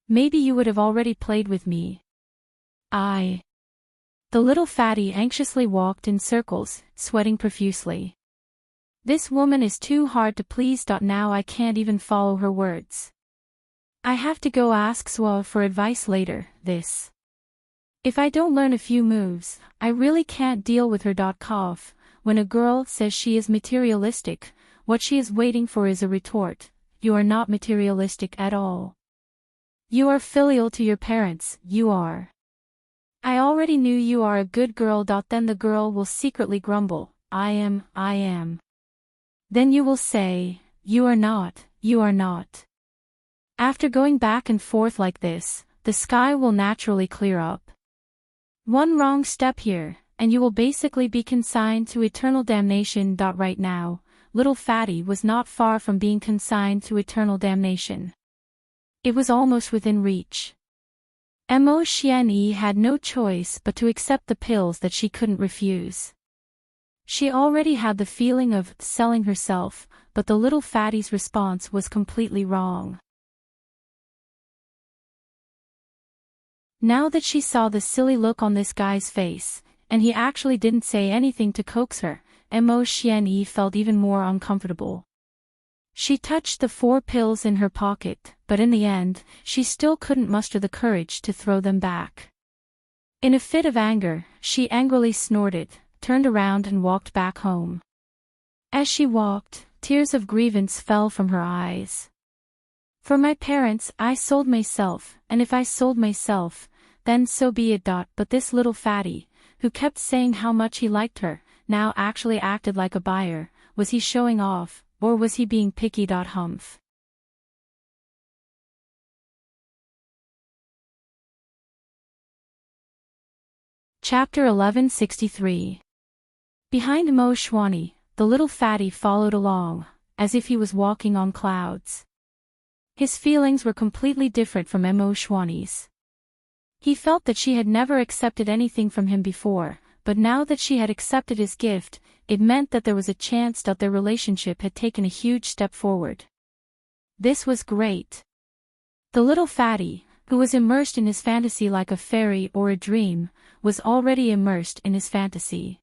Speaker 1: Maybe you would have already played with me. The little fatty anxiously walked in circles, sweating profusely. This woman is too hard to please. Now I can't even follow her words. I have to go ask Swa for advice later. If I don't learn a few moves, I really can't deal with her. Cough. When a girl says she is materialistic, what she is waiting for is a retort. You are not materialistic at all. You are filial to your parents, you are. I already knew you are a good girl. Then the girl will secretly grumble, I am. Then you will say, you are not. After going back and forth like this, the sky will naturally clear up. One wrong step here, and you will basically be consigned to eternal damnation. Right now, little fatty was not far from being consigned to eternal damnation. It was almost within reach. Emotione had no choice but to accept the pills that she couldn't refuse. She already had the feeling of selling herself, but the little fatty's response was completely wrong. Now that she saw the silly look on this guy's face, and he actually didn't say anything to coax her, Emotione felt even more uncomfortable. She touched the 4 pills in her pocket, but in the end, she still couldn't muster the courage to throw them back. In a fit of anger, she angrily snorted, turned around and walked back home. As she walked, tears of grievance fell from her eyes. For my parents, I sold myself, and if I sold myself, then so be it. But this little fatty, who kept saying how much he liked her, now actually acted like a buyer. Was he showing off, or was he being picky? Humph. Chapter 1163. Behind Emotione, the little fatty followed along, as if he was walking on clouds. His feelings were completely different from Emotione's. He felt that she had never accepted anything from him before, but now that she had accepted his gift, it meant that there was a chance that their relationship had taken a huge step forward. This was great. The little fatty, who was immersed in his fantasy like a fairy or a dream, was already immersed in his fantasy.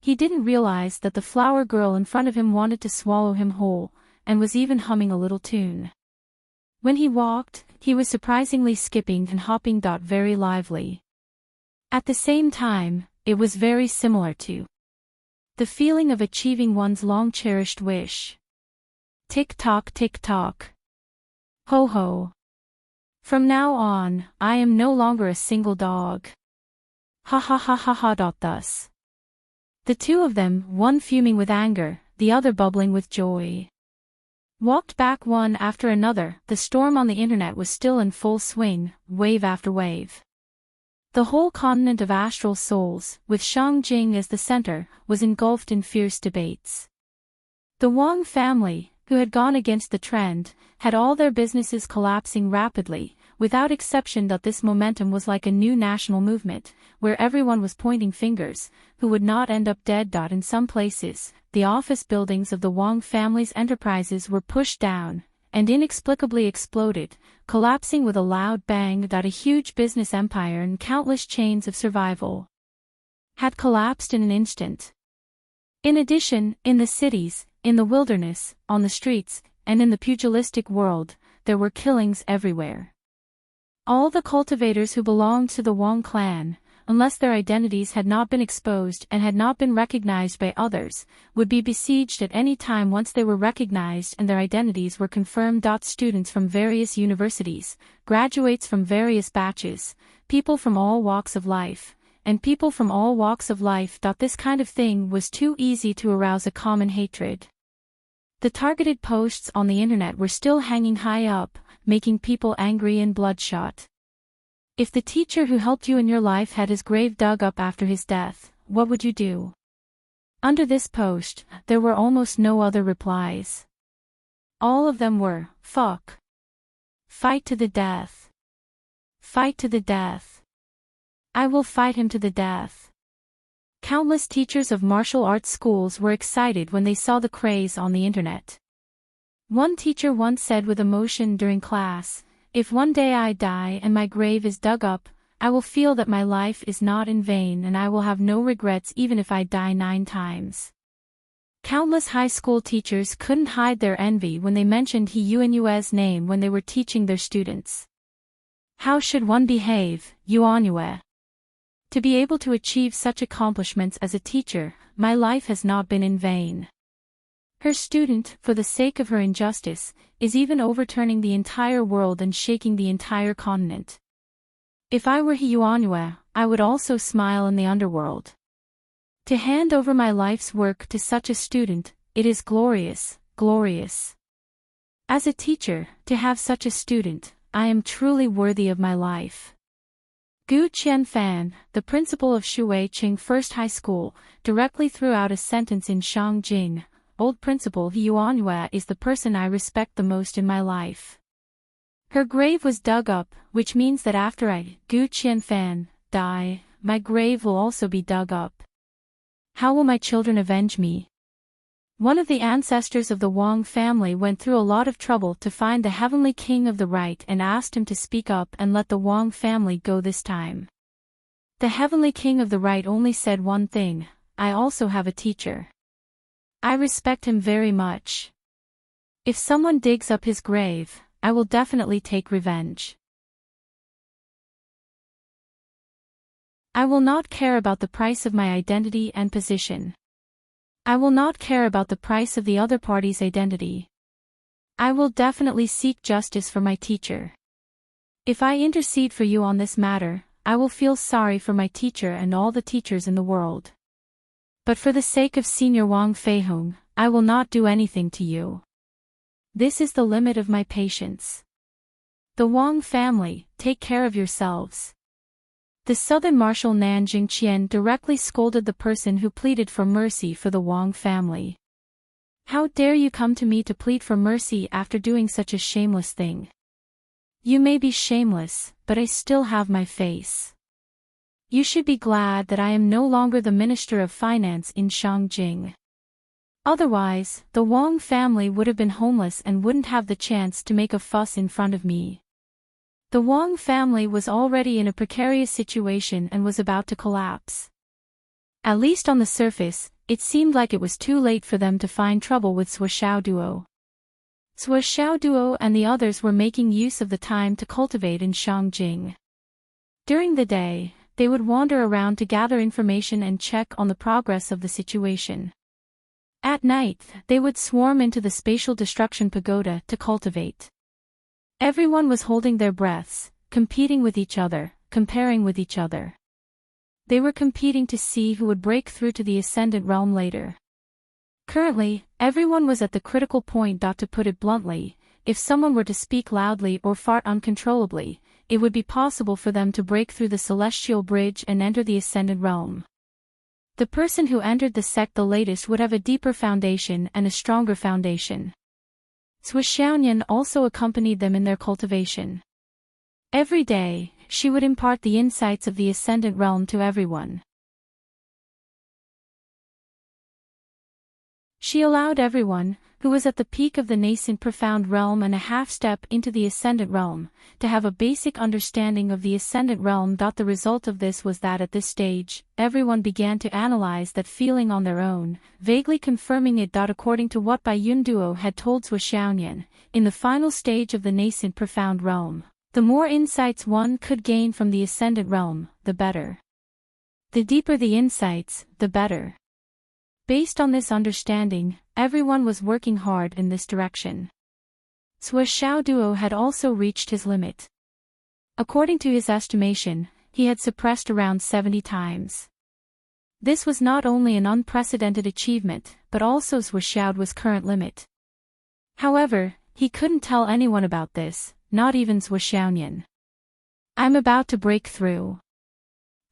Speaker 1: He didn't realize that the flower girl in front of him wanted to swallow him whole, and was even humming a little tune. When he walked, he was surprisingly skipping and hopping. Very lively. At the same time, it was very similar to the feeling of achieving one's long-cherished wish. Tick-tock, tick-tock. Ho-ho. From now on, I am no longer a single dog. Ha ha ha ha ha. Thus. The two of them, one fuming with anger, the other bubbling with joy, walked back one after another. The storm on the internet was still in full swing, wave after wave. The whole continent of astral souls, with Shangjing as the center, was engulfed in fierce debates. The Wang family, who had gone against the trend, had all their businesses collapsing rapidly, without exception. This momentum was like a new national movement, where everyone was pointing fingers, who would not end up dead. In some places, the office buildings of the Wang family's enterprises were pushed down, and inexplicably exploded, collapsing with a loud bang. A huge business empire and countless chains of survival had collapsed in an instant. In addition, in the cities, in the wilderness, on the streets, and in the pugilistic world, there were killings everywhere. All the cultivators who belonged to the Wang clan, unless their identities had not been exposed and had not been recognized by others, would be besieged at any time once they were recognized and their identities were confirmed. Students from various universities, graduates from various batches, people from all walks of life, and people from all walks of life. This kind of thing was too easy to arouse a common hatred. The targeted posts on the internet were still hanging high up, making people angry and bloodshot. If the teacher who helped you in your life had his grave dug up after his death, what would you do? Under this post, there were almost no other replies. All of them were, fuck. Fight to the death. Fight to the death. I will fight him to the death. Countless teachers of martial arts schools were excited when they saw the craze on the internet. One teacher once said with emotion during class, "If one day I die and my grave is dug up, I will feel that my life is not in vain and I will have no regrets even if I die 9 times." Countless high school teachers couldn't hide their envy when they mentioned He Yuanyue's name when they were teaching their students. How should one behave, Yuanyue? To be able to achieve such accomplishments as a teacher, my life has not been in vain. Her student, for the sake of her injustice, is even overturning the entire world and shaking the entire continent. If I were He Yuanyue, I would also smile in the underworld. To hand over my life's work to such a student, it is glorious, glorious. As a teacher, to have such a student, I am truly worthy of my life. Gu Qianfan, the principal of Shuiqing First High School, directly threw out a sentence in Shangjing. Old Principal He Yuanyue is the person I respect the most in my life. Her grave was dug up, which means that after I, Gu Qianfan, die, my grave will also be dug up. How will my children avenge me? One of the ancestors of the Wang family went through a lot of trouble to find the Heavenly King of the Right and asked him to speak up and let the Wang family go this time. The Heavenly King of the Right only said one thing: I also have a teacher. I respect him very much. If someone digs up his grave, I will definitely take revenge. I will not care about the price of my identity and position. I will not care about the price of the other party's identity. I will definitely seek justice for my teacher. If I intercede for you on this matter, I will feel sorry for my teacher and all the teachers in the world. But for the sake of Senior Wang Feihong, I will not do anything to you. This is the limit of my patience. The Wang family, take care of yourselves. The Southern Marshal Nanjing Qian directly scolded the person who pleaded for mercy for the Wang family. How dare you come to me to plead for mercy after doing such a shameless thing? You may be shameless, but I still have my face. You should be glad that I am no longer the Minister of Finance in Shangjing. Otherwise, the Wang family would have been homeless and wouldn't have the chance to make a fuss in front of me. The Wang family was already in a precarious situation and was about to collapse. At least on the surface, it seemed like it was too late for them to find trouble with Sua Xiaoduo. Sua Xiaoduo and the others were making use of the time to cultivate in Shangjing. During the day, they would wander around to gather information and check on the progress of the situation. At night, they would swarm into the spatial destruction pagoda to cultivate. Everyone was holding their breaths, competing with each other, comparing with each other. They were competing to see who would break through to the Ascendant Realm later. Currently, everyone was at the critical point. To put it bluntly, if someone were to speak loudly or fart uncontrollably, it would be possible for them to break through the Celestial Bridge and enter the Ascendant Realm. The person who entered the sect the latest would have a deeper foundation and a stronger foundation. Suoxiaonian also accompanied them in their cultivation. Every day, she would impart the insights of the Ascendant Realm to everyone. She allowed everyone, who was at the peak of the nascent profound realm and a half step into the Ascendant Realm, to have a basic understanding of the Ascendant Realm. The result of this was that at this stage, everyone began to analyze that feeling on their own, vaguely confirming it. According to what Baiyun Duo had told Suoxiaonian, in the final stage of the nascent profound realm, the more insights one could gain from the Ascendant Realm, the better. The deeper the insights, the better. Based on this understanding, everyone was working hard in this direction. Suoxiao Duo had also reached his limit. According to his estimation, he had suppressed around 70 times. This was not only an unprecedented achievement, but also Suoxiao's current limit. However, he couldn't tell anyone about this, not even Suoxiaonian. I'm about to break through.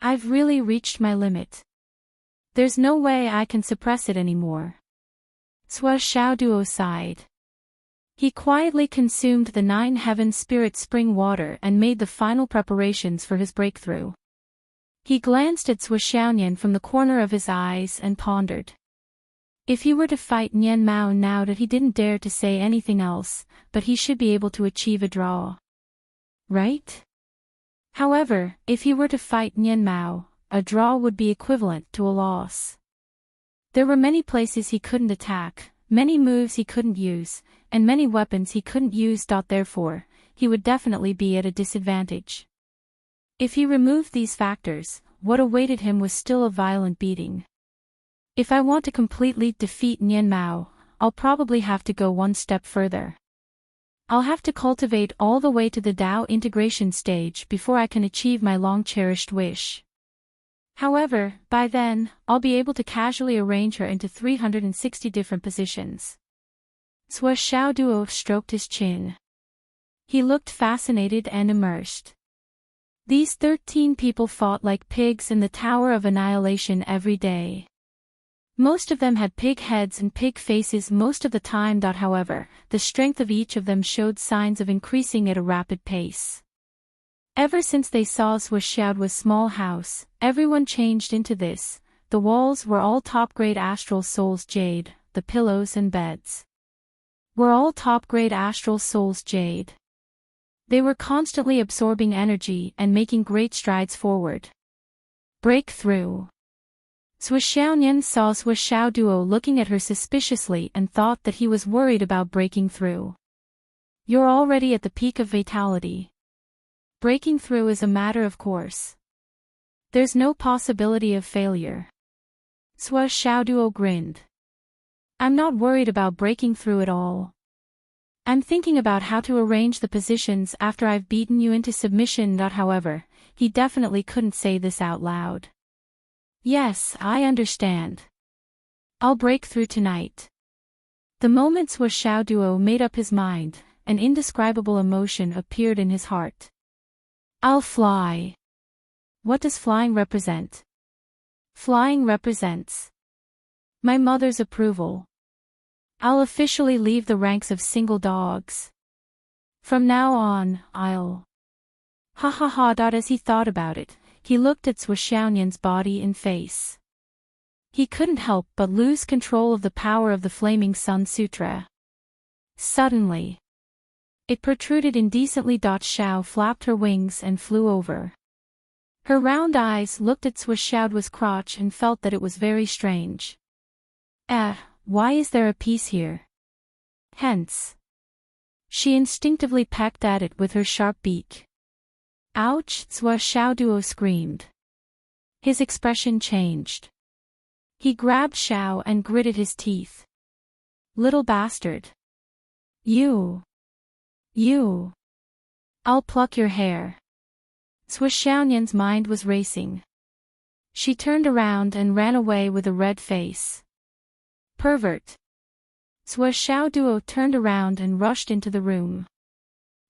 Speaker 1: I've really reached my limit. There's no way I can suppress it anymore. Suoxiao Duo sighed. He quietly consumed the 9 heaven spirit spring water and made the final preparations for his breakthrough. He glanced at Suoxiaonian from the corner of his eyes and pondered. If he were to fight Nian Mao now, that he didn't dare to say anything else, but he should be able to achieve a draw. Right? However, if he were to fight Nian Mao, a draw would be equivalent to a loss. There were many places he couldn't attack, many moves he couldn't use, and many weapons he couldn't use. Therefore, he would definitely be at a disadvantage. If he removed these factors, what awaited him was still a violent beating. If I want to completely defeat Nian Mao, I'll probably have to go one step further. I'll have to cultivate all the way to the Dao integration stage before I can achieve my long-cherished wish. However, by then, I'll be able to casually arrange her into 360 different positions. Suoxiao Duo stroked his chin. He looked fascinated and immersed. These 13 people fought like pigs in the Tower of Annihilation every day. Most of them had pig heads and pig faces most of the time. However, the strength of each of them showed signs of increasing at a rapid pace. Ever since they saw Suoxiao's small house, everyone changed into this. The walls were all top-grade astral souls jade, the pillows and beds were all top-grade astral souls jade. They were constantly absorbing energy and making great strides forward. Breakthrough. Suoxiaonian saw Suoxiao Duo looking at her suspiciously and thought that he was worried about breaking through. You're already at the peak of vitality. Breaking through is a matter of course. There's no possibility of failure. Suoxiao Duo grinned. I'm not worried about breaking through at all. I'm thinking about how to arrange the positions after I've beaten you into submission. However, he definitely couldn't say this out loud. Yes, I understand. I'll break through tonight. The moment Suoxiao Duo made up his mind, an indescribable emotion appeared in his heart. I'll fly. What does flying represent? Flying represents my mother's approval. I'll officially leave the ranks of single dogs. From now on, I'll... Ha ha ha. As he thought about it, he looked at Suoxiaonian's body and face. He couldn't help but lose control of the power of the Flaming Sun Sutra. Suddenly, it protruded indecently. Xiao flapped her wings and flew over. Her round eyes looked at Suoxiao's crotch and felt that it was very strange. Why is there a piece here? Hence. She instinctively pecked at it with her sharp beak. Ouch! Suoxiao Duo screamed. His expression changed. He grabbed Xiao and gritted his teeth. Little bastard. You. I'll pluck your hair. Suoxiaonian's mind was racing. She turned around and ran away with a red face. Pervert. Sua Xiaoduo turned around and rushed into the room.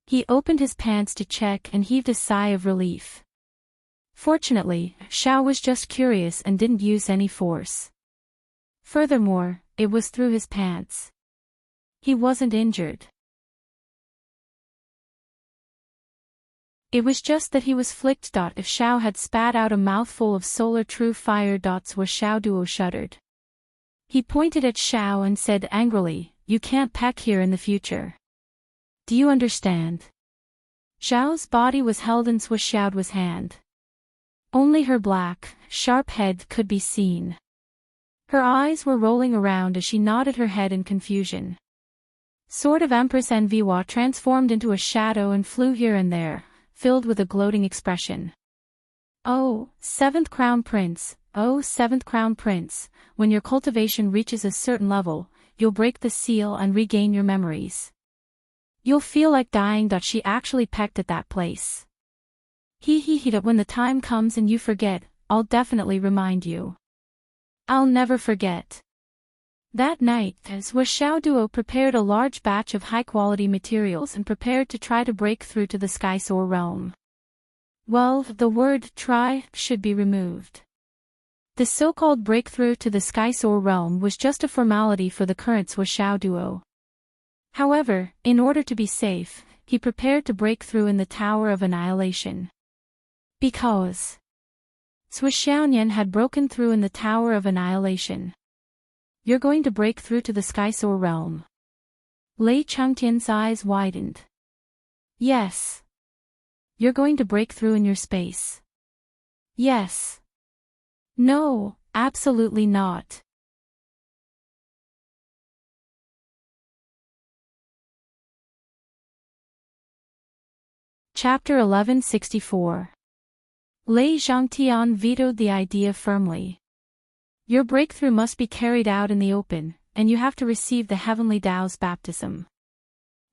Speaker 1: He opened his pants to check and heaved a sigh of relief. Fortunately, Xiao was just curious and didn't use any force. Furthermore, it was through his pants. He wasn't injured. It was just that he was flicked. If Xiao had spat out a mouthful of solar true fire. Sua Xiaoduo shuddered. He pointed at Xiao and said angrily, "You can't peck here in the future. Do you understand?" Xiao's body was held in Sua Xiaoduo's hand. Only her black, sharp head could be seen. Her eyes were rolling around as she nodded her head in confusion. Sword of Empress Enviwa transformed into a shadow and flew here and there, filled with a gloating expression. "Oh, seventh crown prince, oh seventh crown prince, when your cultivation reaches a certain level, you'll break the seal and regain your memories. You'll feel like dying." She actually pecked at that place. He. When the time comes and you forget, I'll definitely remind you. I'll never forget. That night, Sua Xiaoduo prepared a large batch of high-quality materials and prepared to try to break through to the Sky Soul realm. Well, the word "try" should be removed. The so-called breakthrough to the Sky Soul realm was just a formality for the current Sua Xiaoduo. However, in order to be safe, he prepared to break through in the Tower of Annihilation. Because Sua Xiaonian had broken through in the Tower of Annihilation. "You're going to break through to the Sky Soul realm?" Lei Changtian's eyes widened. "Yes." "You're going to break through in your space?" "Yes." "No, absolutely not." Chapter 1164. Lei Zhangtian vetoed the idea firmly. "Your breakthrough must be carried out in the open, and you have to receive the heavenly Tao's baptism."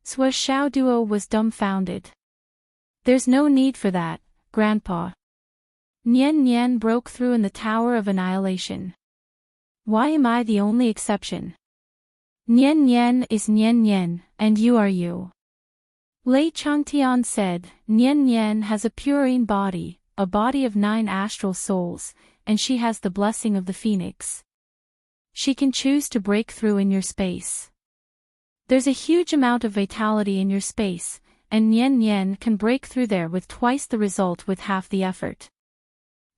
Speaker 1: Sua Xiaoduo was dumbfounded. "There's no need for that, Grandpa. Nian Nian broke through in the Tower of Annihilation. Why am I the only exception?" "Nian Nian is Nian Nian, and you are you." Lei Changtian said, "Nian Nian has a purine body, a body of 9 astral souls, and she has the blessing of the phoenix. She can choose to break through in your space. There's a huge amount of vitality in your space, and Nian Nian can break through there with twice the result with half the effort.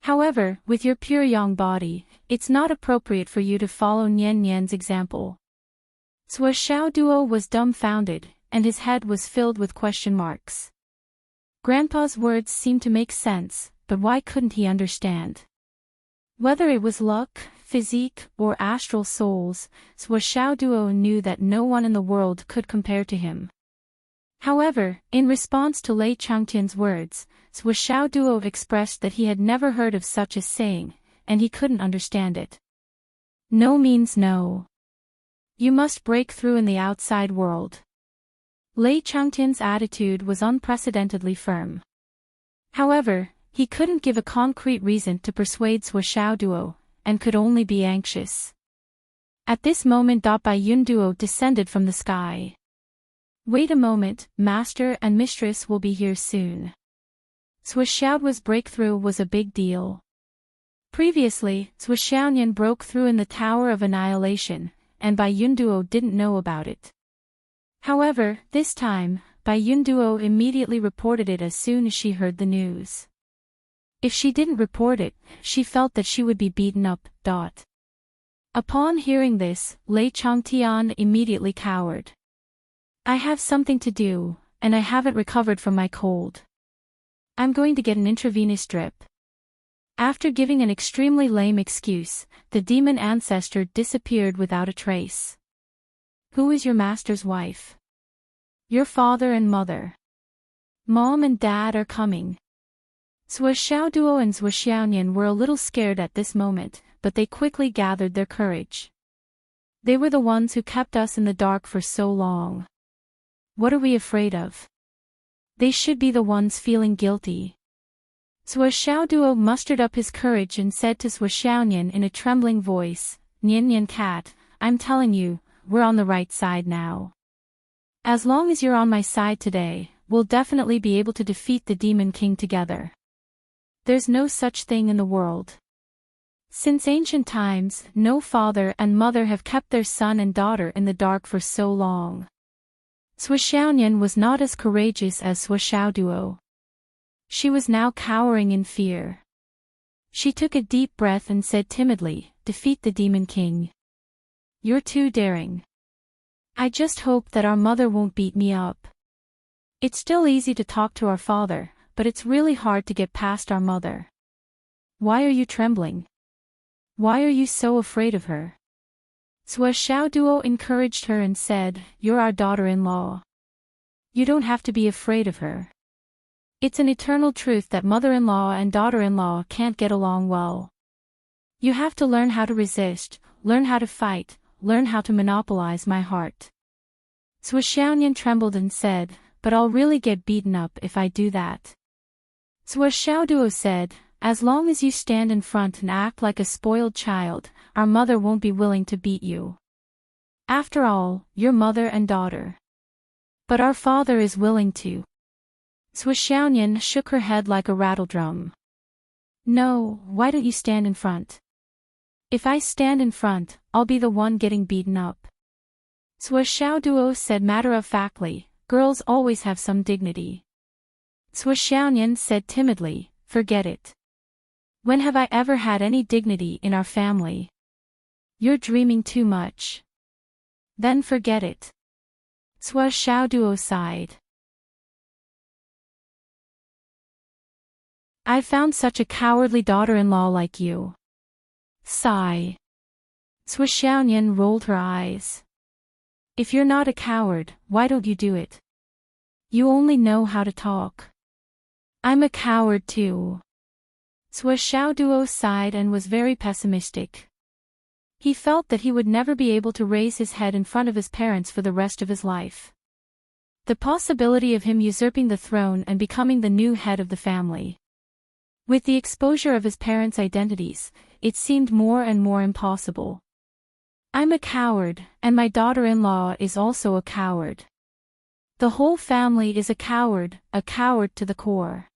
Speaker 1: However, with your pure yang body, it's not appropriate for you to follow Nian Nian's example." Sua Xiaoduo was dumbfounded, and his head was filled with question marks. Grandpa's words seemed to make sense, but why couldn't he understand? Whether it was luck, physique, or astral souls, Sua Xiaoduo knew that no one in the world could compare to him. However, in response to Lei Changtian's words, Sua Xiaoduo expressed that he had never heard of such a saying, and he couldn't understand it. No means no. You must break through in the outside world. Lei Changtian's attitude was unprecedentedly firm. However, he couldn't give a concrete reason to persuade Sua Xiaoduo, and could only be anxious. At this moment Bai Yunduo descended from the sky. "Wait a moment, Master and Mistress will be here soon." Sua Xiaoduo's breakthrough was a big deal. Previously, Sua Xiaonian broke through in the Tower of Annihilation, and Bai Yunduo didn't know about it. However, this time, Bai Yunduo immediately reported it as soon as she heard the news. If she didn't report it, she felt that she would be beaten up. Upon hearing this, Lei Changtian immediately cowered. "I have something to do, and I haven't recovered from my cold. I'm going to get an intravenous drip." After giving an extremely lame excuse, the demon ancestor disappeared without a trace. "Who is your master's wife?" "Your father and mother. Mom and dad are coming." Sua Xiaoduo and Sua Xiaonian were a little scared at this moment, but they quickly gathered their courage. "They were the ones who kept us in the dark for so long. What are we afraid of? They should be the ones feeling guilty." Duo mustered up his courage and said to Xiaonian in a trembling voice, Nian Nian cat, I'm telling you, we're on the right side now. As long as you're on my side today, we'll definitely be able to defeat the Demon King together. There's no such thing in the world. Since ancient times, no father and mother have kept their son and daughter in the dark for so long. Xiaonian was not as courageous as Duo. She was now cowering in fear. She took a deep breath and said timidly, defeat the Demon King. You're too daring. I just hope that our mother won't beat me up. It's still easy to talk to our father, but it's really hard to get past our mother. Why are you trembling? Why are you so afraid of her? Duo encouraged her and said, you're our daughter-in-law. You don't have to be afraid of her. It's an eternal truth that mother-in-law and daughter-in-law can't get along well. You have to learn how to resist, learn how to fight, learn how to monopolize my heart. Xiaonian trembled and said, but I'll really get beaten up if I do that. Duo said, as long as you stand in front and act like a spoiled child, our mother won't be willing to beat you. After all, you're mother and daughter. But our father is willing to. Xiaonian shook her head like a rattledrum. No, why don't you stand in front? If I stand in front, I'll be the one getting beaten up. Duo said matter-of-factly, girls always have some dignity. Xiaonian said timidly, forget it. When have I ever had any dignity in our family? You're dreaming too much. Then forget it. Duo sighed. I found such a cowardly daughter-in-law like you. Sigh. Xiaonian rolled her eyes. If you're not a coward, why don't you do it? You only know how to talk. I'm a coward too. Duo sighed and was very pessimistic. He felt that he would never be able to raise his head in front of his parents for the rest of his life. The possibility of him usurping the throne and becoming the new head of the family. With the exposure of his parents' identities, it seemed more and more impossible. I'm a coward, and my daughter-in-law is also a coward. The whole family is a coward to the core.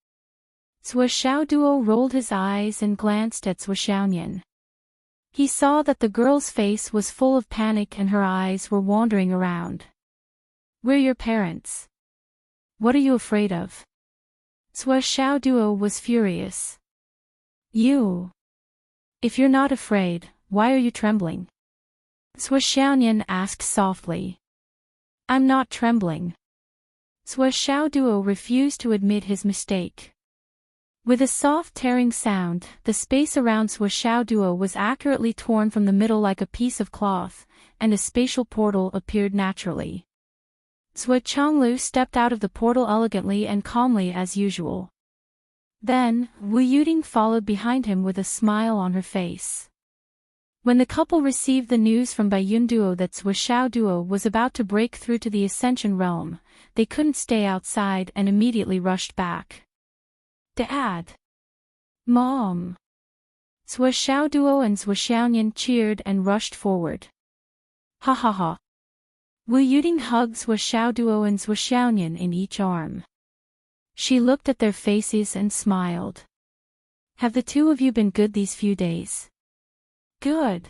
Speaker 1: Duo rolled his eyes and glanced at Xiaonian. He saw that the girl's face was full of panic and her eyes were wandering around. We're your parents. What are you afraid of? Duo was furious. You. If you're not afraid, why are you trembling? Xiaonian asked softly. I'm not trembling. Duo refused to admit his mistake. With a soft tearing sound, the space around Duo was accurately torn from the middle like a piece of cloth, and a spatial portal appeared naturally. Changlu stepped out of the portal elegantly and calmly as usual. Then, Wu Yuding followed behind him with a smile on her face. When the couple received the news from Baiyun Duo that Duo was about to break through to the Ascension realm, they couldn't stay outside and immediately rushed back. Dad! Mom! Duo and Xiaonian cheered and rushed forward. Ha ha ha! Wu Yuding hugged Duo and Xiaonian in each arm. She looked at their faces and smiled. Have the two of you been good these few days? Good.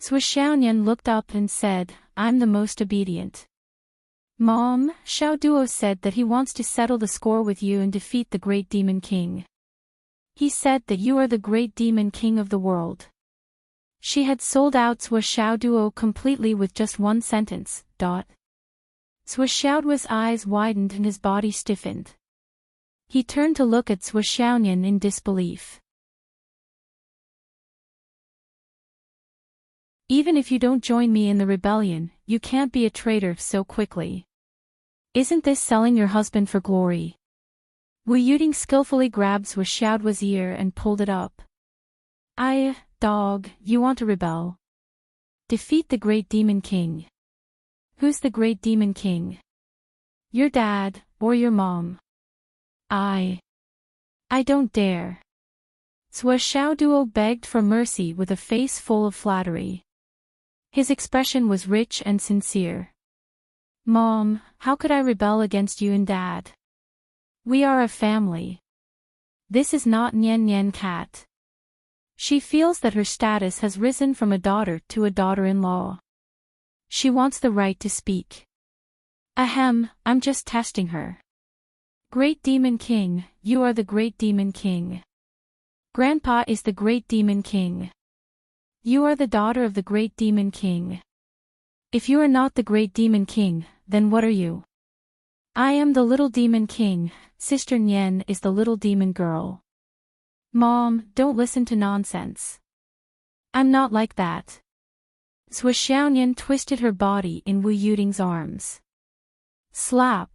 Speaker 1: Xiaonian looked up and said, I'm the most obedient. Mom, Duo said that he wants to settle the score with you and defeat the Great Demon King. He said that you are the Great Demon King of the world. She had sold out Duo completely with just one sentence. Duo's eyes widened and his body stiffened. He turned to look at Xiaonian in disbelief. Even if you don't join me in the rebellion, you can't be a traitor so quickly. Isn't this selling your husband for glory? Wu Yuding skillfully grabbed Duo's ear and pulled it up. Dog, you want to rebel? Defeat the Great Demon King. Who's the Great Demon King? Your dad, or your mom? I don't dare. Sua Xiaoduo begged for mercy with a face full of flattery. His expression was rich and sincere. Mom, how could I rebel against you and Dad? We are a family. This is not Nian Nian Cat. She feels that her status has risen from a daughter to a daughter-in-law. She wants the right to speak. Ahem, I'm just testing her. Great Demon King, you are the Great Demon King. Grandpa is the Great Demon King. You are the daughter of the Great Demon King. If you are not the Great Demon King, then what are you? I am the Little Demon King, Sister Nian is the Little Demon Girl. Mom, don't listen to nonsense. I'm not like that. Sua Xiaonian twisted her body in Wu Yuding's arms. Slap.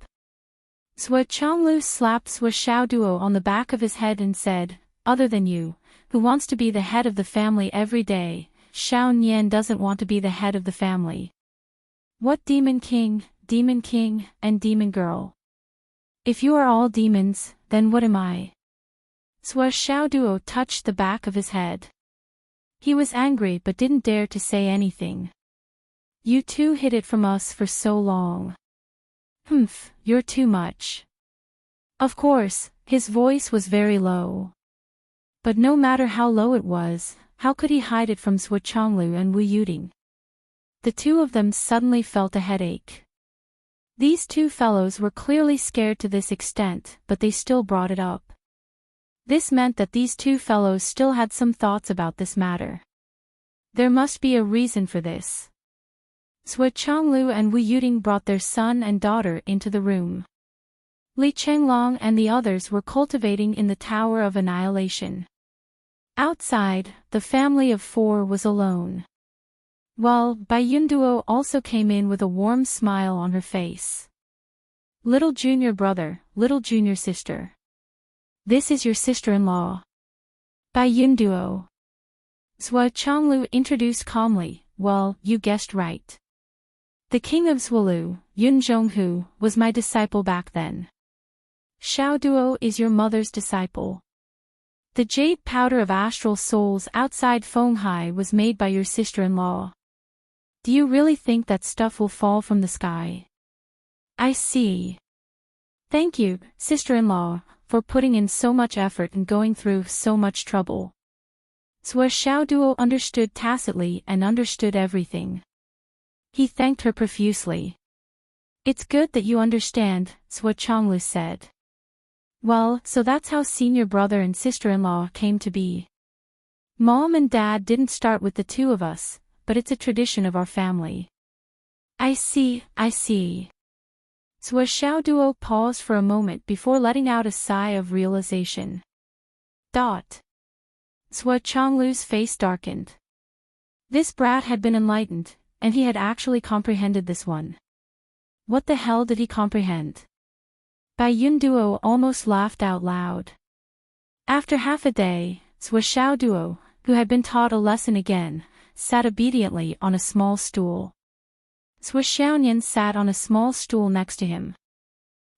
Speaker 1: Sua Chonglu slapped Sua Xiaoduo on the back of his head and said, other than you, who wants to be the head of the family every day, Xiao Nian doesn't want to be the head of the family. What Demon King, and Demon Girl? If you are all demons, then what am I? Sua Xiaoduo touched the back of his head. He was angry but didn't dare to say anything. You two hid it from us for so long. Humph, you're too much. Of course, his voice was very low. But no matter how low it was, how could he hide it from Sua Chonglu and Wu Yuding? The two of them suddenly felt a headache. These two fellows were clearly scared to this extent, but they still brought it up. This meant that these two fellows still had some thoughts about this matter. There must be a reason for this. Sua Chonglu and Wu Yuding brought their son and daughter into the room. Li Chenglong and the others were cultivating in the Tower of Annihilation. Outside, the family of four was alone. Well, Bai Yunduo also came in with a warm smile on her face. Little junior brother, little junior sister. This is your sister-in-law. Bai Yunduo. Sua Chonglu introduced calmly, well, you guessed right. The king of Zhuolu, Yun Zhonghu, was my disciple back then. Xiaoduo is your mother's disciple. The jade powder of astral souls outside Fenghai was made by your sister-in-law. Do you really think that stuff will fall from the sky? I see. Thank you, sister-in-law, for putting in so much effort and going through so much trouble. Sua Xiaoduo understood tacitly and understood everything. He thanked her profusely. It's good that you understand, Sua Chonglu said. Well, so that's how senior brother and sister-in-law came to be. Mom and Dad didn't start with the two of us, but it's a tradition of our family. I see. Sua Xiaoduo paused for a moment before letting out a sigh of realization. Sua Chonglu's face darkened. This brat had been enlightened, and he had actually comprehended this one. What the hell did he comprehend? Bai Yunduo almost laughed out loud. After half a day, Sua Xiaoduo, who had been taught a lesson again, sat obediently on a small stool. Sua Xiaonian sat on a small stool next to him.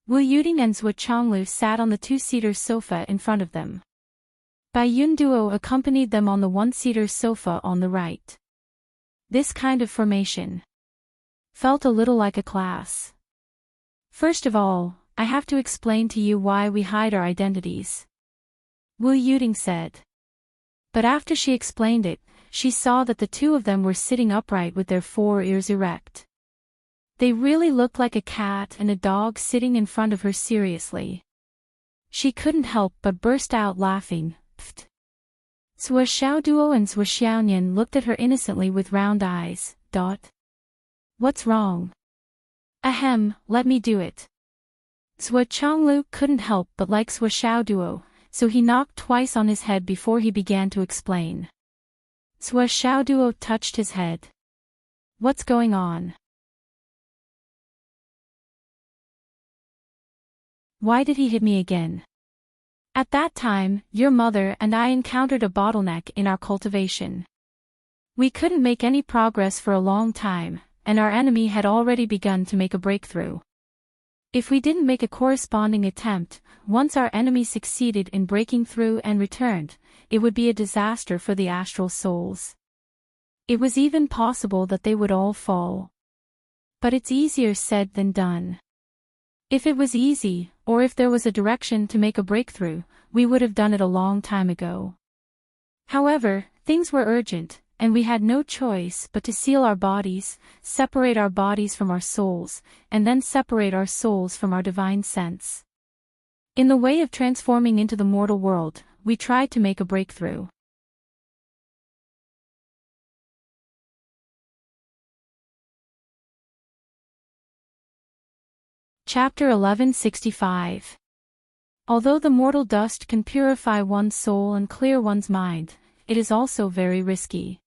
Speaker 1: Wu Yuding and Sua Chonglu sat on the two-seater sofa in front of them. Bai Yunduo accompanied them on the one-seater sofa on the right. This kind of formation felt a little like a class. First of all, I have to explain to you why we hide our identities. Wu Yuding said. But after she explained it, she saw that the two of them were sitting upright with their 4 ears erect. They really looked like a cat and a dog sitting in front of her seriously. She couldn't help but burst out laughing. Pfft. Sua Xiaoduo and Sua Xiaonian looked at her innocently with round eyes. What's wrong? Ahem, let me do it. Sua Chonglu couldn't help but like Sua Xiaoduo, so he knocked twice on his head before he began to explain. Sua Xiaoduo touched his head. What's going on? Why did he hit me again? At that time, your mother and I encountered a bottleneck in our cultivation. We couldn't make any progress for a long time, and our enemy had already begun to make a breakthrough. If we didn't make a corresponding attempt, once our enemy succeeded in breaking through and returned, it would be a disaster for the astral souls. It was even possible that they would all fall. But it's easier said than done. If it was easy, or if there was a direction to make a breakthrough, we would have done it a long time ago. However, things were urgent, and we had no choice but to seal our bodies, separate our bodies from our souls, and then separate our souls from our divine sense. In the way of transforming into the mortal world, we tried to make a breakthrough. Chapter 1165. Although the mortal dust can purify one's soul and clear one's mind, it is also very risky.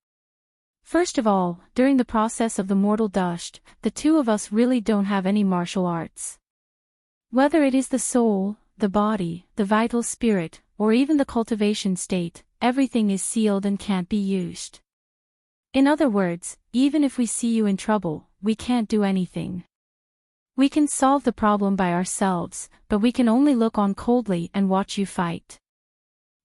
Speaker 1: First of all, during the process of the mortal dust, the two of us really don't have any martial arts. Whether it is the soul, the body, the vital spirit, or even the cultivation state, everything is sealed and can't be used. In other words, even if we see you in trouble, we can't do anything. We can solve the problem by ourselves, but we can only look on coldly and watch you fight.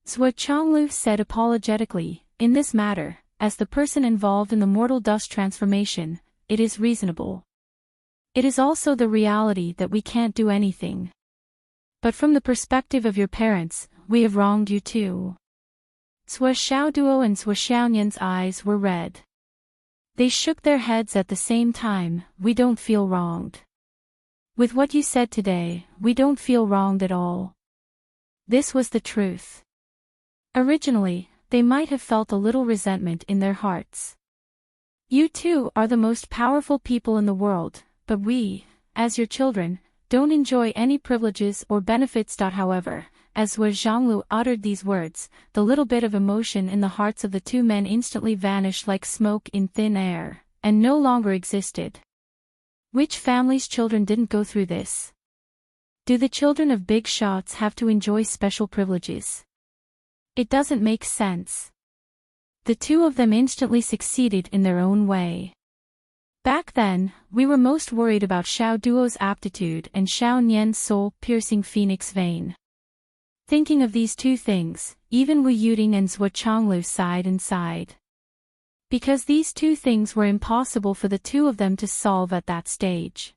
Speaker 1: Zhuo Chonglu said apologetically, in this matter, as the person involved in the mortal dust transformation, it is reasonable. It is also the reality that we can't do anything. But from the perspective of your parents, we have wronged you too. Zhuo Xiaoduo and Zhuo Xiaonian's eyes were red. They shook their heads at the same time. We don't feel wronged. With what you said today, we don't feel wronged at all. This was the truth. Originally, they might have felt a little resentment in their hearts. You two are the most powerful people in the world, but we, as your children, don't enjoy any privileges or benefits. However, as Zhuo Zhonglu uttered these words, the little bit of emotion in the hearts of the two men instantly vanished like smoke in thin air, and no longer existed. Which family's children didn't go through this? Do the children of big shots have to enjoy special privileges? It doesn't make sense. The two of them instantly succeeded in their own way. Back then, we were most worried about Xiao Duo's aptitude and Xiao Nian's soul-piercing phoenix vein. Thinking of these two things, even Wu Yuding and Zhuo Chonglu sighed and sighed. Because these two things were impossible for the two of them to solve at that stage.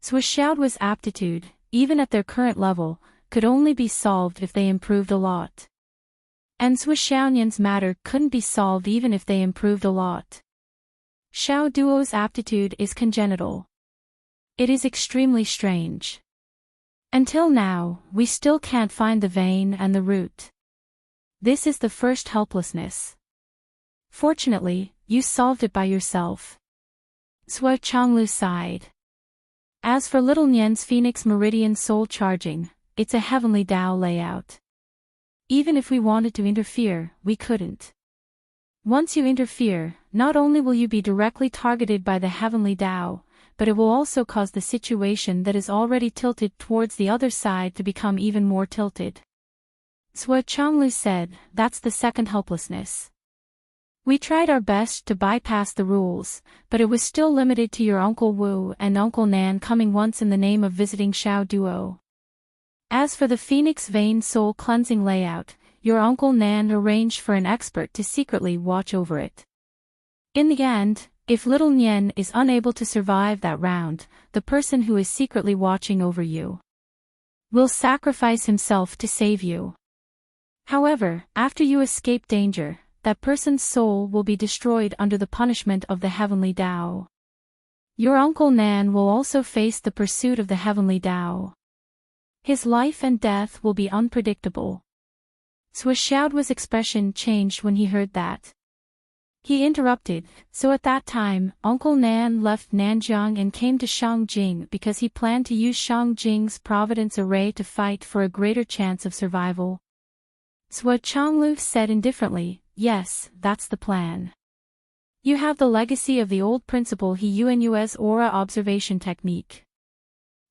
Speaker 1: Zhuo Xiaoduo's aptitude, even at their current level, could only be solved if they improved a lot. And Zhuo Xiaonian's matter couldn't be solved even if they improved a lot. Xiao Duo's aptitude is congenital. It is extremely strange. Until now, we still can't find the vein and the root. This is the first helplessness. Fortunately, you solved it by yourself. Zhuo Chonglu sighed. As for little Nian's Phoenix Meridian soul charging, it's a heavenly Tao layout. Even if we wanted to interfere, we couldn't. Once you interfere, not only will you be directly targeted by the heavenly Tao, but it will also cause the situation that is already tilted towards the other side to become even more tilted. Zhuo Chonglu said, that's the second helplessness. We tried our best to bypass the rules, but it was still limited to your Uncle Wu and Uncle Nan coming once in the name of visiting Xiao Duo. As for the Phoenix Vein soul cleansing layout, your Uncle Nan arranged for an expert to secretly watch over it. In the end, if little Nian is unable to survive that round, the person who is secretly watching over you will sacrifice himself to save you. However, after you escape danger, that person's soul will be destroyed under the punishment of the heavenly Tao. Your Uncle Nan will also face the pursuit of the heavenly Tao. His life and death will be unpredictable. Zhuo Xiaoduo's expression changed when he heard that. He interrupted, so at that time, Uncle Nan left Nanjiang and came to Shangjing because he planned to use Shangjing's Providence Array to fight for a greater chance of survival. Zhuo Chonglu said indifferently, yes, that's the plan. You have the legacy of the old principle He Yuan's aura observation technique.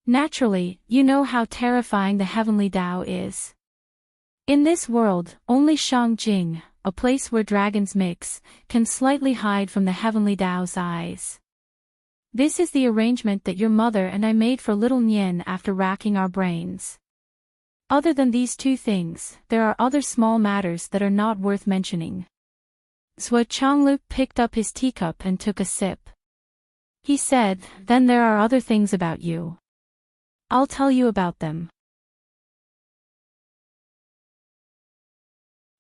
Speaker 1: Naturally, you know how terrifying the heavenly Tao is. In this world, only Shangjing, a place where dragons mix, can slightly hide from the heavenly Tao's eyes. This is the arrangement that your mother and I made for little Nian after racking our brains. Other than these two things, there are other small matters that are not worth mentioning. Zhuo Changlu picked up his teacup and took a sip. He said, then there are other things about you. I'll tell you about them.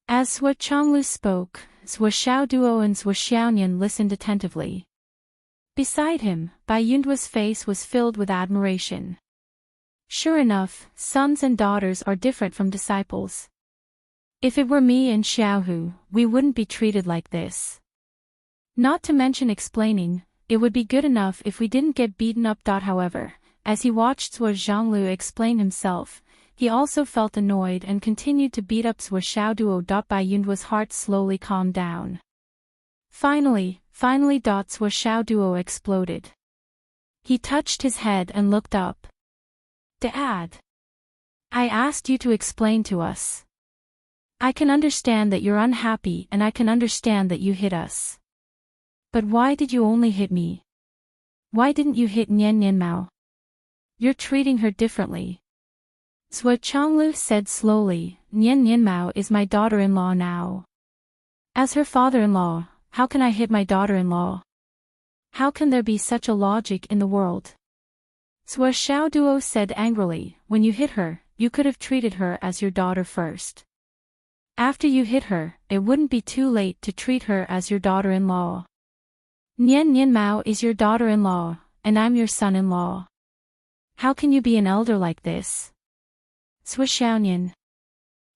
Speaker 1: As Zhuo Changlu spoke, Zhuo Xiaoduo and Zhuo Xiaonian listened attentively. Beside him, Bai Yunduo's face was filled with admiration. Sure enough, sons and daughters are different from disciples. If it were me and Xiaohu, we wouldn't be treated like this. Not to mention explaining, it would be good enough if we didn't get beaten up. However, as he watched Zhuo Zhanglu explain himself, he also felt annoyed and continued to beat up Zhuo Xiaoduo. Bai Yunduo's heart slowly calmed down. Finally, Zhuo Xiaoduo exploded. He touched his head and looked up. Dad! I asked you to explain to us. I can understand that you're unhappy and I can understand that you hit us. But why did you only hit me? Why didn't you hit Nian Mao? You're treating her differently. Zhuo Changlu said slowly, Nian Mao is my daughter-in-law now. As her father-in-law, how can I hit my daughter-in-law? How can there be such a logic in the world? Zhuo Xiaoduo said angrily, when you hit her, you could have treated her as your daughter first. After you hit her, it wouldn't be too late to treat her as your daughter-in-law. Nian Mao is your daughter-in-law, and I'm your son-in-law. How can you be an elder like this? Zhuo Xiaonian.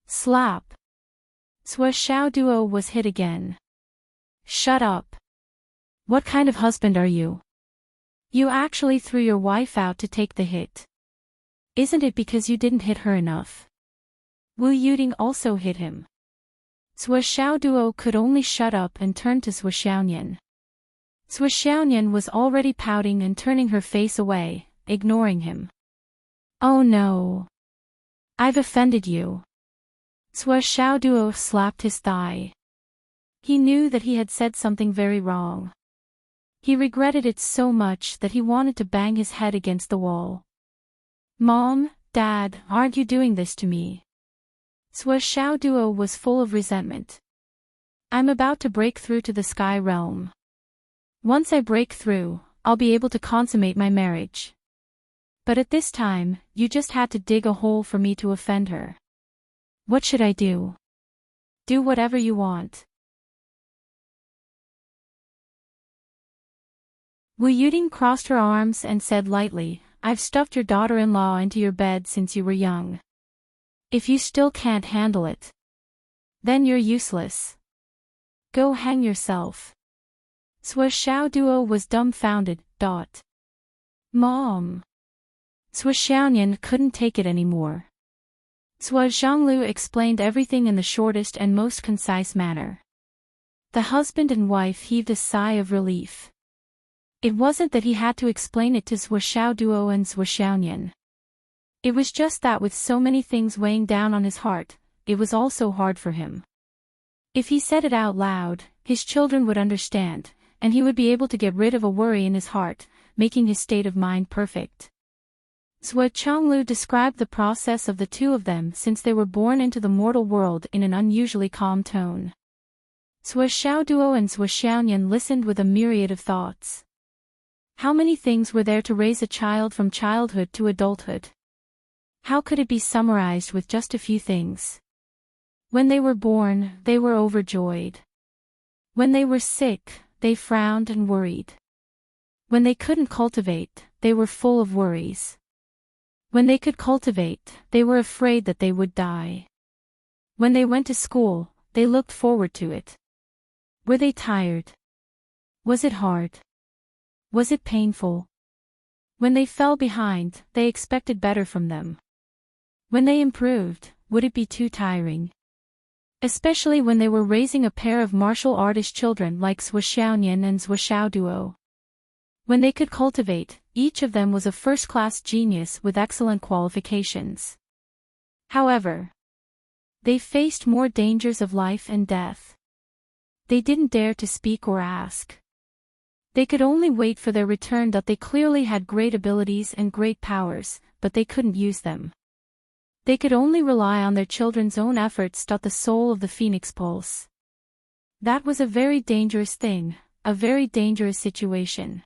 Speaker 1: Slap. Zhuo Xiaoduo was hit again. Shut up. What kind of husband are you? You actually threw your wife out to take the hit. Isn't it because you didn't hit her enough? Wu Yuding also hit him. Zhuo Xiaoduo could only shut up and turn to Zhuo Xiaonian. Zhuo Xiaonian was already pouting and turning her face away, ignoring him. Oh no. I've offended you. Zhuo Xiaoduo slapped his thigh. He knew that he had said something very wrong. He regretted it so much that he wanted to bang his head against the wall. Mom, Dad, aren't you doing this to me? Zhuo Xiaoduo was full of resentment. I'm about to break through to the sky realm. Once I break through, I'll be able to consummate my marriage. But at this time, you just had to dig a hole for me to offend her. What should I do? Do whatever you want. Wu Yuding crossed her arms and said lightly, I've stuffed your daughter-in-law into your bed since you were young. If you still can't handle it, then you're useless. Go hang yourself. Zhuo Xiaoduo was dumbfounded. Mom. Zhuo Xiaonian couldn't take it anymore. Zhuo Zhanglu explained everything in the shortest and most concise manner. The husband and wife heaved a sigh of relief. It wasn't that he had to explain it to Zhuo Xiaoduo and Zhuo Xiaonian. It was just that with so many things weighing down on his heart, it was also hard for him. If he said it out loud, his children would understand, and he would be able to get rid of a worry in his heart, making his state of mind perfect. Zhuo Changlu described the process of the two of them since they were born into the mortal world in an unusually calm tone. Zhuo Xiaoduo and Zhuo Xiaonian listened with a myriad of thoughts. How many things were there to raise a child from childhood to adulthood? How could it be summarized with just a few things? When they were born, they were overjoyed. When they were sick, they frowned and worried. When they couldn't cultivate, they were full of worries. When they could cultivate, they were afraid that they would die. When they went to school, they looked forward to it. Were they tired? Was it hard? Was it painful? When they fell behind, they expected better from them. When they improved, would it be too tiring? Especially when they were raising a pair of martial artist children like Zhuo Xiaonian and Zhuo Xiaoduo. When they could cultivate, each of them was a first-class genius with excellent qualifications. However, they faced more dangers of life and death. They didn't dare to speak or ask. They could only wait for their return. They clearly had great abilities and great powers, but they couldn't use them. They could only rely on their children's own efforts. The soul of the Phoenix Pulse. That was a very dangerous thing, a very dangerous situation.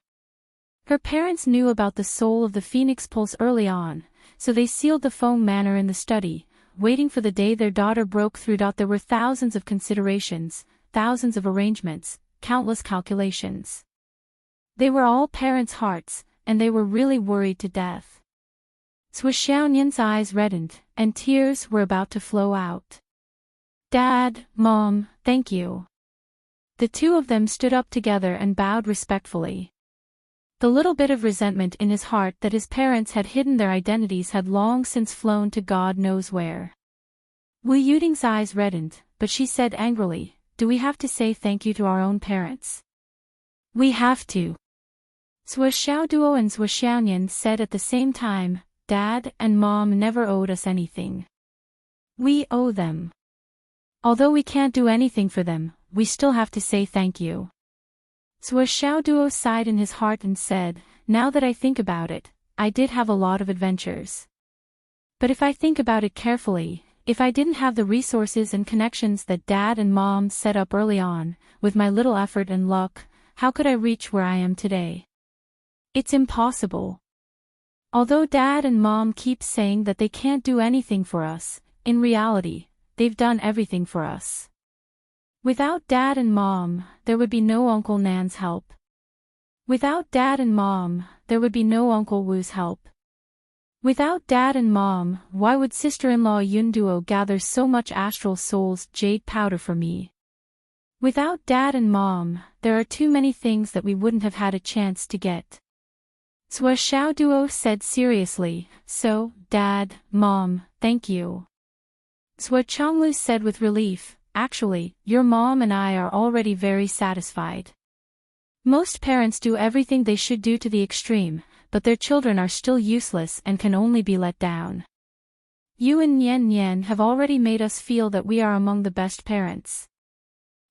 Speaker 1: Her parents knew about the soul of the Phoenix Pulse early on, so they sealed the foam manor in the study, waiting for the day their daughter broke through. There were thousands of considerations, thousands of arrangements, countless calculations. They were all parents' hearts, and they were really worried to death. Sui Xiaonian's eyes reddened, and tears were about to flow out. Dad, Mom, thank you. The two of them stood up together and bowed respectfully. The little bit of resentment in his heart that his parents had hidden their identities had long since flown to God knows where. Wu Yuding's eyes reddened, but she said angrily, "Do we have to say thank you to our own parents?" "We have to." Sui Xiaoduo and Sui Xiaonian said at the same time, "Dad and Mom never owed us anything. We owe them. Although we can't do anything for them, we still have to say thank you." Sui Xiaoduo sighed in his heart and said, "Now that I think about it, I did have a lot of adventures. But if I think about it carefully, if I didn't have the resources and connections that Dad and Mom set up early on, with my little effort and luck, how could I reach where I am today? It's impossible. Although Dad and Mom keep saying that they can't do anything for us, in reality, they've done everything for us. Without Dad and Mom, there would be no Uncle Nan's help. Without Dad and Mom, there would be no Uncle Wu's help. Without Dad and Mom, why would sister-in-law Yunduo gather so much astral soul's jade powder for me? Without Dad and Mom, there are too many things that we wouldn't have had a chance to get." Sui Xiaoduo said seriously, "So, Dad, Mom, thank you." Sui Chonglu said with relief, "Actually, your mom and I are already very satisfied. Most parents do everything they should do to the extreme, but their children are still useless and can only be let down. You and Nian Nian have already made us feel that we are among the best parents.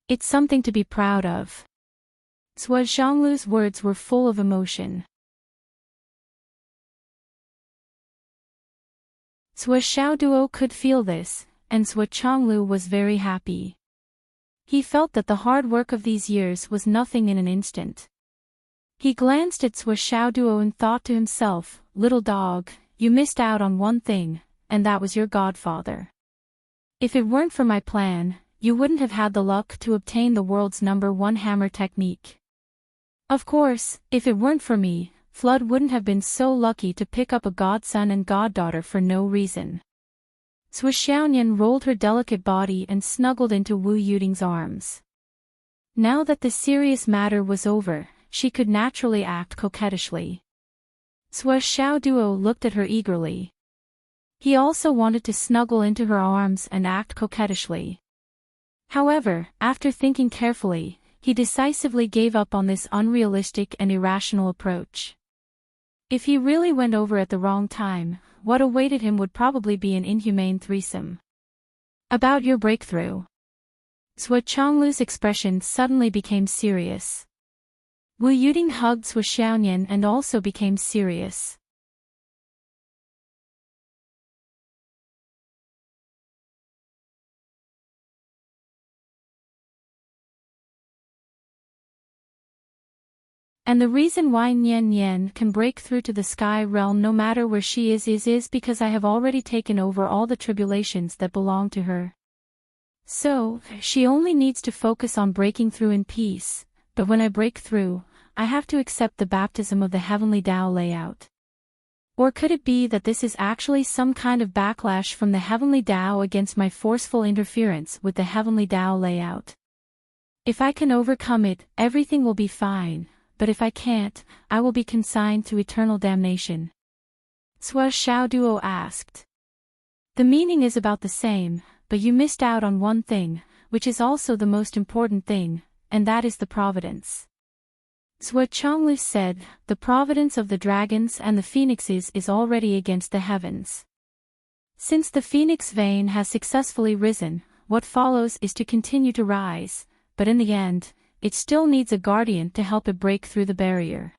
Speaker 1: It's something to be proud of." Sui Zhonglu's words were full of emotion. Sui Xiaoduo could feel this, and Sui Chonglu was very happy. He felt that the hard work of these years was nothing in an instant. He glanced at Sui Xiaoduo and thought to himself, "Little dog, you missed out on one thing, and that was your godfather. If it weren't for my plan, you wouldn't have had the luck to obtain the world's #1 hammer technique. Of course, if it weren't for me, Flood wouldn't have been so lucky to pick up a godson and goddaughter for no reason." Sui Xiaonian rolled her delicate body and snuggled into Wu Yuding's arms. Now that the serious matter was over, she could naturally act coquettishly. Sui Xiaoduo looked at her eagerly. He also wanted to snuggle into her arms and act coquettishly. However, after thinking carefully, he decisively gave up on this unrealistic and irrational approach. If he really went over at the wrong time, what awaited him would probably be an inhumane threesome. "About your breakthrough." Sui Chonglu's expression suddenly became serious. Wu Yuding hugged Sui Xiaonian and also became serious. And the reason why Nian Nian can break through to the sky realm no matter where she is because I have already taken over all the tribulations that belong to her. So, she only needs to focus on breaking through in peace, but when I break through, I have to accept the baptism of the heavenly Tao layout. Or could it be that this is actually some kind of backlash from the heavenly Tao against my forceful interference with the heavenly Tao layout? If I can overcome it, everything will be fine. But if I can't, I will be consigned to eternal damnation. Sui Xiaoduo asked. The meaning is about the same, but you missed out on one thing, which is also the most important thing, and that is the providence. Sui Chonglu said, the providence of the dragons and the phoenixes is already against the heavens. Since the phoenix vein has successfully risen, what follows is to continue to rise, but in the end, it still needs a guardian to help it break through the barrier.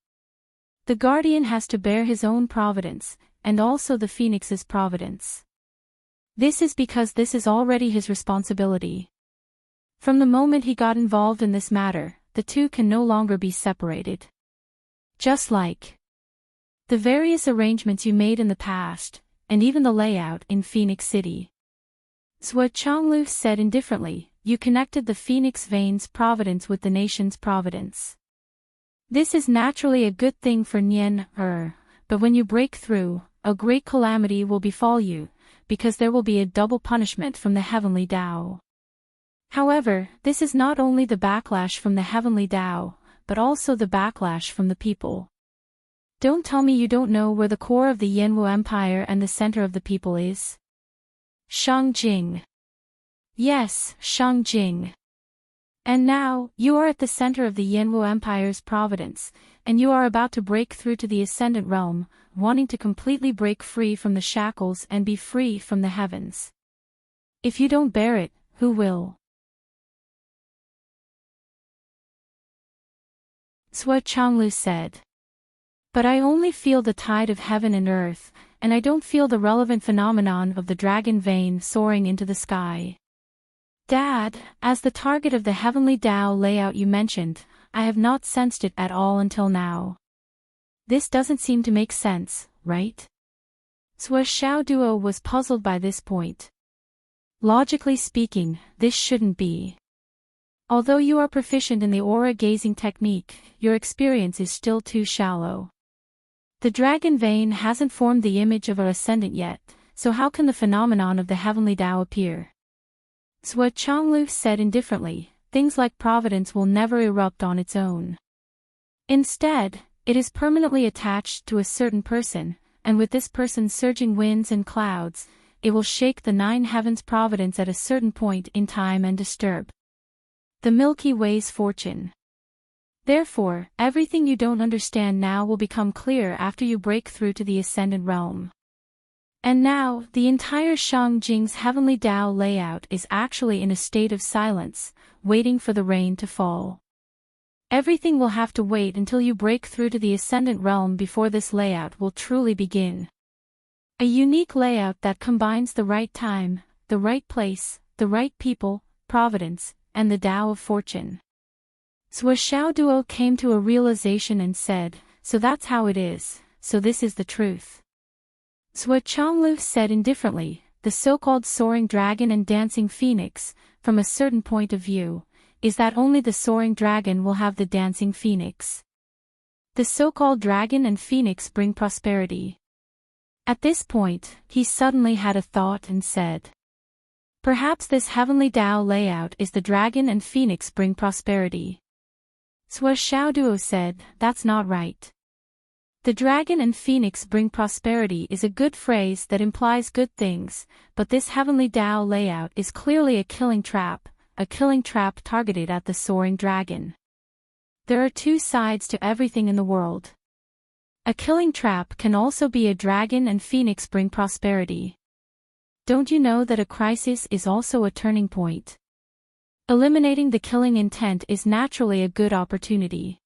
Speaker 1: The guardian has to bear his own providence, and also the phoenix's providence. This is because this is already his responsibility. From the moment he got involved in this matter, the two can no longer be separated. Just like the various arrangements you made in the past, and even the layout in Phoenix City. Zhuo Changlu said indifferently, you connected the Phoenix Vein's providence with the nation's providence. This is naturally a good thing for Nian, but when you break through, a great calamity will befall you, because there will be a double punishment from the heavenly Tao. However, this is not only the backlash from the heavenly Tao, but also the backlash from the people. Don't tell me you don't know where the core of the Yanwu Empire and the center of the people is. Shangjing. Yes, Shangjing. And now, you are at the center of the Yanwu Empire's providence, and you are about to break through to the Ascendant Realm, wanting to completely break free from the shackles and be free from the heavens. If you don't bear it, who will? Zhuo Changlu said. But I only feel the tide of heaven and earth, and I don't feel the relevant phenomenon of the dragon vein soaring into the sky. Dad, as the target of the heavenly Tao layout you mentioned, I have not sensed it at all until now. This doesn't seem to make sense, right? Zhuo Xiaoduo was puzzled by this point. Logically speaking, this shouldn't be. Although you are proficient in the aura gazing technique, your experience is still too shallow. The dragon vein hasn't formed the image of our ascendant yet, so how can the phenomenon of the heavenly Tao appear? Zhuo Changlu said indifferently, things like providence will never erupt on its own. Instead, it is permanently attached to a certain person, and with this person's surging winds and clouds, it will shake the nine heavens' providence at a certain point in time and disturb the Milky Way's fortune. Therefore, everything you don't understand now will become clear after you break through to the Ascendant Realm. And now, the entire Shangjing's heavenly Tao layout is actually in a state of silence, waiting for the rain to fall. Everything will have to wait until you break through to the Ascendant Realm before this layout will truly begin. A unique layout that combines the right time, the right place, the right people, providence, and the Tao of fortune. Zhuo Xiaoduo came to a realization and said, so that's how it is, so this is the truth. Zhuo Changlu said indifferently, the so-called soaring dragon and dancing phoenix, from a certain point of view, is that only the soaring dragon will have the dancing phoenix. The so-called dragon and phoenix bring prosperity. At this point, he suddenly had a thought and said, perhaps this heavenly Tao layout is the dragon and phoenix bring prosperity. Zhuo Xiaoduo said, that's not right. The dragon and phoenix bring prosperity is a good phrase that implies good things, but this heavenly Tao layout is clearly a killing trap targeted at the soaring dragon. There are two sides to everything in the world. A killing trap can also be a dragon and phoenix bring prosperity. Don't you know that a crisis is also a turning point? Eliminating the killing intent is naturally a good opportunity.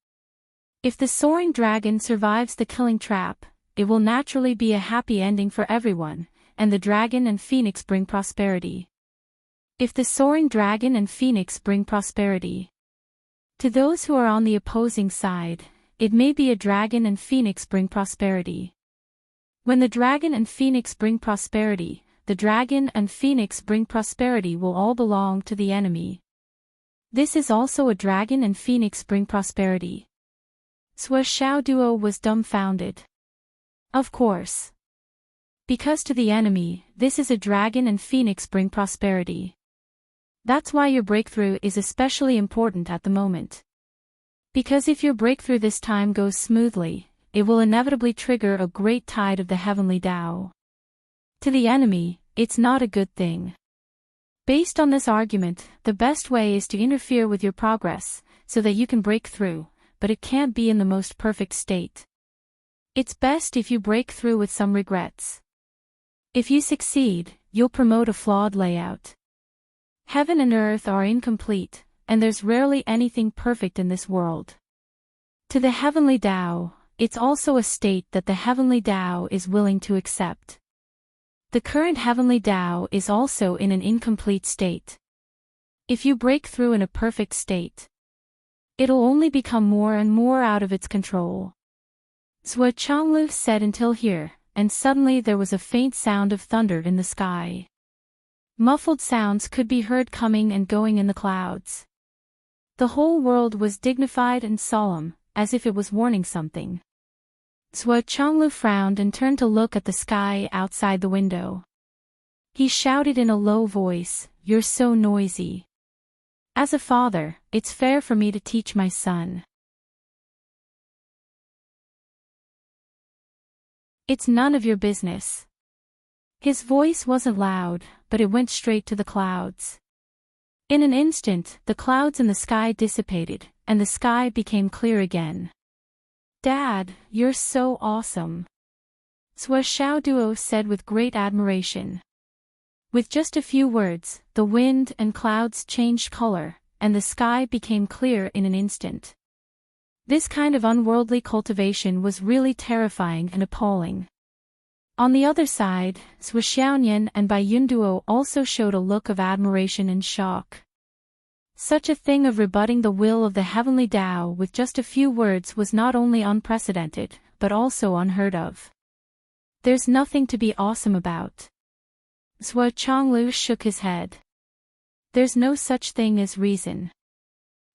Speaker 1: If the soaring dragon survives the killing trap, it will naturally be a happy ending for everyone, and the dragon and phoenix bring prosperity. If the soaring dragon and phoenix bring prosperity to those who are on the opposing side, it may be a dragon and phoenix bring prosperity. When the dragon and phoenix bring prosperity, the dragon and phoenix bring prosperity will all belong to the enemy. This is also a dragon and phoenix bring prosperity. Zhuo Xiaoduo was dumbfounded. Of course. Because to the enemy, this is a dragon and phoenix bring prosperity. That's why your breakthrough is especially important at the moment. Because if your breakthrough this time goes smoothly, it will inevitably trigger a great tide of the heavenly Tao. To the enemy, it's not a good thing. Based on this argument, the best way is to interfere with your progress, so that you can break through, but it can't be in the most perfect state. It's best if you break through with some regrets. If you succeed, you'll promote a flawed layout. Heaven and earth are incomplete, and there's rarely anything perfect in this world. To the heavenly Tao, it's also a state that the heavenly Tao is willing to accept. The current heavenly Tao is also in an incomplete state. If you break through in a perfect state, it'll only become more and more out of its control. Zhuo Changlu said until here, and suddenly there was a faint sound of thunder in the sky. Muffled sounds could be heard coming and going in the clouds. The whole world was dignified and solemn, as if it was warning something. Zhuo Changlu frowned and turned to look at the sky outside the window. He shouted in a low voice, "You're so noisy. As a father, it's fair for me to teach my son. It's none of your business." His voice wasn't loud, but it went straight to the clouds. In an instant, the clouds in the sky dissipated, and the sky became clear again. "Dad, you're so awesome," Zhuo Xiaoduo said with great admiration. With just a few words, the wind and clouds changed color, and the sky became clear in an instant. This kind of unworldly cultivation was really terrifying and appalling. On the other side, Zhuo Xiaonian and Bai Yunduo also showed a look of admiration and shock. Such a thing of rebutting the will of the heavenly Tao with just a few words was not only unprecedented, but also unheard of. There's nothing to be awesome about. Zhuo Changlu shook his head. There's no such thing as reason.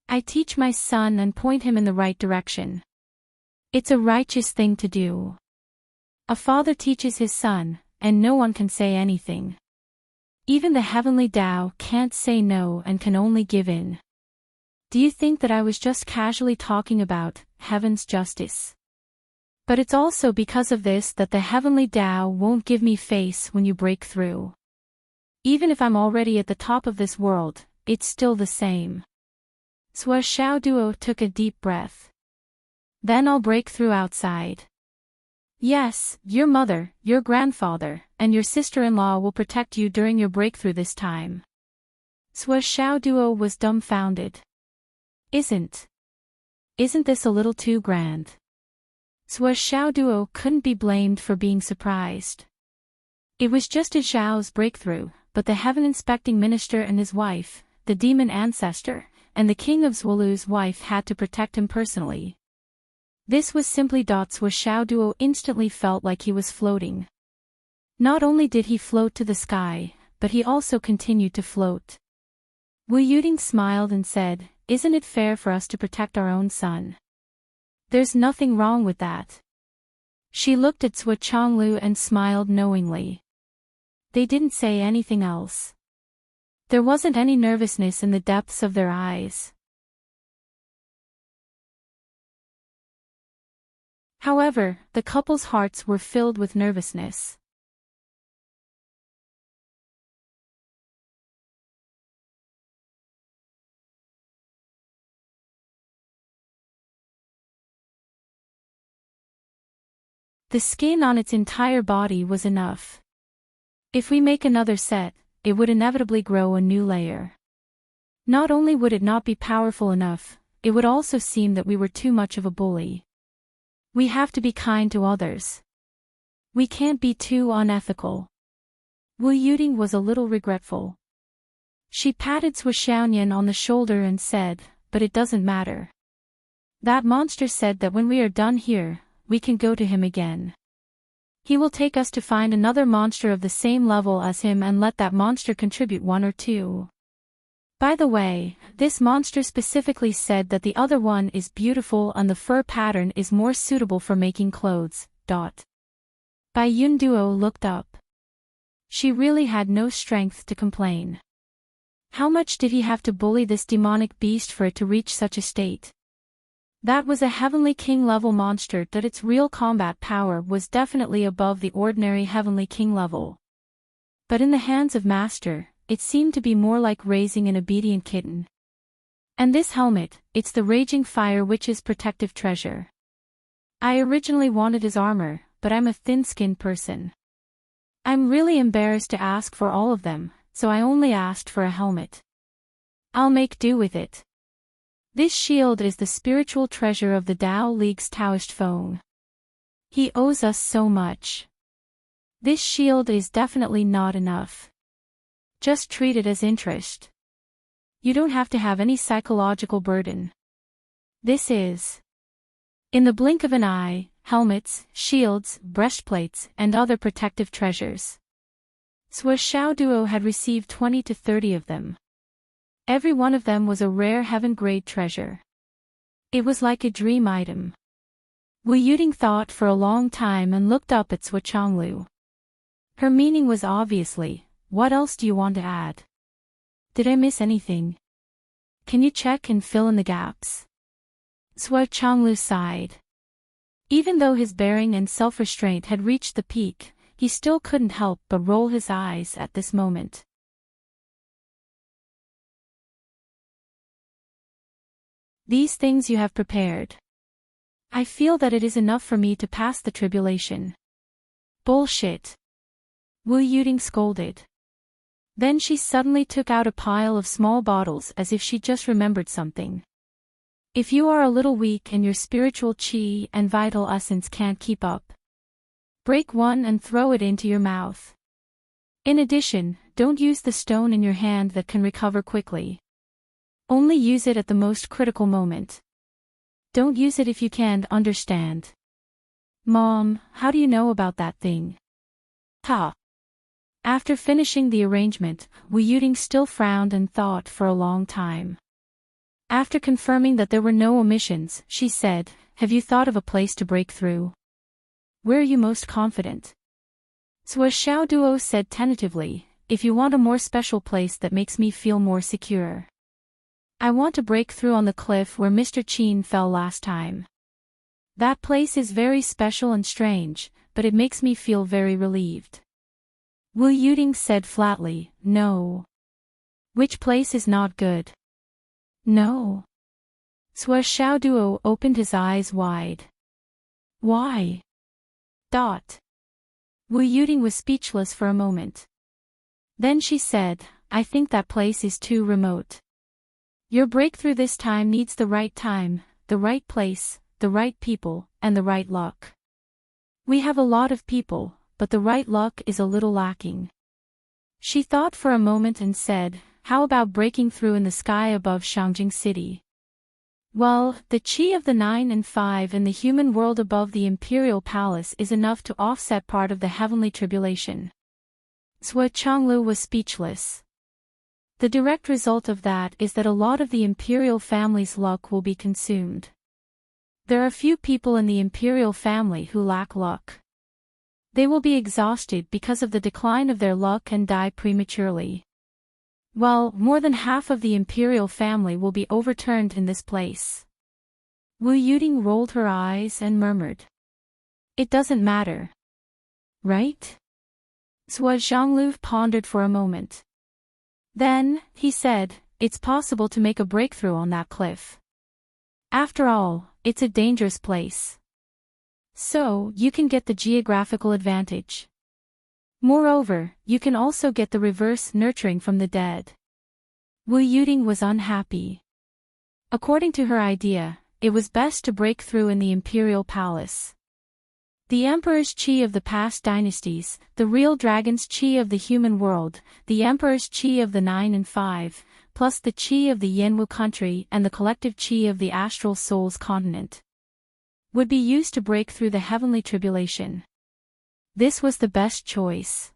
Speaker 1: I teach my son and point him in the right direction. It's a righteous thing to do. A father teaches his son, and no one can say anything. Even the heavenly Tao can't say no and can only give in. Do you think that I was just casually talking about heaven's justice? But it's also because of this that the heavenly Tao won't give me face when you break through. Even if I'm already at the top of this world, it's still the same. Zhuo Xiaoduo took a deep breath. Then I'll break through outside. Yes, your mother, your grandfather, and your sister-in-law will protect you during your breakthrough this time. Zhuo Xiaoduo was dumbfounded. Isn't this a little too grand? Zhuo Xiaoduo couldn't be blamed for being surprised. It was just a Zhao's breakthrough, but the heaven-inspecting minister and his wife, the demon ancestor, and the king of Zhuolu's wife had to protect him personally. This was simply. Zhuo Xiaoduo instantly felt like he was floating. Not only did he float to the sky, but he also continued to float. Wu Yuding smiled and said, "Isn't it fair for us to protect our own son? There's nothing wrong with that." She looked at Zhuo Changlu and smiled knowingly. They didn't say anything else. There wasn't any nervousness in the depths of their eyes. However, the couple's hearts were filled with nervousness. The skin on its entire body was enough. If we make another set, it would inevitably grow a new layer. Not only would it not be powerful enough, it would also seem that we were too much of a bully. We have to be kind to others. We can't be too unethical. Wu Yuding was a little regretful. She patted Zhuo Xiaonian on the shoulder and said, "But it doesn't matter. That monster said that when we are done here, we can go to him again. He will take us to find another monster of the same level as him and let that monster contribute 1 or 2. By the way, this monster specifically said that the other one is beautiful and the fur pattern is more suitable for making clothes. Bai Yunduo looked up. She really had no strength to complain. How much did he have to bully this demonic beast for it to reach such a state? That was a heavenly king level monster, that its real combat power was definitely above the ordinary heavenly king level. But in the hands of Master, it seemed to be more like raising an obedient kitten. And this helmet, it's the Raging Fire Witch's protective treasure. I originally wanted his armor, but I'm a thin-skinned person. I'm really embarrassed to ask for all of them, so I only asked for a helmet. I'll make do with it. This shield is the spiritual treasure of the Tao League's Taoist phone. He owes us so much. This shield is definitely not enough. Just treat it as interest. You don't have to have any psychological burden. This is. In the blink of an eye, helmets, shields, breastplates, and other protective treasures. Sua Xiao Duo had received 20 to 30 of them. Every one of them was a rare heaven-grade treasure. It was like a dream item. Wu Yuting thought for a long time and looked up at Sua Chonglu. Her meaning was obviously, what else do you want to add? Did I miss anything? Can you check and fill in the gaps? Sua Chonglu sighed. Even though his bearing and self-restraint had reached the peak, he still couldn't help but roll his eyes at this moment. These things you have prepared. I feel that it is enough for me to pass the tribulation. Bullshit. Wu Yuting scolded. Then she suddenly took out a pile of small bottles as if she just remembered something. If you are a little weak and your spiritual qi and vital essence can't keep up, break one and throw it into your mouth. In addition, don't use the stone in your hand that can recover quickly. Only use it at the most critical moment. Don't use it if you can't understand. Mom, how do you know about that thing? Ha! After finishing the arrangement, Wu Yuting still frowned and thought for a long time. After confirming that there were no omissions, she said, have you thought of a place to break through? Where are you most confident? Sua Xiao Duo said tentatively, if you want a more special place that makes me feel more secure. I want to break through on the cliff where Mr. Qin fell last time. That place is very special and strange, but it makes me feel very relieved. Wu Yuting said flatly, no. Which place is not good? No. Sua Xiao Duo opened his eyes wide. Why? Wu Yuting was speechless for a moment. Then she said, I think that place is too remote. Your breakthrough this time needs the right time, the right place, the right people, and the right luck. We have a lot of people, but the right luck is a little lacking. She thought for a moment and said, how about breaking through in the sky above Shangjing City? Well, the qi of the 9 and 5 in the human world above the imperial palace is enough to offset part of the heavenly tribulation. Sua Chonglu was speechless. The direct result of that is that a lot of the imperial family's luck will be consumed. There are few people in the imperial family who lack luck. They will be exhausted because of the decline of their luck and die prematurely. Well, more than half of the imperial family will be overturned in this place. Wu Yuting rolled her eyes and murmured. It doesn't matter. Right? Sua Zhonglu pondered for a moment. Then, he said, it's possible to make a breakthrough on that cliff. After all, it's a dangerous place. So, you can get the geographical advantage. Moreover, you can also get the reverse nurturing from the dead. Wu Yuting was unhappy. According to her idea, it was best to break through in the imperial palace. The emperor's qi of the past dynasties, the real dragon's qi of the human world, the emperor's qi of the 9 and 5, plus the qi of the Yanwu country and the collective qi of the astral soul's continent, would be used to break through the heavenly tribulation. This was the best choice.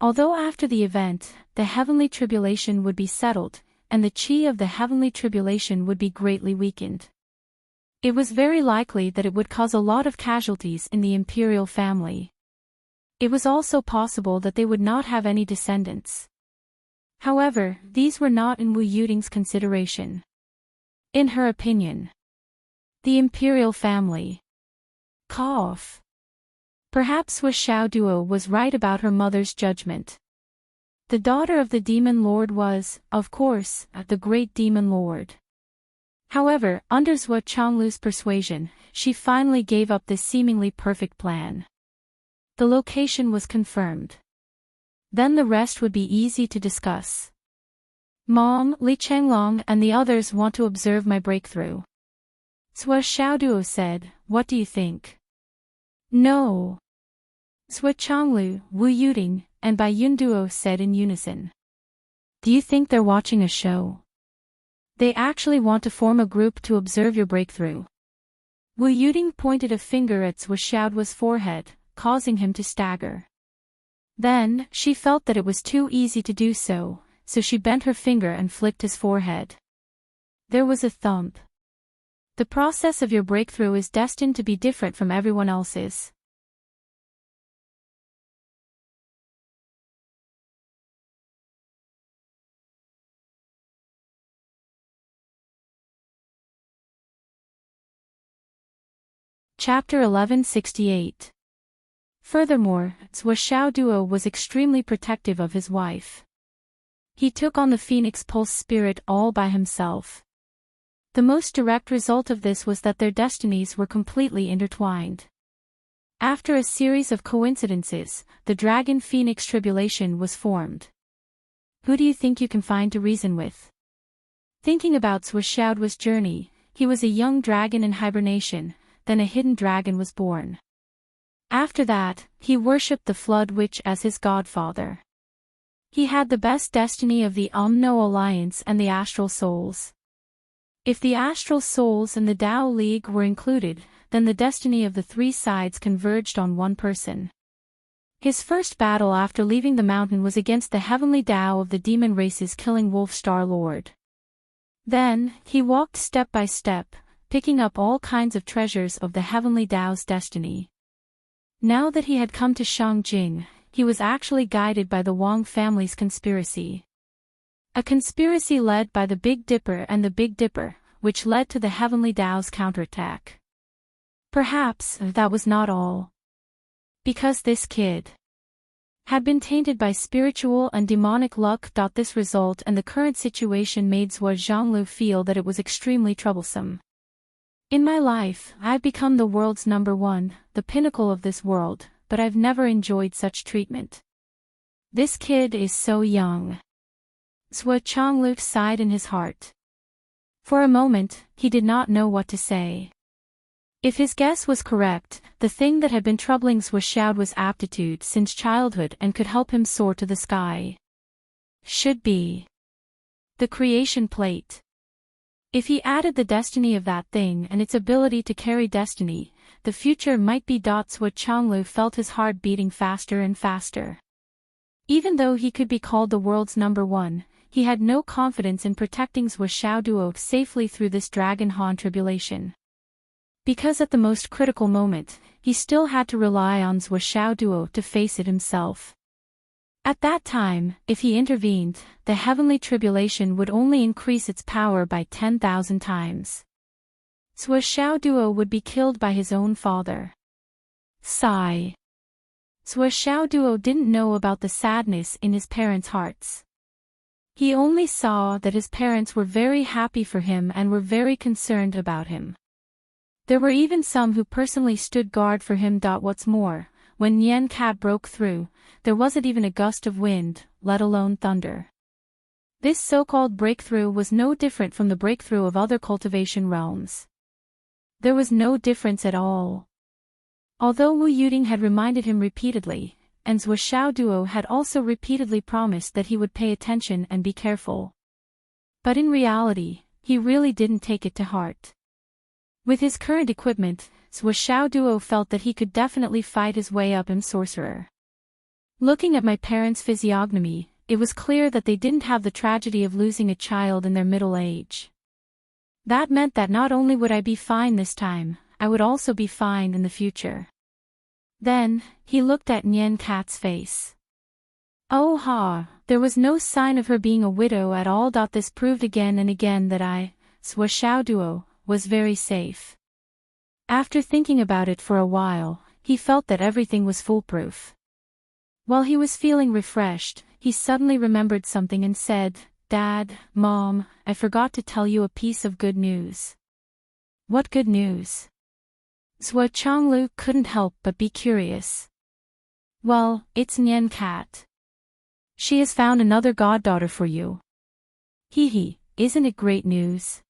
Speaker 1: Although after the event, the heavenly tribulation would be settled, and the qi of the heavenly tribulation would be greatly weakened. It was very likely that it would cause a lot of casualties in the imperial family. It was also possible that they would not have any descendants. However, these were not in Wu Yuting's consideration. In her opinion, the imperial family. Cough. Perhaps Sua Xiao Duo was right about her mother's judgment. The daughter of the demon lord was, of course, the great demon lord. However, under Sua Chonglu's persuasion, she finally gave up this seemingly perfect plan. The location was confirmed. Then the rest would be easy to discuss. Mom, Li Changlong and the others want to observe my breakthrough. Zhou Xiaoduo said, what do you think? No. Zhou Changlu, Wu Yuting, and Bai Yunduo said in unison. Do you think they're watching a show? They actually want to form a group to observe your breakthrough. Wu Yuting pointed a finger at Zhou Xiaoduo's forehead, causing him to stagger. Then, she felt that it was too easy to do so, so she bent her finger and flicked his forehead. There was a thump. The process of your breakthrough is destined to be different from everyone else's. Chapter 1168. Furthermore, Zhou Xiaoduo was extremely protective of his wife. He took on the Phoenix Pulse spirit all by himself. The most direct result of this was that their destinies were completely intertwined. After a series of coincidences, the Dragon Phoenix Tribulation was formed. Who do you think you can find to reason with? Thinking about Zhou Xiaoduo's journey, he was a young dragon in hibernation, then a hidden dragon was born. After that, he worshipped the Flood Witch as his godfather. He had the best destiny of the Umno Alliance and the Astral Souls. If the Astral Souls and the Tao League were included, then the destiny of the three sides converged on one person. His first battle after leaving the mountain was against the heavenly Tao of the demon race's killing Wolf Star Lord. Then, he walked step by step, picking up all kinds of treasures of the heavenly Tao's destiny. Now that he had come to Shangjing, he was actually guided by the Wang family's conspiracy. A conspiracy led by the Big Dipper and the Big Dipper, which led to the heavenly Tao's counterattack. Perhaps that was not all. Because this kid had been tainted by spiritual and demonic luck. This result and the current situation made Zhou Zhanglu feel that it was extremely troublesome. In my life, I've become the world's number one, the pinnacle of this world, but I've never enjoyed such treatment. This kid is so young. Zhou Changlu sighed in his heart. For a moment, he did not know what to say. If his guess was correct, the thing that had been troubling Zhou Xiaoduo was aptitude since childhood and could help him soar to the sky. Should be the creation plate. If he added the destiny of that thing and its ability to carry destiny, the future might be. Zhou Changlu felt his heart beating faster and faster. Even though he could be called the world's number one, he had no confidence in protecting Zhou Xiaoduo safely through this Dragon Han tribulation. Because at the most critical moment, he still had to rely on Zhou Xiaoduo to face it himself. At that time, if he intervened, the heavenly tribulation would only increase its power by 10,000 times. Zhou Xiaoduo would be killed by his own father. Sigh. Zhou Xiaoduo didn't know about the sadness in his parents' hearts. He only saw that his parents were very happy for him and were very concerned about him. There were even some who personally stood guard for him. What's more, when Nian Cat broke through, there wasn't even a gust of wind, let alone thunder. This so-called breakthrough was no different from the breakthrough of other cultivation realms. There was no difference at all. Although Wu Yuting had reminded him repeatedly, and Zhou Xiaoduo had also repeatedly promised that he would pay attention and be careful. But in reality, he really didn't take it to heart. With his current equipment, Zhou Xiaoduo felt that he could definitely fight his way up in sorcerer. Looking at my parents' physiognomy, it was clear that they didn't have the tragedy of losing a child in their middle age. That meant that not only would I be fine this time, I would also be fine in the future. Then, he looked at Nian Cat's face. Oh ha, there was no sign of her being a widow at all. This proved again and again that I, Zhou Xiaoduo, was very safe. After thinking about it for a while, he felt that everything was foolproof. While he was feeling refreshed, he suddenly remembered something and said, Dad, Mom, I forgot to tell you a piece of good news. What good news? Zhou Changlu couldn't help but be curious. Well, it's Nian Cat. She has found another goddaughter for you. Hee hee, isn't it great news?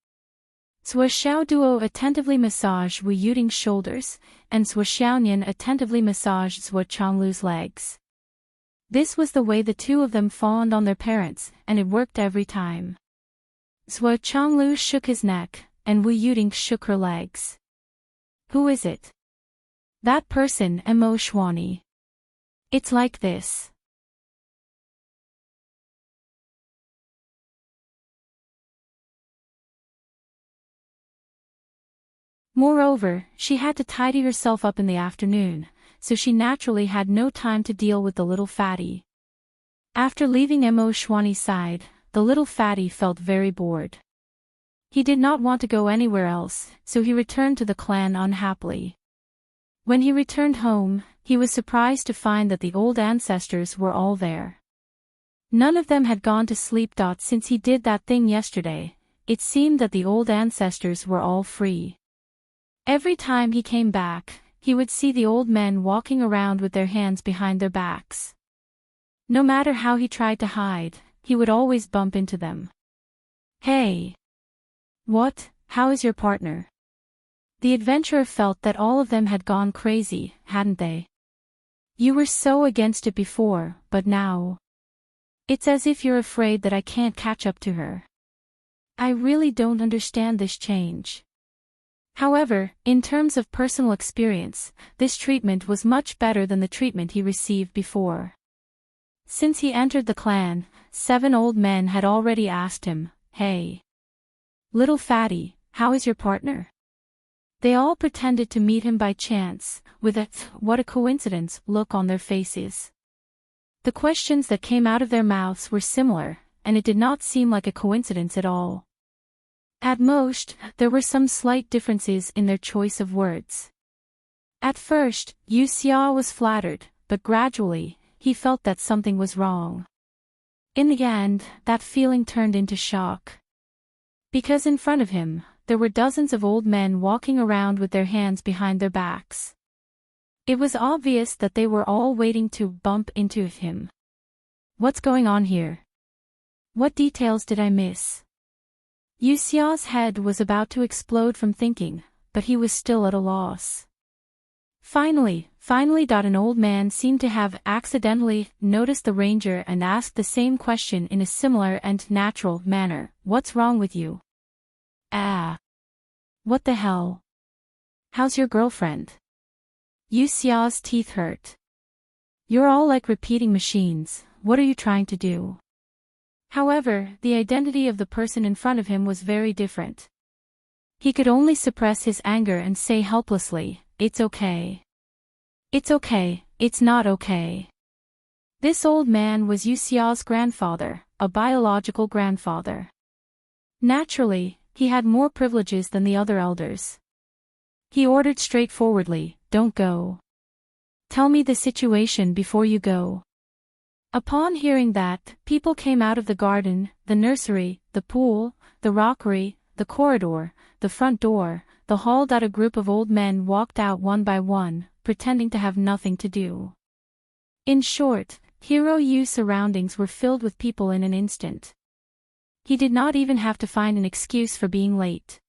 Speaker 1: Sua Xiao Duo attentively massaged Wu Yuting's shoulders, and Sua Xiaonian attentively massaged Sua Changlu's legs. This was the way the two of them fawned on their parents, and it worked every time. Sua Changlu shook his neck, and Wu Yuting shook her legs. Who is it? That person, Mo Xuani. It's like this. Moreover, she had to tidy herself up in the afternoon, so she naturally had no time to deal with the little fatty. After leaving Mo Xuani's side, the little fatty felt very bored. He did not want to go anywhere else, so he returned to the clan unhappily. When he returned home, he was surprised to find that the old ancestors were all there. None of them had gone to sleep. Since he did that thing yesterday, it seemed that the old ancestors were all free. Every time he came back, he would see the old men walking around with their hands behind their backs. No matter how he tried to hide, he would always bump into them. Hey! What, how is your partner? The adventurer felt that all of them had gone crazy, hadn't they? You were so against it before, but now. It's as if you're afraid that I can't catch up to her. I really don't understand this change. However, in terms of personal experience, this treatment was much better than the treatment he received before. Since he entered the clan, 7 old men had already asked him, "Hey, little fatty, how is your partner?" They all pretended to meet him by chance, with a "what a coincidence" look on their faces. The questions that came out of their mouths were similar, and it did not seem like a coincidence at all. At most, there were some slight differences in their choice of words. At first, Yu Xia was flattered, but gradually, he felt that something was wrong. In the end, that feeling turned into shock. Because in front of him, there were dozens of old men walking around with their hands behind their backs. It was obvious that they were all waiting to bump into him. What's going on here? What details did I miss? Yu Xia's head was about to explode from thinking, but he was still at a loss. Finally, an old man seemed to have accidentally noticed the ranger and asked the same question in a similar and natural manner. What's wrong with you? Ah. What the hell? How's your girlfriend? Yu Xia's teeth hurt. You're all like repeating machines, what are you trying to do? However, the identity of the person in front of him was very different. He could only suppress his anger and say helplessly, "It's okay. It's okay, it's not okay." This old man was Yu Xia's grandfather, a biological grandfather. Naturally, he had more privileges than the other elders. He ordered straightforwardly, "Don't go. Tell me the situation before you go." Upon hearing that, people came out of the garden, the nursery, the pool, the rockery, the corridor, the front door, the hall. A group of old men walked out one by one, pretending to have nothing to do. In short, Hero Yu's surroundings were filled with people in an instant. He did not even have to find an excuse for being late.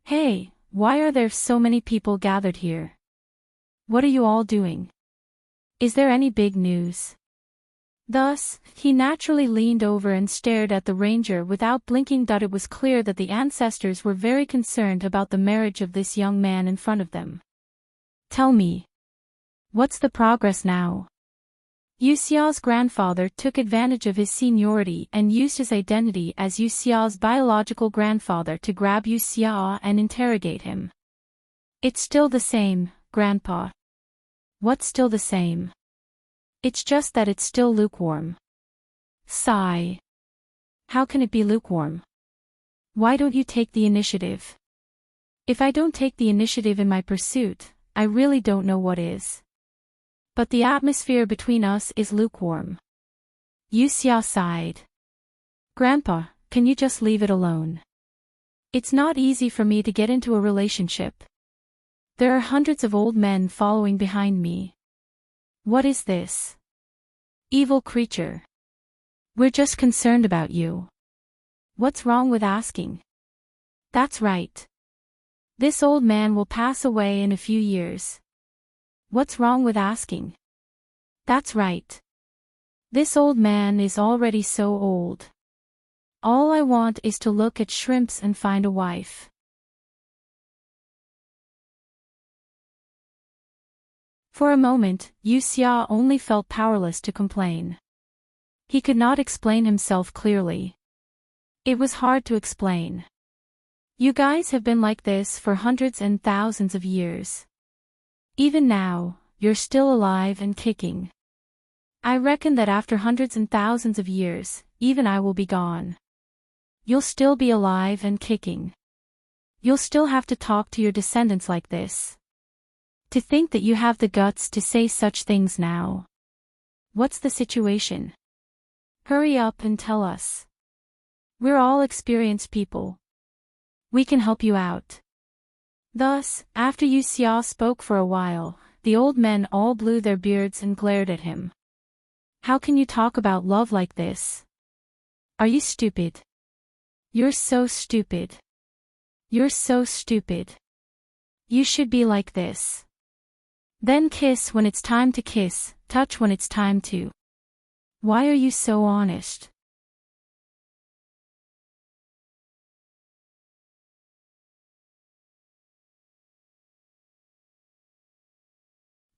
Speaker 1: Hey, why are there so many people gathered here? What are you all doing? Is there any big news? Thus, he naturally leaned over and stared at the ranger without blinking. It was clear that the ancestors were very concerned about the marriage of this young man in front of them. Tell me. What's the progress now? Yu Xia's grandfather took advantage of his seniority and used his identity as Yu Xia's biological grandfather to grab Yu Xia and interrogate him. It's still the same, Grandpa. What's still the same? It's just that it's still lukewarm. Sigh. How can it be lukewarm? Why don't you take the initiative? If I don't take the initiative in my pursuit, I really don't know what is. But the atmosphere between us is lukewarm. Yu Xia sighed. Grandpa, can you just leave it alone? It's not easy for me to get into a relationship. There are hundreds of old men following behind me. What is this? Evil creature. We're just concerned about you. What's wrong with asking? That's right. This old man will pass away in a few years. What's wrong with asking? That's right. This old man is already so old. All I want is to look at shrimps and find a wife. For a moment, Yu Xia only felt powerless to complain. He could not explain himself clearly. It was hard to explain. You guys have been like this for hundreds and thousands of years. Even now, you're still alive and kicking. I reckon that after hundreds and thousands of years, even I will be gone. You'll still be alive and kicking. You'll still have to talk to your descendants like this. To think that you have the guts to say such things now. What's the situation? Hurry up and tell us. We're all experienced people. We can help you out. Thus, after Yu Xia spoke for a while, the old men all blew their beards and glared at him. How can you talk about love like this? Are you stupid? You're so stupid. You're so stupid. You should be like this. Then kiss when it's time to kiss, touch when it's time to. Why are you so honest?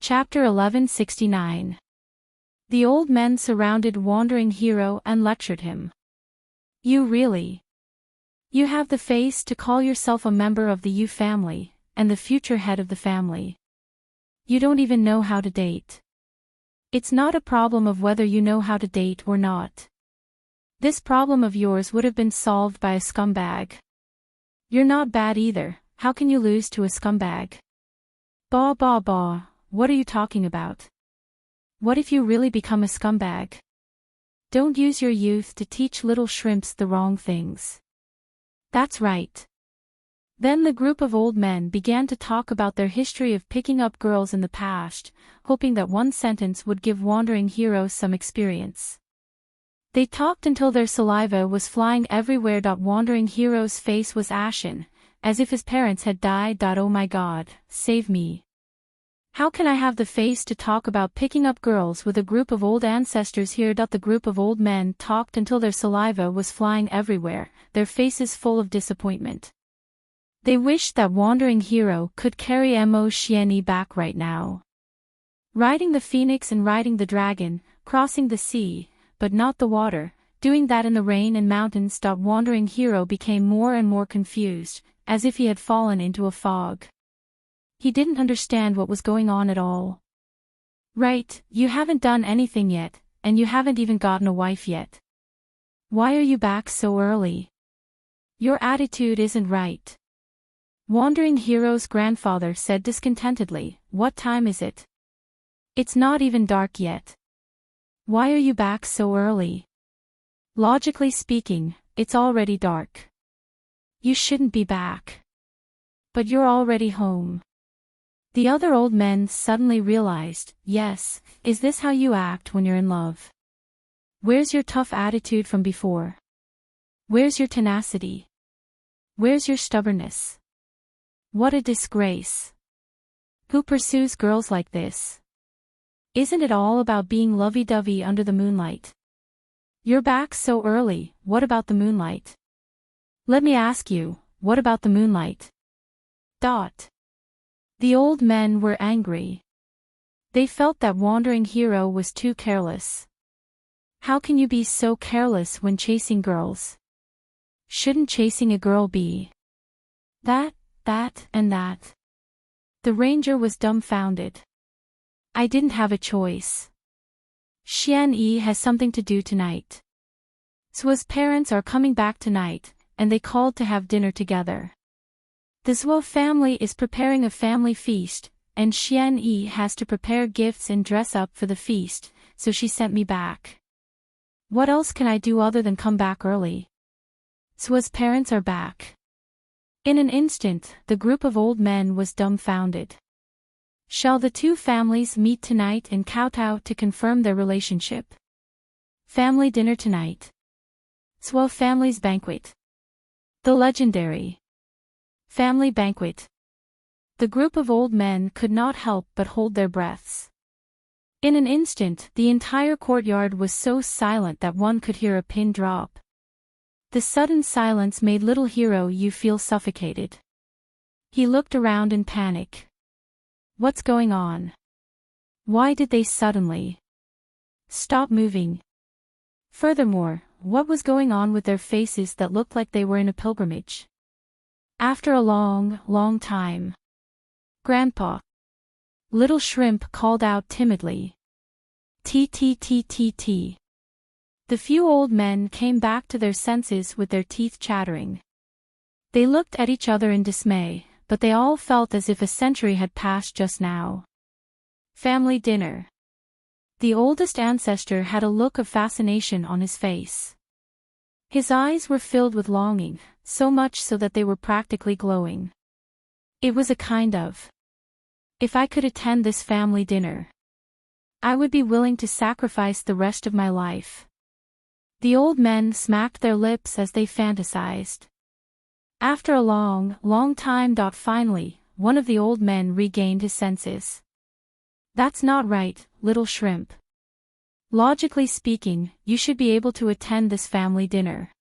Speaker 1: Chapter 1169. The old men surrounded Wandering Hero and lectured him. You really? You have the face to call yourself a member of the Yu family, and the future head of the family. You don't even know how to date. It's not a problem of whether you know how to date or not. This problem of yours would have been solved by a scumbag. You're not bad either, how can you lose to a scumbag? Bah bah bah, what are you talking about? What if you really become a scumbag? Don't use your youth to teach little shrimps the wrong things. That's right. Then the group of old men began to talk about their history of picking up girls in the past, hoping that one sentence would give Wandering Hero some experience. They talked until their saliva was flying everywhere. Wandering Hero's face was ashen, as if his parents had died. Oh my God, save me. How can I have the face to talk about picking up girls with a group of old ancestors here? The group of old men talked until their saliva was flying everywhere, their faces full of disappointment. They wished that Wandering Hero could carry Mo Xianyi back right now. Riding the phoenix and riding the dragon, crossing the sea, but not the water, doing that in the rain and mountains. Wandering Hero became more and more confused, as if he had fallen into a fog. He didn't understand what was going on at all. Right, you haven't done anything yet, and you haven't even gotten a wife yet. Why are you back so early? Your attitude isn't right. Wandering Hero's grandfather said discontentedly, what time is it? It's not even dark yet. Why are you back so early? Logically speaking, it's already dark. You shouldn't be back. But you're already home. The other old men suddenly realized, yes, is this how you act when you're in love? Where's your tough attitude from before? Where's your tenacity? Where's your stubbornness? What a disgrace. Who pursues girls like this? Isn't it all about being lovey-dovey under the moonlight? You're back so early, what about the moonlight? Let me ask you, what about the moonlight? The old men were angry. They felt that Wandering Hero was too careless. How can you be so careless when chasing girls? Shouldn't chasing a girl be that, and that? The ranger was dumbfounded. I didn't have a choice. Xianyi has something to do tonight. Suo's parents are coming back tonight, and they called to have dinner together. The Zuo family is preparing a family feast, and Xianyi has to prepare gifts and dress up for the feast, so she sent me back. What else can I do other than come back early? Suo's parents are back. In an instant, the group of old men was dumbfounded. Shall the two families meet tonight and kowtow to confirm their relationship? Family dinner tonight. Swa Family's Banquet. The legendary family banquet. The group of old men could not help but hold their breaths. In an instant, the entire courtyard was so silent that one could hear a pin drop. The sudden silence made little hero Yu feel suffocated. He looked around in panic. What's going on? Why did they suddenly stop moving? Furthermore, what was going on with their faces that looked like they were in a pilgrimage? After a long, long time. Grandpa. Little Shrimp called out timidly. T. The few old men came back to their senses with their teeth chattering. They looked at each other in dismay, but they all felt as if a century had passed just now. Family dinner. The oldest ancestor had a look of fascination on his face. His eyes were filled with longing, so much so that they were practically glowing. It was a kind of, if I could attend this family dinner, I would be willing to sacrifice the rest of my life. The old men smacked their lips as they fantasized. After a long, long time. Finally, one of the old men regained his senses. That's not right, Little Shrimp. Logically speaking, you should be able to attend this family dinner.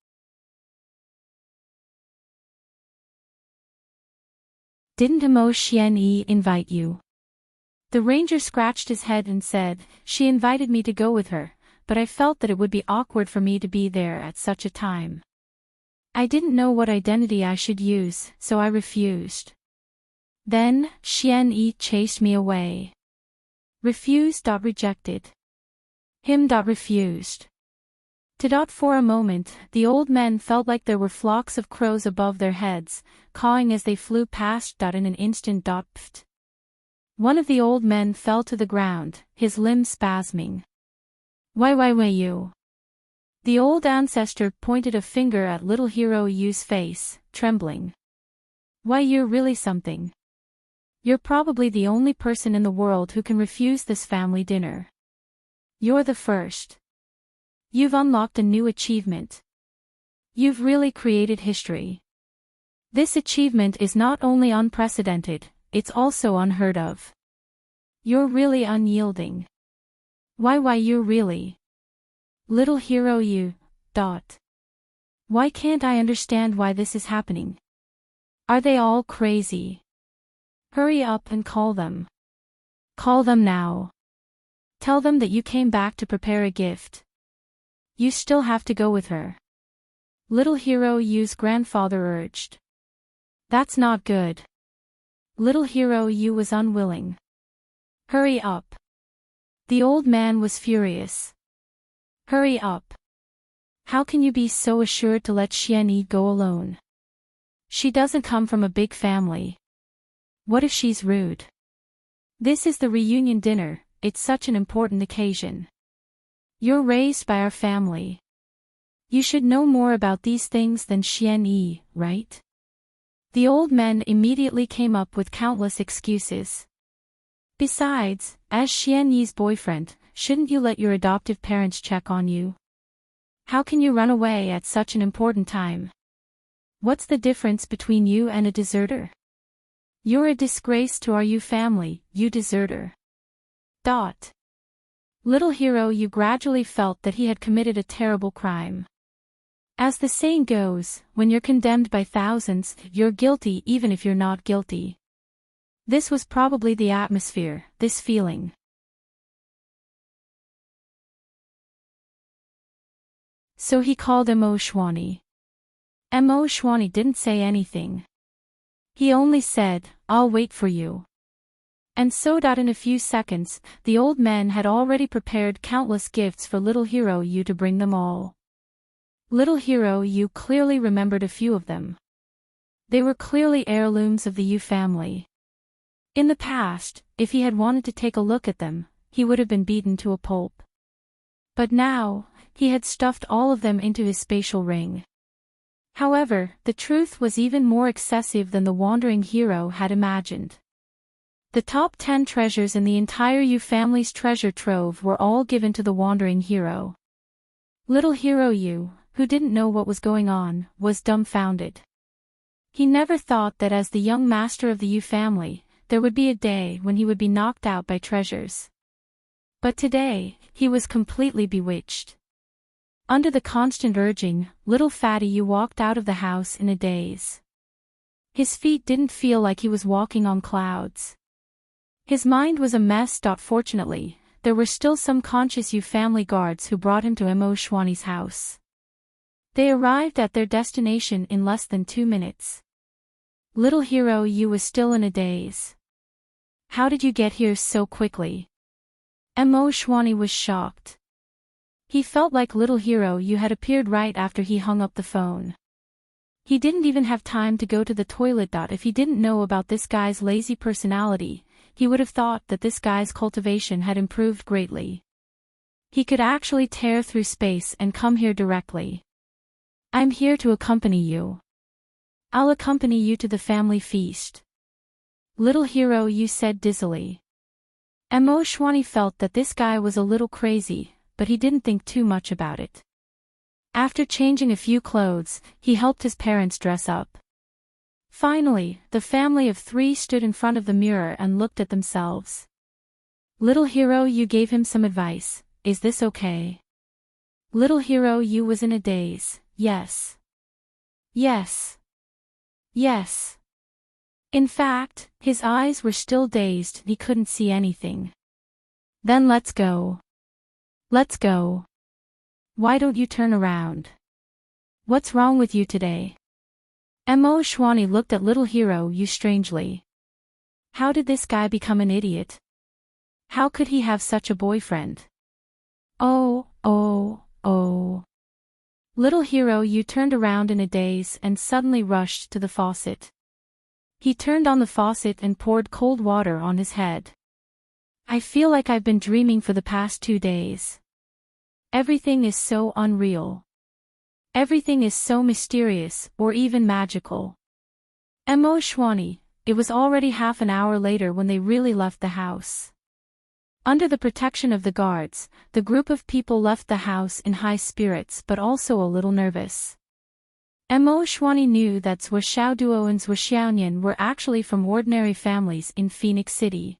Speaker 1: Didn't Imo Xian-yi invite you? The ranger scratched his head and said, she invited me to go with her, but I felt that it would be awkward for me to be there at such a time. I didn't know what identity I should use, so I refused. Then, Xian-yi chased me away. Refused. Rejected. Him. Refused. For a moment, the old men felt like there were flocks of crows above their heads, cawing as they flew past. In an instant. Pft. One of the old men fell to the ground, his limbs spasming. Why you? The old ancestor pointed a finger at little hero Yu's face, trembling. Why, you're really something. You're probably the only person in the world who can refuse this family dinner. You're the first. You've unlocked a new achievement. You've really created history. This achievement is not only unprecedented, it's also unheard of. You're really unyielding. Why you're really Little hero Yu. Why can't I understand why this is happening? Are they all crazy? Hurry up and call them. Call them now. Tell them that you came back to prepare a gift. You still have to go with her. Little hero Yu's grandfather urged. That's not good. Little hero Yu was unwilling. Hurry up. The old man was furious. Hurry up. How can you be so assured to let Xian-yi go alone? She doesn't come from a big family. What if she's rude? This is the reunion dinner, it's such an important occasion. You're raised by our family. You should know more about these things than Xian-yi, right? The old men immediately came up with countless excuses. Besides, as Xian-yi's boyfriend, shouldn't you let your adoptive parents check on you? How can you run away at such an important time? What's the difference between you and a deserter? You're a disgrace to our Yu family, you deserter. Little hero Yu gradually felt that he had committed a terrible crime. As the saying goes, when you're condemned by thousands, you're guilty even if you're not guilty. This was probably the atmosphere, this feeling. So he called Imo Shwani. Imo Shwani didn't say anything. He only said, I'll wait for you. And so. In a few seconds, the old men had already prepared countless gifts for little hero Yu to bring them all. Little hero Yu clearly remembered a few of them. They were clearly heirlooms of the Yu family. In the past, if he had wanted to take a look at them, he would have been beaten to a pulp. But now, he had stuffed all of them into his spatial ring. However, the truth was even more excessive than the wandering hero had imagined. The top 10 treasures in the entire Yu family's treasure trove were all given to the wandering hero. Little hero Yu, who who didn't know what was going on, was dumbfounded. He never thought that as the young master of the Yu family, there would be a day when he would be knocked out by treasures. But today, he was completely bewitched. Under the constant urging, little Fatty Yu walked out of the house in a daze. His feet didn't feel like he was walking on clouds. His mind was a mess. Fortunately, there were still some conscious Yu family guards who brought him to Mo Shwani's house. They arrived at their destination in less than 2 minutes. Little hero Yu was still in a daze. How did you get here so quickly? Mo Shwani was shocked. He felt like little hero Yu had appeared right after he hung up the phone. He didn't even have time to go to the toilet. If he didn't know about this guy's lazy personality, he would have thought that this guy's cultivation had improved greatly. He could actually tear through space and come here directly. I'm here to accompany you. I'll accompany you to the family feast. Little hero Yu said dizzily. Mo Shwani felt that this guy was a little crazy, but he didn't think too much about it. After changing a few clothes, he helped his parents dress up. Finally, the family of 3 stood in front of the mirror and looked at themselves. Little hero Yu gave him some advice. Is this okay? Little hero Yu was in a daze. Yes. Yes. Yes. In fact, his eyes were still dazed, he couldn't see anything. Then let's go. Let's go. Why don't you turn around? What's wrong with you today? Mo Shwani looked at little hero Yu strangely. How did this guy become an idiot? How could he have such a boyfriend? Oh. Little hero Yu turned around in a daze and suddenly rushed to the faucet. He turned on the faucet and poured cold water on his head. I feel like I've been dreaming for the past 2 days. Everything is so unreal. Everything is so mysterious, or even magical. Mo Shwani, it was already half an hour later when they really left the house. Under the protection of the guards, the group of people left the house in high spirits but also a little nervous. Mo Shwani knew that Zhuo Xiaoduo and Zhuo Xiaonian were actually from ordinary families in Phoenix City.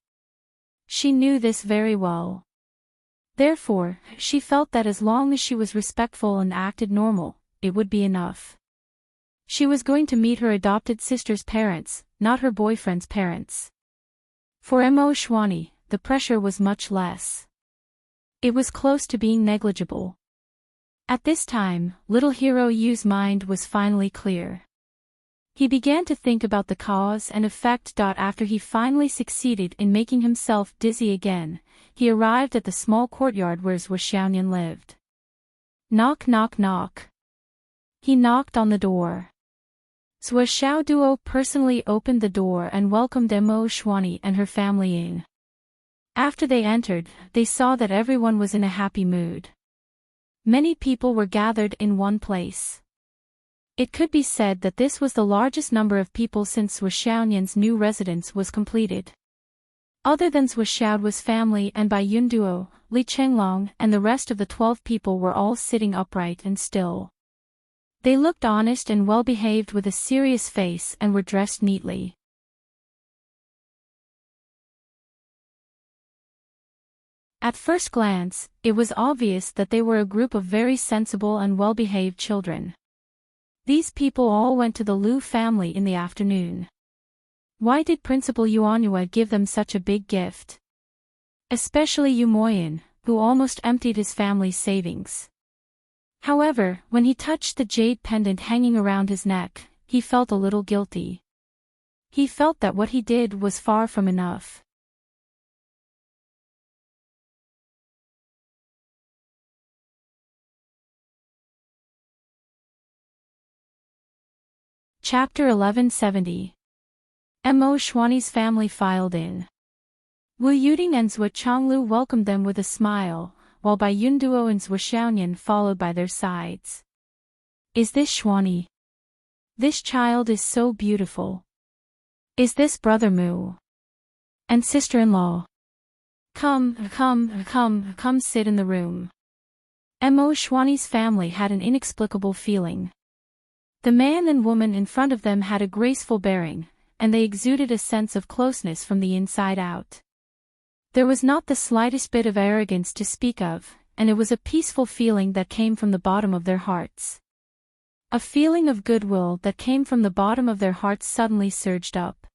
Speaker 1: She knew this very well. Therefore, she felt that as long as she was respectful and acted normal, it would be enough. She was going to meet her adopted sister's parents, not her boyfriend's parents. For Mo Shwani, the pressure was much less. It was close to being negligible. At this time, little hero Yu's mind was finally clear. He began to think about the cause and effect. After he finally succeeded in making himself dizzy again, he arrived at the small courtyard where Zhuo Xiaonian lived. Knock knock knock. He knocked on the door. Zhuo Xiaoduo personally opened the door and welcomed Mo Shwani and her family in. After they entered, they saw that everyone was in a happy mood. Many people were gathered in one place. It could be said that this was the largest number of people since Zhuo Xiaonian's new residence was completed. Other than Zhuo Xiaoduo's family and Bai Yunduo, Li Chenglong and the rest of the 12 people were all sitting upright and still. They looked honest and well-behaved with a serious face and were dressed neatly. At first glance, it was obvious that they were a group of very sensible and well-behaved children. These people all went to the Liu family in the afternoon. Why did Principal Yuanyue give them such a big gift? Especially Yu Moyan, who almost emptied his family's savings. However, when he touched the jade pendant hanging around his neck, he felt a little guilty. He felt that what he did was far from enough. Chapter 1170. Mo Shwani's family filed in. Wu Yuding and Zhuo Changlu welcomed them with a smile, while Bai Yunduo and Zhuo Xiaonian followed by their sides. Is this Shwani? This child is so beautiful. Is this brother Mu? And sister-in-law? Come sit in the room. Mo Xuanyi's family had an inexplicable feeling. The man and woman in front of them had a graceful bearing, and they exuded a sense of closeness from the inside out. There was not the slightest bit of arrogance to speak of, and it was a peaceful feeling that came from the bottom of their hearts. A feeling of goodwill that came from the bottom of their hearts suddenly surged up.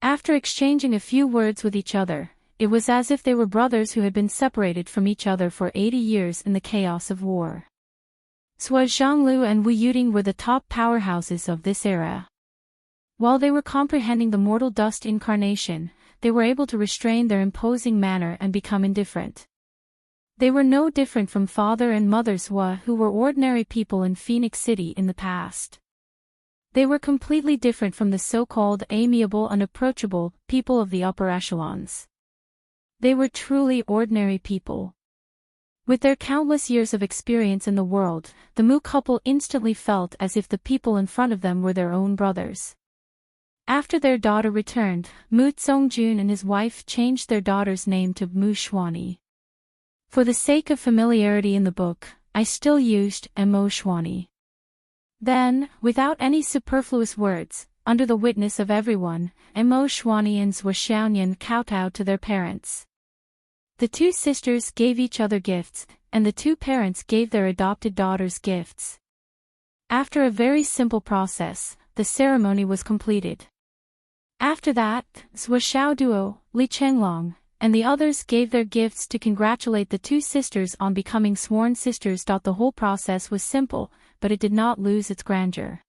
Speaker 1: After exchanging a few words with each other, it was as if they were brothers who had been separated from each other for 80 years in the chaos of war. Zhuo Zhanglu and Wu Yuting were the top powerhouses of this era. While they were comprehending the mortal dust incarnation, they were able to restrain their imposing manner and become indifferent. They were no different from father and mother Zhuo, who were ordinary people in Phoenix City in the past. They were completely different from the so-called amiable and approachable people of the upper echelons. They were truly ordinary people. With their countless years of experience in the world, the Mu couple instantly felt as if the people in front of them were their own brothers. After their daughter returned, Mu Zongjun and his wife changed their daughter's name to Mu Xuanyi. For the sake of familiarity in the book, I still used Mo Xuanyi. Then, without any superfluous words, under the witness of everyone, Mo Xuanyi and Zhuo Xiaoyan kowtowed to their parents. The two sisters gave each other gifts, and the two parents gave their adopted daughters gifts. After a very simple process, the ceremony was completed. After that, Zhuo Xiaoduo, Li Chenglong, and the others gave their gifts to congratulate the two sisters on becoming sworn sisters. The whole process was simple, but it did not lose its grandeur.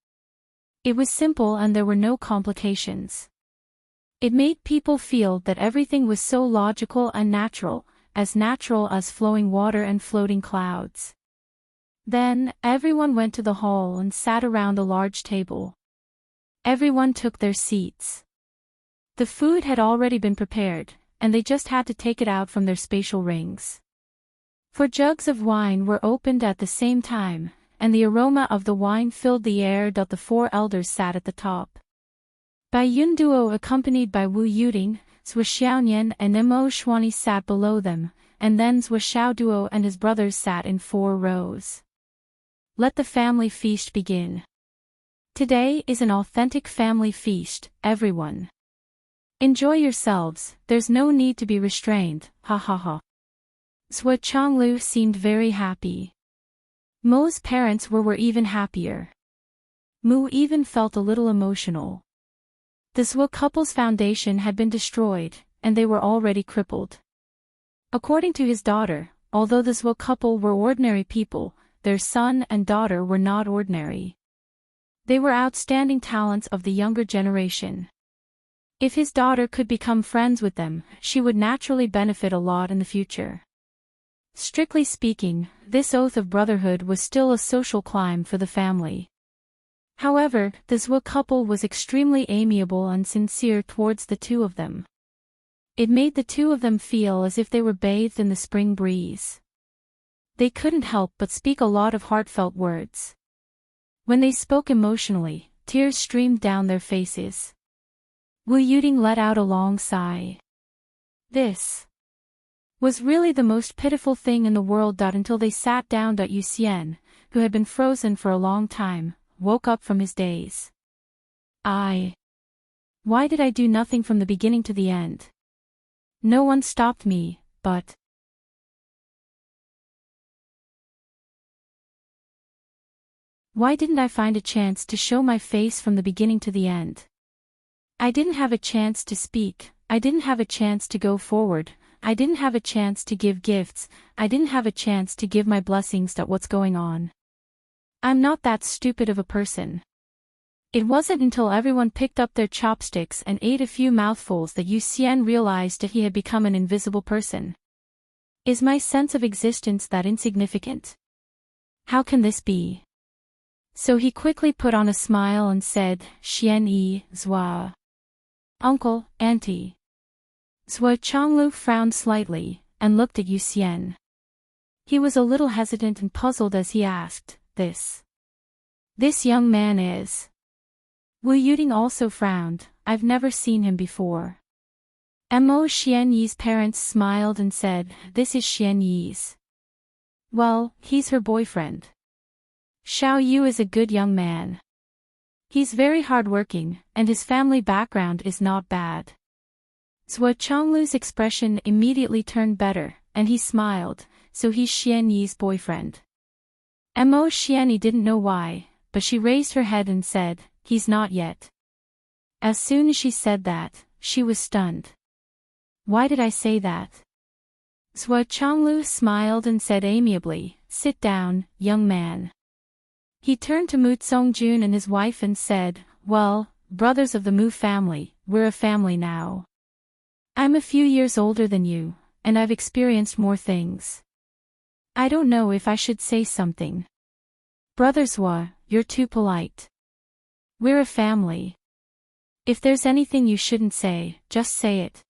Speaker 1: It was simple and there were no complications. It made people feel that everything was so logical and natural as flowing water and floating clouds. Then, everyone went to the hall and sat around a large table. Everyone took their seats. The food had already been prepared, and they just had to take it out from their spatial rings. 4 jugs of wine were opened at the same time, and the aroma of the wine filled the air. The 4 elders sat at the top. Bai Yunduo, accompanied by Wu Yuting, Zhuo Xiaoyan and Mo Xuanyi, sat below them, and then Zhuo Xiaoduo and his brothers sat in 4 rows. Let the family feast begin. Today is an authentic family feast, everyone. Enjoy yourselves, there's no need to be restrained, ha ha ha. Zhuo Changlu seemed very happy. Mo's parents were even happier. Mu even felt a little emotional. The Zhuo couple's foundation had been destroyed, and they were already crippled. According to his daughter, although the Zhuo couple were ordinary people, their son and daughter were not ordinary. They were outstanding talents of the younger generation. If his daughter could become friends with them, she would naturally benefit a lot in the future. Strictly speaking, this oath of brotherhood was still a social climb for the family. However, the Zhuo couple was extremely amiable and sincere towards the two of them. It made the two of them feel as if they were bathed in the spring breeze. They couldn't help but speak a lot of heartfelt words. When they spoke emotionally, tears streamed down their faces. Wu Yuting let out a long sigh. This was really the most pitiful thing in the world. Until they sat down. Yu Xian, who had been frozen for a long time, woke up from his daze. Why did I do nothing from the beginning to the end? No one stopped me, but why didn't I find a chance to show my face from the beginning to the end? I didn't have a chance to speak, I didn't have a chance to go forward, I didn't have a chance to give gifts, I didn't have a chance to give my blessings. What's going on? I'm not that stupid of a person. It wasn't until everyone picked up their chopsticks and ate a few mouthfuls that Yu Xian realized that he had become an invisible person. Is my sense of existence that insignificant? How can this be? So he quickly put on a smile and said, Xian Yi, Zhuo. Uncle, Auntie. Zhuo Changlu frowned slightly, and looked at Yu Xian. He was a little hesitant and puzzled as he asked, This young man is. Wu Yuting also frowned, I've never seen him before. Mo Xian Yi's parents smiled and said, This is Xian Yi's Well, he's her boyfriend. Xiao Yu is a good young man. He's very hardworking, and his family background is not bad. Zhuo Chonglu's expression immediately turned better, and he smiled, so he's Xian Yi's boyfriend. Mo Xianyi didn't know why, but she raised her head and said, he's not yet. As soon as she said that, she was stunned. Why did I say that? Zhuo Chonglu smiled and said amiably, sit down, young man. He turned to Mu Songjun and his wife and said, well, brothers of the Mu family, we're a family now. I'm a few years older than you, and I've experienced more things. I don't know if I should say something. Brother Zhuo, you're too polite. We're a family. If there's anything you shouldn't say, just say it.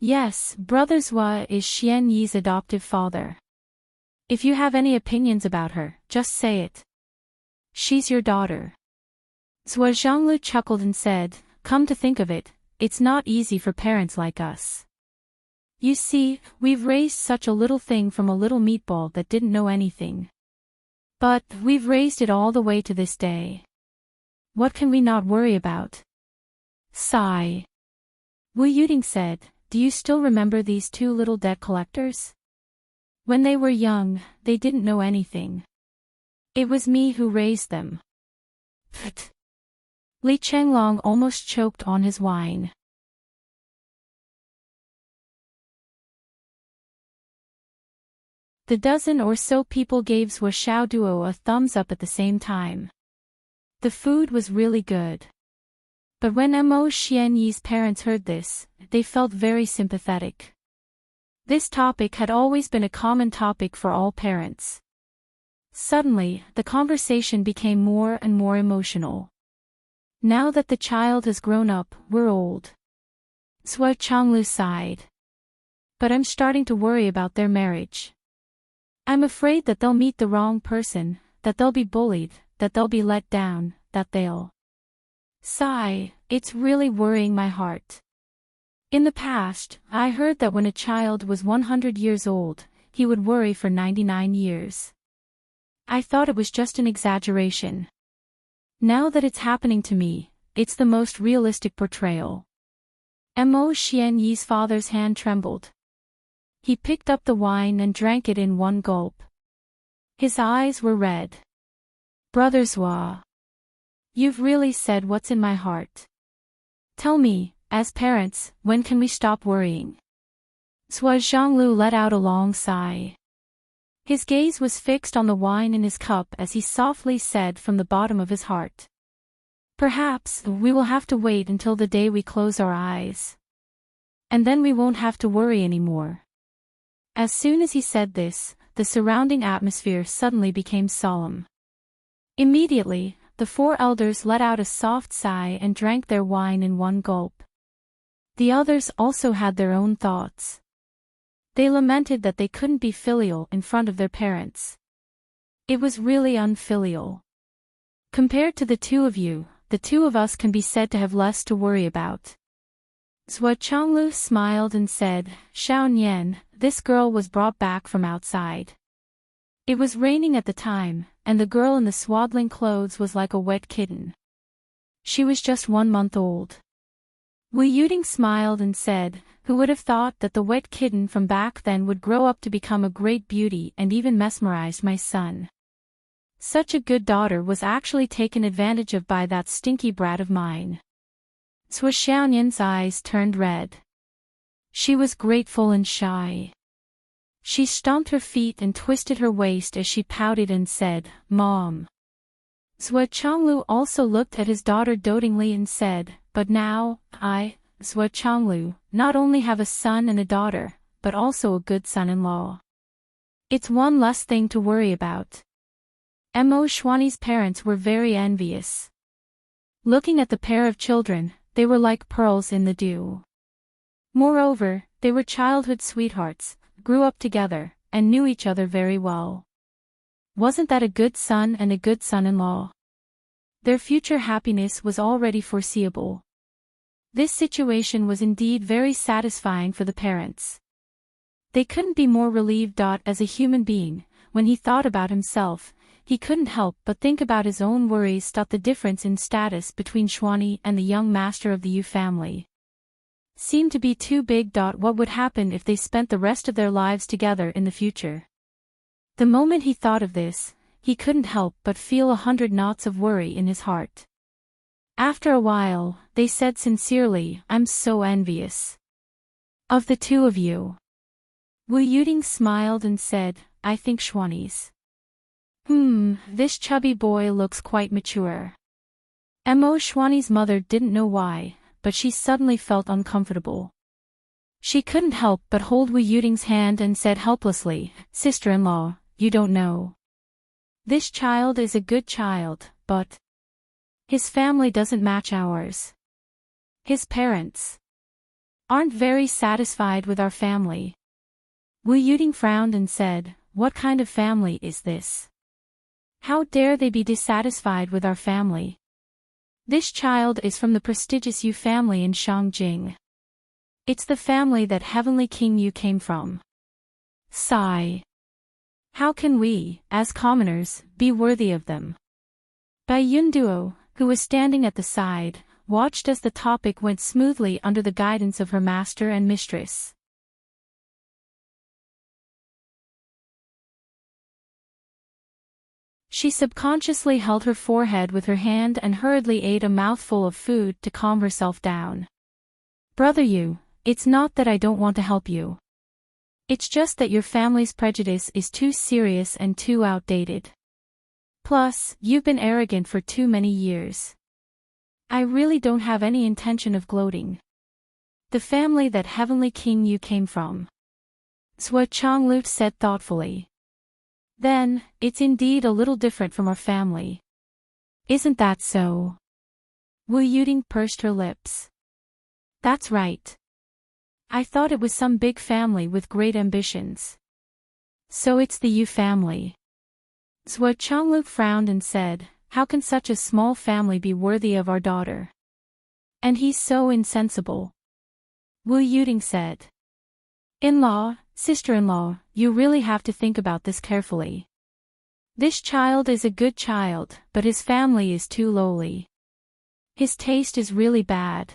Speaker 1: Yes, Brother Zhuo is Xian Yi's adoptive father. If you have any opinions about her, just say it. She's your daughter. Zhuo Zhonglu chuckled and said, come to think of it, it's not easy for parents like us. You see, we've raised such a little thing from a little meatball that didn't know anything. But we've raised it all the way to this day. What can we not worry about? Sigh. Wu Yuding said, do you still remember these two little debt collectors? When they were young, they didn't know anything. It was me who raised them. Pfft. Li Chenglong almost choked on his wine. The dozen or so people gave Zhuo Xiaoduo a thumbs up at the same time. The food was really good. But when Mo Xianyi's parents heard this, they felt very sympathetic. This topic had always been a common topic for all parents. Suddenly, the conversation became more and more emotional. Now that the child has grown up, we're old. Zhuo Chonglu sighed. But I'm starting to worry about their marriage. I'm afraid that they'll meet the wrong person, that they'll be bullied, that they'll be let down, that they'll... Sigh, it's really worrying my heart. In the past, I heard that when a child was 100 years old, he would worry for 99 years. I thought it was just an exaggeration. Now that it's happening to me, it's the most realistic portrayal. Mo Xianyi's father's hand trembled. He picked up the wine and drank it in one gulp. His eyes were red. Brother Zhuo, you've really said what's in my heart. Tell me, as parents, when can we stop worrying? Zhuo Zhonglu let out a long sigh. His gaze was fixed on the wine in his cup as he softly said from the bottom of his heart. Perhaps we will have to wait until the day we close our eyes. And then we won't have to worry anymore. As soon as he said this, the surrounding atmosphere suddenly became solemn. Immediately, the four elders let out a soft sigh and drank their wine in one gulp. The others also had their own thoughts. They lamented that they couldn't be filial in front of their parents. It was really unfilial. Compared to the two of you, the two of us can be said to have less to worry about. Zhuo Chonglu smiled and said, Xiao Nian, this girl was brought back from outside. It was raining at the time, and the girl in the swaddling clothes was like a wet kitten. She was just 1 month old. Wu Yuding smiled and said, who would have thought that the wet kitten from back then would grow up to become a great beauty and even mesmerized my son. Such a good daughter was actually taken advantage of by that stinky brat of mine. Zhuo Xiaonian's eyes turned red. She was grateful and shy. She stomped her feet and twisted her waist as she pouted and said, Mom. Zhuo Chonglu also looked at his daughter dotingly and said, but now, I, Zhuo Chonglu, not only have a son and a daughter, but also a good son-in-law. It's one less thing to worry about. Mo Xuanyi's parents were very envious. Looking at the pair of children, they were like pearls in the dew. Moreover, they were childhood sweethearts, grew up together, and knew each other very well. Wasn't that a good son and a good son-in-law? Their future happiness was already foreseeable. This situation was indeed very satisfying for the parents. They couldn't be more relieved. As a human being, when he thought about himself, he couldn't help but think about his own worries. The difference in status between Shwani and the young master of the Yu family seemed to be too big. What would happen if they spent the rest of their lives together in the future? The moment he thought of this, he couldn't help but feel 100 knots of worry in his heart. After a while, they said sincerely, "I'm so envious of the two of you." Wu Yuding smiled and said, "I think Shwani's. This chubby boy looks quite mature." Shwani's mother didn't know why, but she suddenly felt uncomfortable. She couldn't help but hold Wu Yuding's hand and said helplessly, "Sister-in-law, you don't know. This child is a good child, but his family doesn't match ours. His parents aren't very satisfied with our family." Wu Yuding frowned and said, "What kind of family is this? How dare they be dissatisfied with our family? This child is from the prestigious Yu family in Shangjing. It's the family that Heavenly King Yu came from. Sigh. How can we, as commoners, be worthy of them?" Bai Yunduo, who was standing at the side, watched as the topic went smoothly under the guidance of her master and mistress. She subconsciously held her forehead with her hand and hurriedly ate a mouthful of food to calm herself down. "Brother Yu, it's not that I don't want to help you. It's just that your family's prejudice is too serious and too outdated. Plus, you've been arrogant for too many years. I really don't have any intention of gloating. The family that Heavenly King Yu came from," Zhuo Chonglu said thoughtfully. "Then, it's indeed a little different from our family. Isn't that so?" Wu Yuding pursed her lips. "That's right. I thought it was some big family with great ambitions. So it's the Yu family." Zhuo Chonglu frowned and said, "How can such a small family be worthy of our daughter? And he's so insensible." Wu Yuding said, "In-law, sister-in-law, you really have to think about this carefully. This child is a good child, but his family is too lowly. His taste is really bad.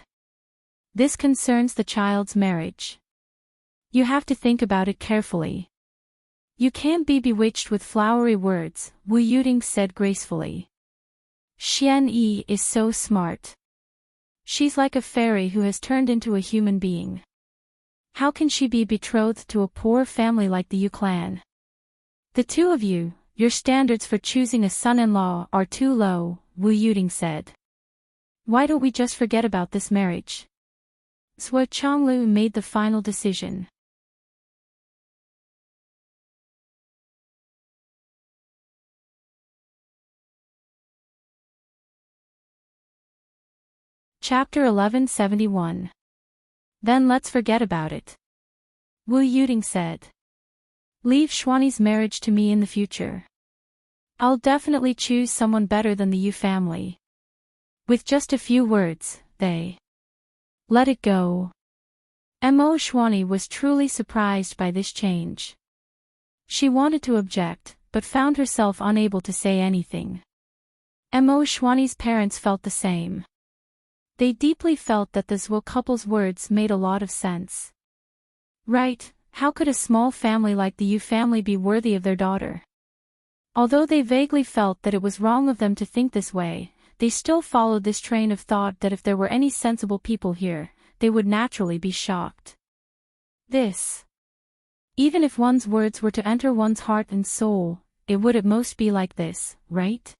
Speaker 1: This concerns the child's marriage. You have to think about it carefully. You can't be bewitched with flowery words," Wu Yuding said gracefully. "Xian Yi is so smart. She's like a fairy who has turned into a human being. How can she be betrothed to a poor family like the Yu clan? The two of you, your standards for choosing a son-in-law are too low," Wu Yuding said. "Why don't we just forget about this marriage?" Zhuo Chonglu made the final decision. Chapter 1171. "Then let's forget about it," Wu Yuding said. "Leave Shwani's marriage to me in the future. I'll definitely choose someone better than the Yu family." With just a few words, they let it go. Shwani was truly surprised by this change. She wanted to object, but found herself unable to say anything. Shwani's parents felt the same. They deeply felt that the Zhuo couple's words made a lot of sense. Right, how could a small family like the Yu family be worthy of their daughter? Although they vaguely felt that it was wrong of them to think this way, they still followed this train of thought that if there were any sensible people here, they would naturally be shocked. Even if one's words were to enter one's heart and soul, it would at most be like this, right?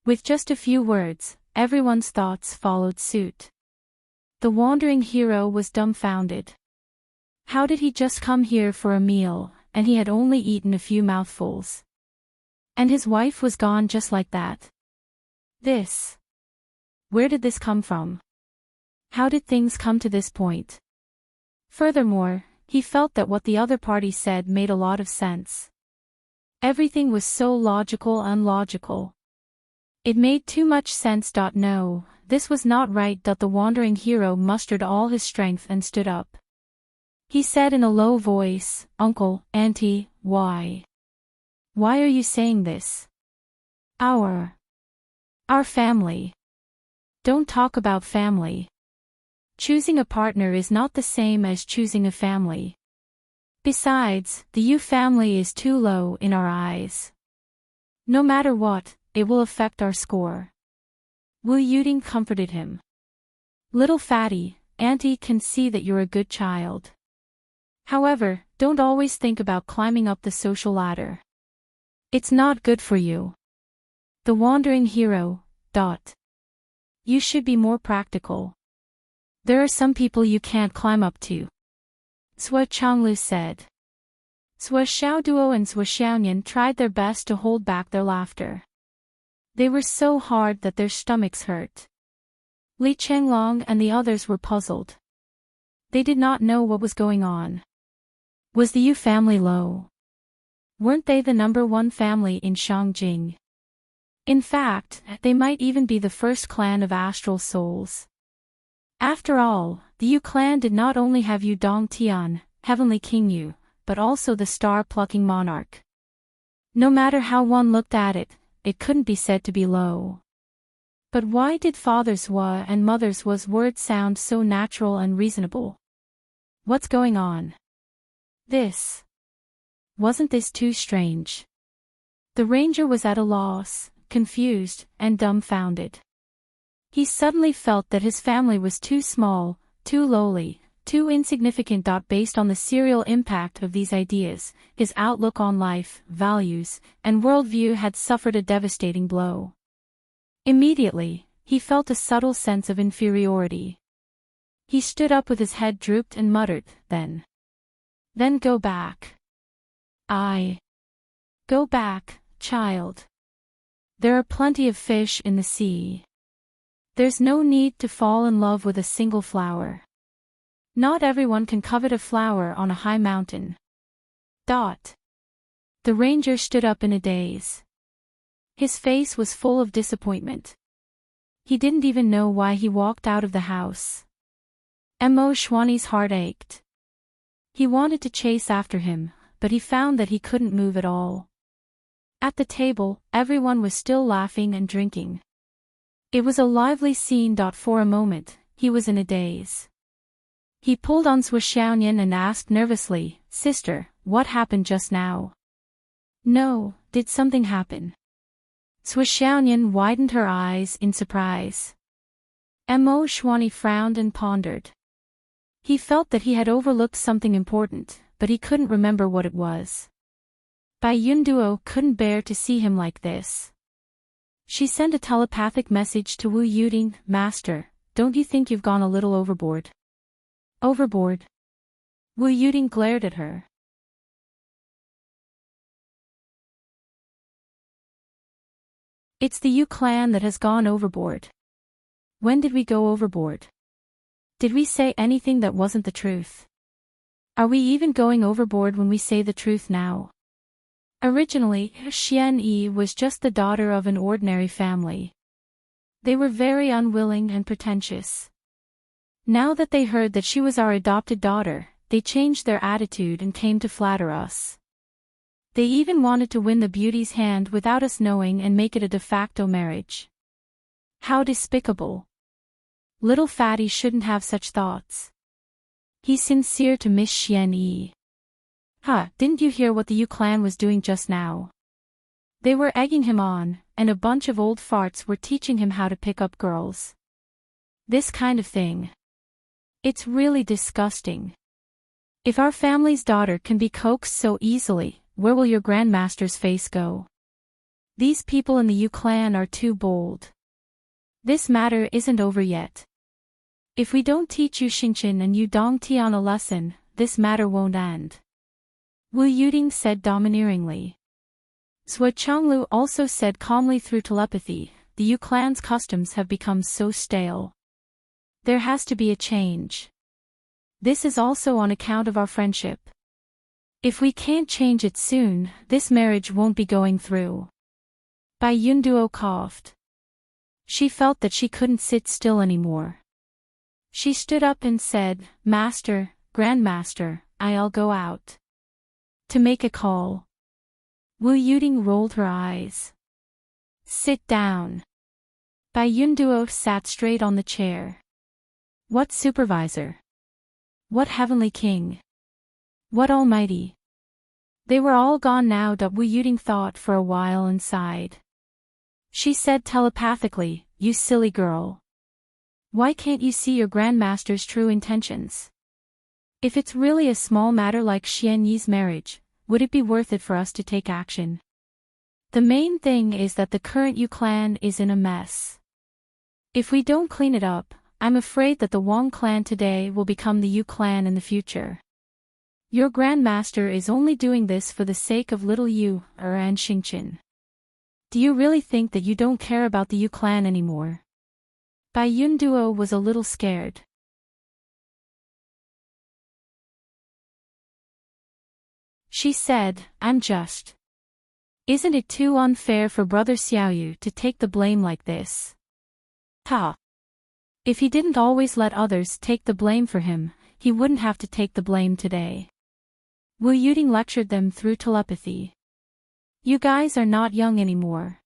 Speaker 1: With just a few words, everyone's thoughts followed suit. The wandering hero was dumbfounded. How did he just come here for a meal, and he had only eaten a few mouthfuls? And his wife was gone just like that? Where did this come from? How did things come to this point? Furthermore, he felt that what the other party said made a lot of sense. Everything was so unlogical. It made too much sense. No, this was not right. The wandering hero mustered all his strength and stood up. He said in a low voice, "Uncle, Auntie, why Why are you saying this? Our family. Don't talk about family. Choosing a partner is not the same as choosing a family. Besides, the you family is too low in our eyes. No matter what, it will affect our score. Wu Yuding comforted him. Little fatty, Auntie can see that you're a good child. However, don't always think about climbing up the social ladder. It's not good for you. The wandering hero. You should be more practical. There are some people you can't climb up to. Sua Changlu said. Sua Xiaoduo and Sua Xiaonian tried their best to hold back their laughter. They were so hard that their stomachs hurt. Li Chenglong and the others were puzzled. They did not know what was going on. Was the Yu family low? Weren't they the #1 family in Shangjing? In fact, they might even be the first clan of astral souls. After all, the Yu clan did not only have Yu Dong Tian, Heavenly King Yu, but also the star-plucking monarch. No matter how one looked at it, it couldn't be said to be low. But why did Father's Wa and Mother's Wa's words sound so natural and reasonable? What's going on? Wasn't this too strange? The ranger was at a loss, confused, and dumbfounded. He suddenly felt that his family was too small, too lowly, too insignificant. Based on the serial impact of these ideas, his outlook on life, values, and worldview had suffered a devastating blow. Immediately, he felt a subtle sense of inferiority. He stood up with his head drooped and muttered, Then go back. Go back, child. There are plenty of fish in the sea. There's no need to fall in love with a single flower. Not everyone can covet a flower on a high mountain. The ranger stood up in a daze. His face was full of disappointment. He didn't even know why he walked out of the house. Mo Xuani's heart ached. He wanted to chase after him, but he found that he couldn't move at all. At the table, everyone was still laughing and drinking. It was a lively scene. For a moment, he was in a daze. He pulled on Sua Xiaonian and asked nervously, Sister, what happened just now? No, did something happen? Sua Xiaonian widened her eyes in surprise. Mo Xuani frowned and pondered. He felt that he had overlooked something important, but he couldn't remember what it was. Bai Yunduo couldn't bear to see him like this. She sent a telepathic message to Wu Yuding, Master, don't you think you've gone a little overboard? Overboard? Wu Yuding glared at her. It's the Yu clan that has gone overboard. When did we go overboard? Did we say anything that wasn't the truth? Are we even going overboard when we say the truth now? Originally, Xian Yi was just the daughter of an ordinary family. They were very unwilling and pretentious. Now that they heard that she was our adopted daughter, they changed their attitude and came to flatter us. They even wanted to win the beauty's hand without us knowing and make it a de facto marriage. How despicable. Little Fatty shouldn't have such thoughts. He's sincere to Miss Xian Yi. Didn't you hear what the Yu clan was doing just now? They were egging him on, and a bunch of old farts were teaching him how to pick up girls. This kind of thing. It's really disgusting. If our family's daughter can be coaxed so easily, where will your grandmaster's face go? These people in the Yu clan are too bold. This matter isn't over yet. If we don't teach Yu Xingqian and Yu Dongtian a lesson, this matter won't end. Wu Yuding said domineeringly. Sua Chonglu also said calmly through telepathy, the Yu clan's customs have become so stale. There has to be a change. This is also on account of our friendship. If we can't change it soon, this marriage won't be going through. Bai Yunduo coughed. She felt that she couldn't sit still anymore. She stood up and said, Master, Grandmaster, I'll go out to make a call. Wu Yuting rolled her eyes. Sit down. Bai Yunduo sat straight on the chair. What supervisor? What heavenly king? What almighty? They were all gone now. Wu Yuting thought for a while and sighed. She said telepathically, you silly girl. Why can't you see your grandmaster's true intentions? If it's really a small matter like Xian Yi's marriage, would it be worth it for us to take action? The main thing is that the current Yu clan is in a mess. If we don't clean it up, I'm afraid that the Wang clan today will become the Yu clan in the future. Your grandmaster is only doing this for the sake of little Yu, and Xingqian. Do you really think that you don't care about the Yu clan anymore? Bai Yunduo was a little scared. She said, I'm just. Isn't it too unfair for Brother Xiaoyu to take the blame like this? Ha! If he didn't always let others take the blame for him, he wouldn't have to take the blame today. Wu Yuting lectured them through telepathy. You guys are not young anymore.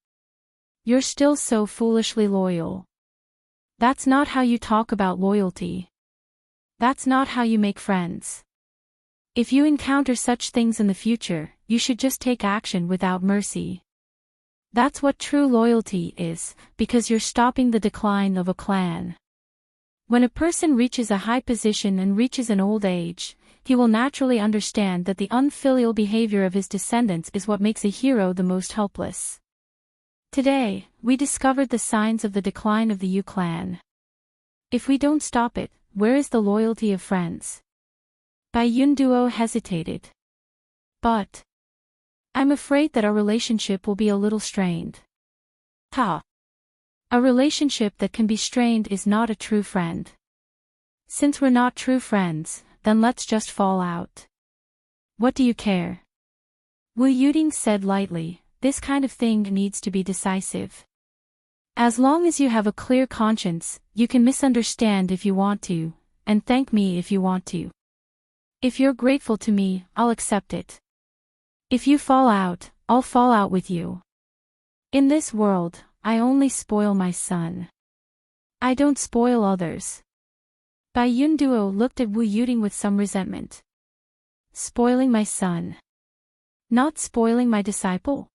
Speaker 1: You're still so foolishly loyal. That's not how you talk about loyalty. That's not how you make friends. If you encounter such things in the future, you should just take action without mercy. That's what true loyalty is, because you're stopping the decline of a clan. When a person reaches a high position and reaches an old age, he will naturally understand that the unfilial behavior of his descendants is what makes a hero the most helpless. Today, we discovered the signs of the decline of the Yu clan. If we don't stop it, where is the loyalty of friends? Bai Yunduo hesitated. But I'm afraid that our relationship will be a little strained. Ha! A relationship that can be strained is not a true friend. Since we're not true friends, then let's just fall out. What do you care? Wu Yuting said lightly, this kind of thing needs to be decisive. As long as you have a clear conscience, you can misunderstand if you want to, and thank me if you want to. If you're grateful to me, I'll accept it. If you fall out, I'll fall out with you. In this world, I only spoil my son. I don't spoil others. Bai Yunduo looked at Wu Yuting with some resentment. Spoiling my son. Not spoiling my disciple?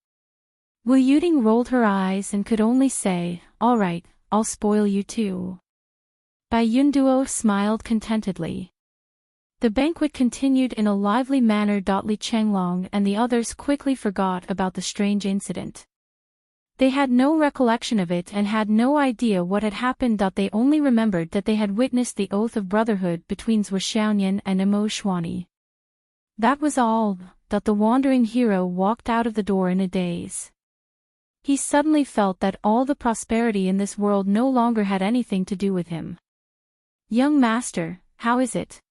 Speaker 1: Wu Yuting rolled her eyes and could only say, all right, I'll spoil you too. Bai Yunduo smiled contentedly. The banquet continued in a lively manner. Li Chenglong and the others quickly forgot about the strange incident. They had no recollection of it and had no idea what had happened. They only remembered that they had witnessed the oath of brotherhood between Zhou Xiaoyan and Imo Xuani. That was all. The wandering hero walked out of the door in a daze. He suddenly felt that all the prosperity in this world no longer had anything to do with him. Young master, how is it?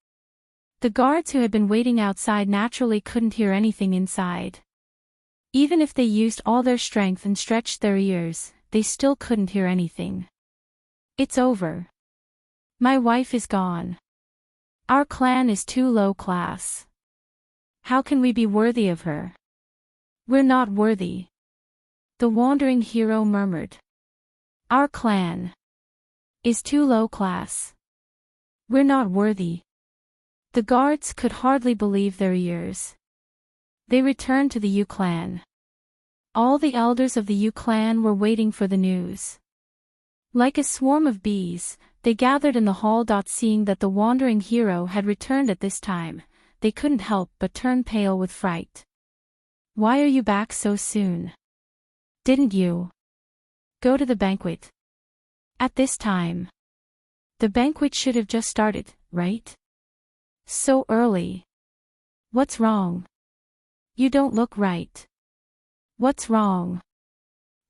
Speaker 1: The guards who had been waiting outside naturally couldn't hear anything inside. Even if they used all their strength and stretched their ears, they still couldn't hear anything. It's over. My wife is gone. Our clan is too low class. How can we be worthy of her? We're not worthy. The wandering hero murmured. Our clan is too low class. We're not worthy. The guards could hardly believe their ears. They returned to the Yu clan. All the elders of the Yu clan were waiting for the news. Like a swarm of bees, they gathered in the hall. Seeing that the wandering hero had returned at this time, they couldn't help but turn pale with fright. Why are you back so soon? Didn't you go to the banquet at this time? The banquet should have just started, right? So early. What's wrong? You don't look right. What's wrong?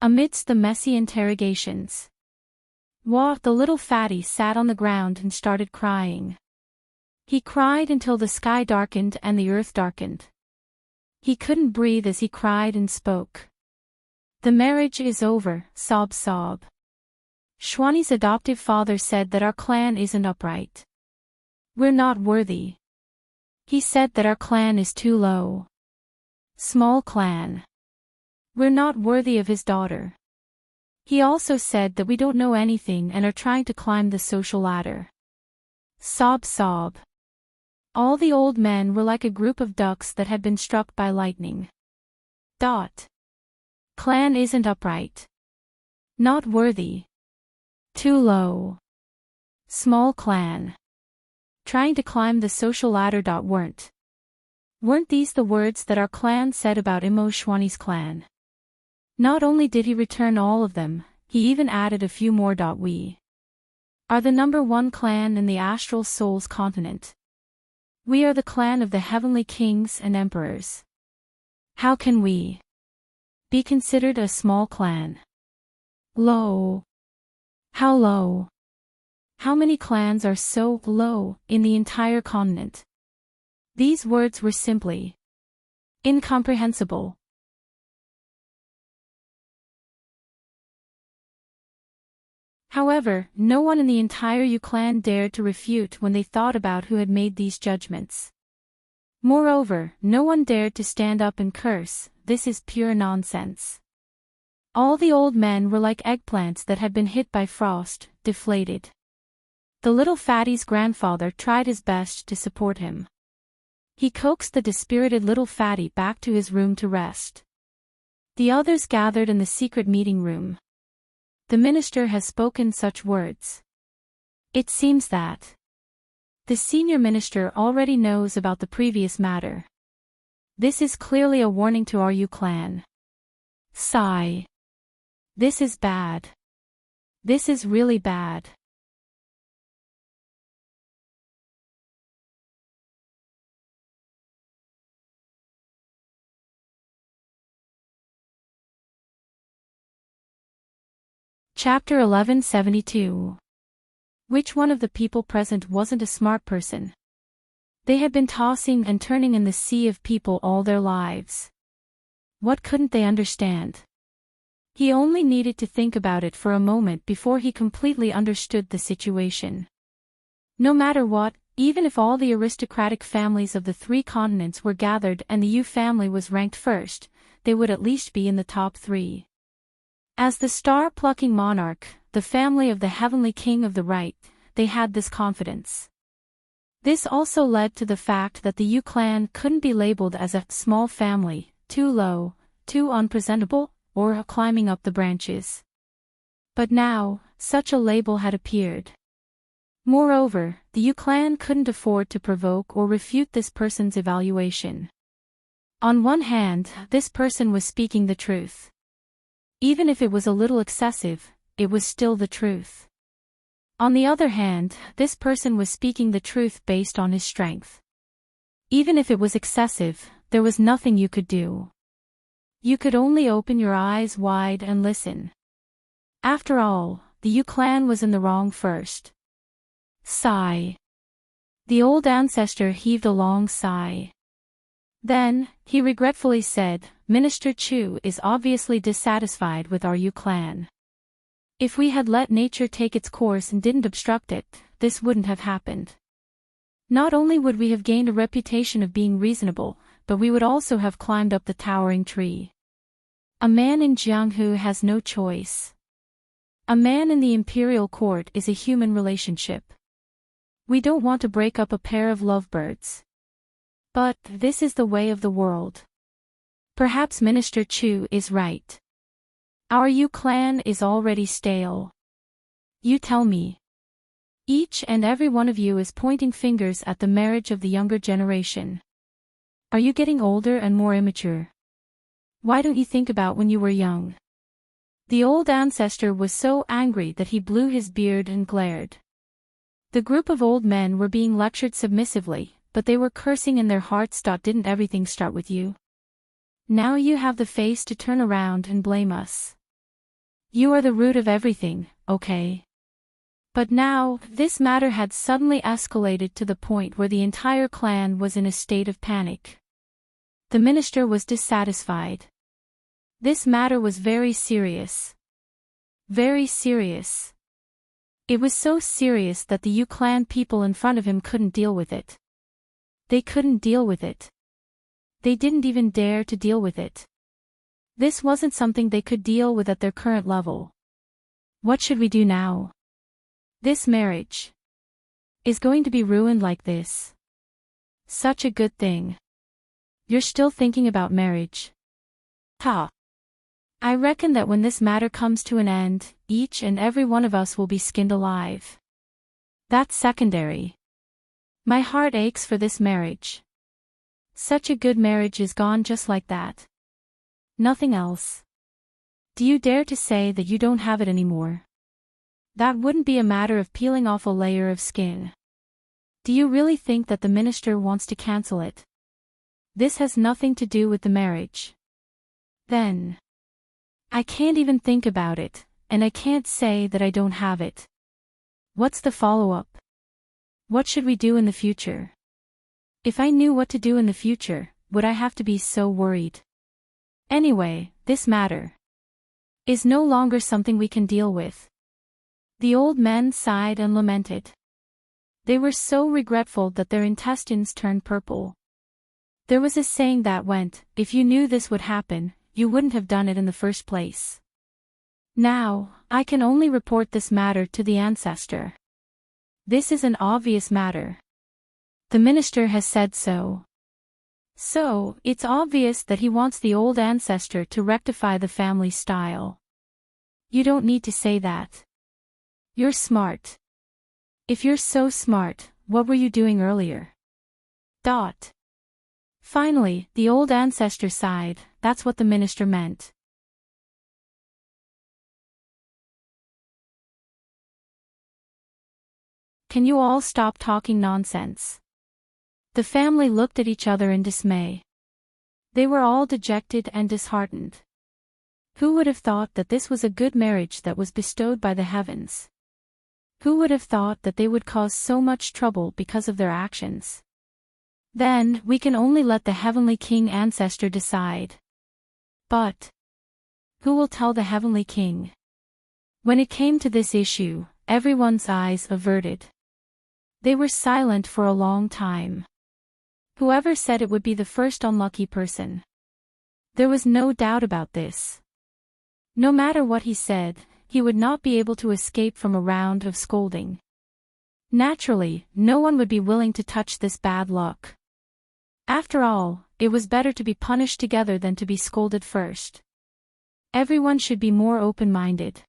Speaker 1: Amidst the messy interrogations, the little fatty sat on the ground and started crying. He cried until the sky darkened and the earth darkened. He couldn't breathe as he cried and spoke. The marriage is over, sob sob. Xuani's adoptive father said that our clan isn't upright. We're not worthy. He said that our clan is too low. Small clan. We're not worthy of his daughter. He also said that we don't know anything and are trying to climb the social ladder. Sob sob. All the old men were like a group of ducks that had been struck by lightning. Clan isn't upright. Not worthy. Too low. Small clan. Trying to climb the social ladder. Weren't these the words that our clan said about Imoshwani's clan? Not only did he return all of them, he even added a few more. We are the #1 clan in the Astral Souls continent. We are the clan of the heavenly kings and emperors. How can we be considered a small clan? Low. How low? How many clans are so low in the entire continent? These words were simply incomprehensible. However, no one in the entire Yu clan dared to refute when they thought about who had made these judgments. Moreover, no one dared to stand up and curse. This is pure nonsense. All the old men were like eggplants that had been hit by frost, deflated. The little fatty's grandfather tried his best to support him. He coaxed the dispirited little fatty back to his room to rest. The others gathered in the secret meeting room. The minister has spoken such words. It seems that the senior minister already knows about the previous matter. This is clearly a warning to our Yu clan. Sigh. This is bad. This is really bad. Chapter 1172. Which one of the people present wasn't a smart person? They had been tossing and turning in the sea of people all their lives. What couldn't they understand? He only needed to think about it for a moment before he completely understood the situation. No matter what, even if all the aristocratic families of the 3 continents were gathered and the Yu family was ranked first, they would at least be in the top 3. As the star-plucking monarch, the family of the heavenly king of the right, they had this confidence. This also led to the fact that the Yu clan couldn't be labeled as a small family, too low, too unpresentable, or climbing up the branches. But now, such a label had appeared. Moreover, the Yu clan couldn't afford to provoke or refute this person's evaluation. On one hand, this person was speaking the truth. Even if it was a little excessive, it was still the truth. On the other hand, this person was speaking the truth based on his strength. Even if it was excessive, there was nothing you could do. You could only open your eyes wide and listen. After all, the Yu clan was in the wrong first. Sigh. The old ancestor heaved a long sigh. Then, he regretfully said, Minister Chu is obviously dissatisfied with our Yu clan. If we had let nature take its course and didn't obstruct it, this wouldn't have happened. Not only would we have gained a reputation of being reasonable, but we would also have climbed up the towering tree. A man in Jianghu has no choice. A man in the imperial court is a human relationship. We don't want to break up a pair of lovebirds. But this is the way of the world. Perhaps Minister Chu is right. Our Yu clan is already stale. You tell me. Each and every one of you is pointing fingers at the marriage of the younger generation. Are you getting older and more immature? Why don't you think about when you were young? The old ancestor was so angry that he blew his beard and glared. The group of old men were being lectured submissively, but they were cursing in their hearts. Didn't everything start with you? Now you have the face to turn around and blame us. You are the root of everything, okay? But now, this matter had suddenly escalated to the point where the entire clan was in a state of panic. The minister was dissatisfied. This matter was very serious. Very serious. It was so serious that the Yu clan people in front of him couldn't deal with it. They couldn't deal with it. They didn't even dare to deal with it. This wasn't something they could deal with at their current level. What should we do now? This marriage is going to be ruined like this. Such a good thing. You're still thinking about marriage. Ha. I reckon that when this matter comes to an end, each and every one of us will be skinned alive. That's secondary. My heart aches for this marriage. Such a good marriage is gone just like that. Nothing else. Do you dare to say that you don't have it anymore? That wouldn't be a matter of peeling off a layer of skin. Do you really think that the minister wants to cancel it? This has nothing to do with the marriage. Then. I can't even think about it, and I can't say that I don't have it. What's the follow-up? What should we do in the future? If I knew what to do in the future, would I have to be so worried? Anyway, this matter is no longer something we can deal with. The old men sighed and lamented. They were so regretful that their intestines turned purple. There was a saying that went, if you knew this would happen, you wouldn't have done it in the first place. Now, I can only report this matter to the ancestor. This is an obvious matter. The minister has said so. So, it's obvious that he wants the old ancestor to rectify the family style. You don't need to say that. You're smart. If you're so smart, what were you doing earlier? Finally, the old ancestor sighed. That's what the minister meant. Can you all stop talking nonsense? The family looked at each other in dismay. They were all dejected and disheartened. Who would have thought that this was a good marriage that was bestowed by the heavens? Who would have thought that they would cause so much trouble because of their actions? Then, we can only let the Heavenly King ancestor decide. But who will tell the Heavenly King? When it came to this issue, everyone's eyes averted. They were silent for a long time. Whoever said it would be the first unlucky person. There was no doubt about this. No matter what he said, he would not be able to escape from a round of scolding. Naturally, no one would be willing to touch this bad luck. After all, it was better to be punished together than to be scolded first. Everyone should be more open-minded.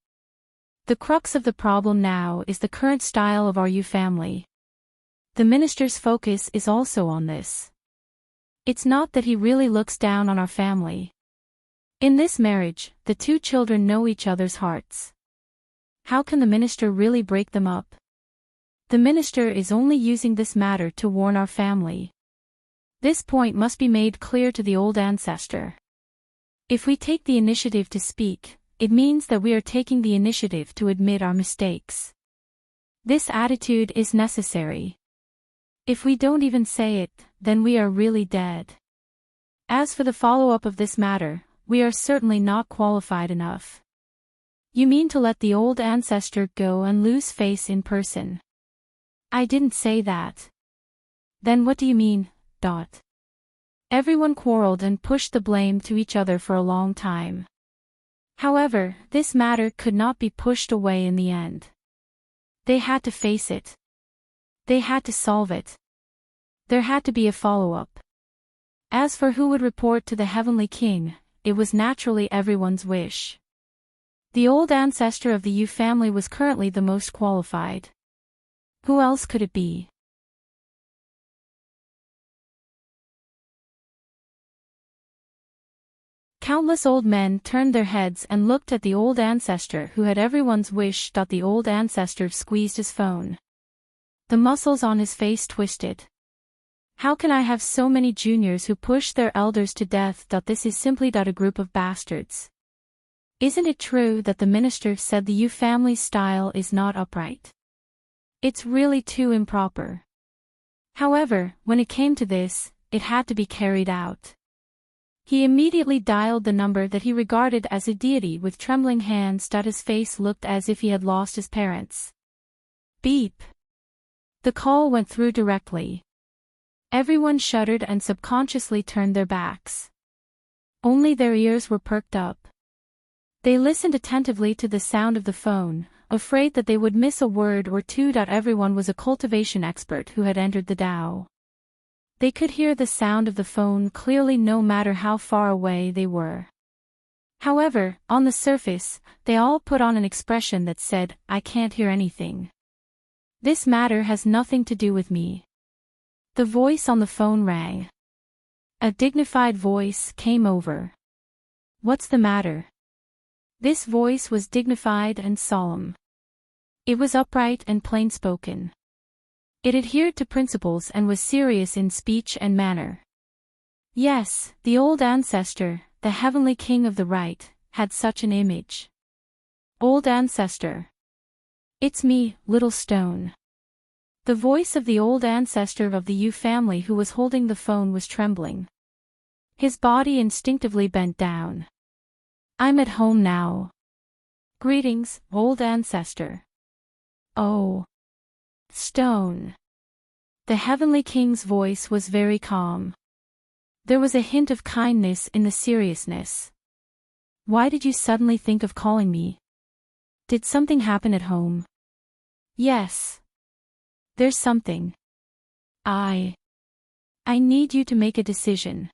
Speaker 1: The crux of the problem now is the current style of our family. The minister's focus is also on this. It's not that he really looks down on our family. In this marriage, the two children know each other's hearts. How can the minister really break them up? The minister is only using this matter to warn our family. This point must be made clear to the old ancestor. If we take the initiative to speak, it means that we are taking the initiative to admit our mistakes. This attitude is necessary. If we don't even say it, then we are really dead. As for the follow-up of this matter, we are certainly not qualified enough. You mean to let the old ancestor go and lose face in person? I didn't say that. Then what do you mean? Everyone quarreled and pushed the blame to each other for a long time. However, this matter could not be pushed away in the end. They had to face it. They had to solve it. There had to be a follow-up. As for who would report to the Heavenly King, it was naturally everyone's wish. The old ancestor of the Yu family was currently the most qualified. Who else could it be? Countless old men turned their heads and looked at the old ancestor who had everyone's wish. The old ancestor squeezed his phone. The muscles on his face twisted. How can I have so many juniors who push their elders to death? This is simply a group of bastards. Isn't it true that the minister said the Yu family style is not upright? It's really too improper. However, when it came to this, it had to be carried out. He immediately dialed the number that he regarded as a deity with trembling hands. His face looked as if he had lost his parents. Beep. The call went through directly. Everyone shuddered and subconsciously turned their backs. Only their ears were perked up. They listened attentively to the sound of the phone, afraid that they would miss a word or two. Everyone was a cultivation expert who had entered the Tao. They could hear the sound of the phone clearly no matter how far away they were. However, on the surface, they all put on an expression that said, "I can't hear anything. This matter has nothing to do with me." The voice on the phone rang. A dignified voice came over. "What's the matter?" This voice was dignified and solemn. It was upright and plain-spoken. It adhered to principles and was serious in speech and manner. Yes, the old ancestor, the heavenly king of the right, had such an image. Old ancestor. "It's me, little stone." The voice of the old ancestor of the Yu family who was holding the phone was trembling. His body instinctively bent down. "I'm at home now. Greetings, old ancestor." "Oh. Stone." The heavenly king's voice was very calm. There was a hint of kindness in the seriousness. "Why did you suddenly think of calling me? Did something happen at home?" "Yes. There's something. I need you to make a decision."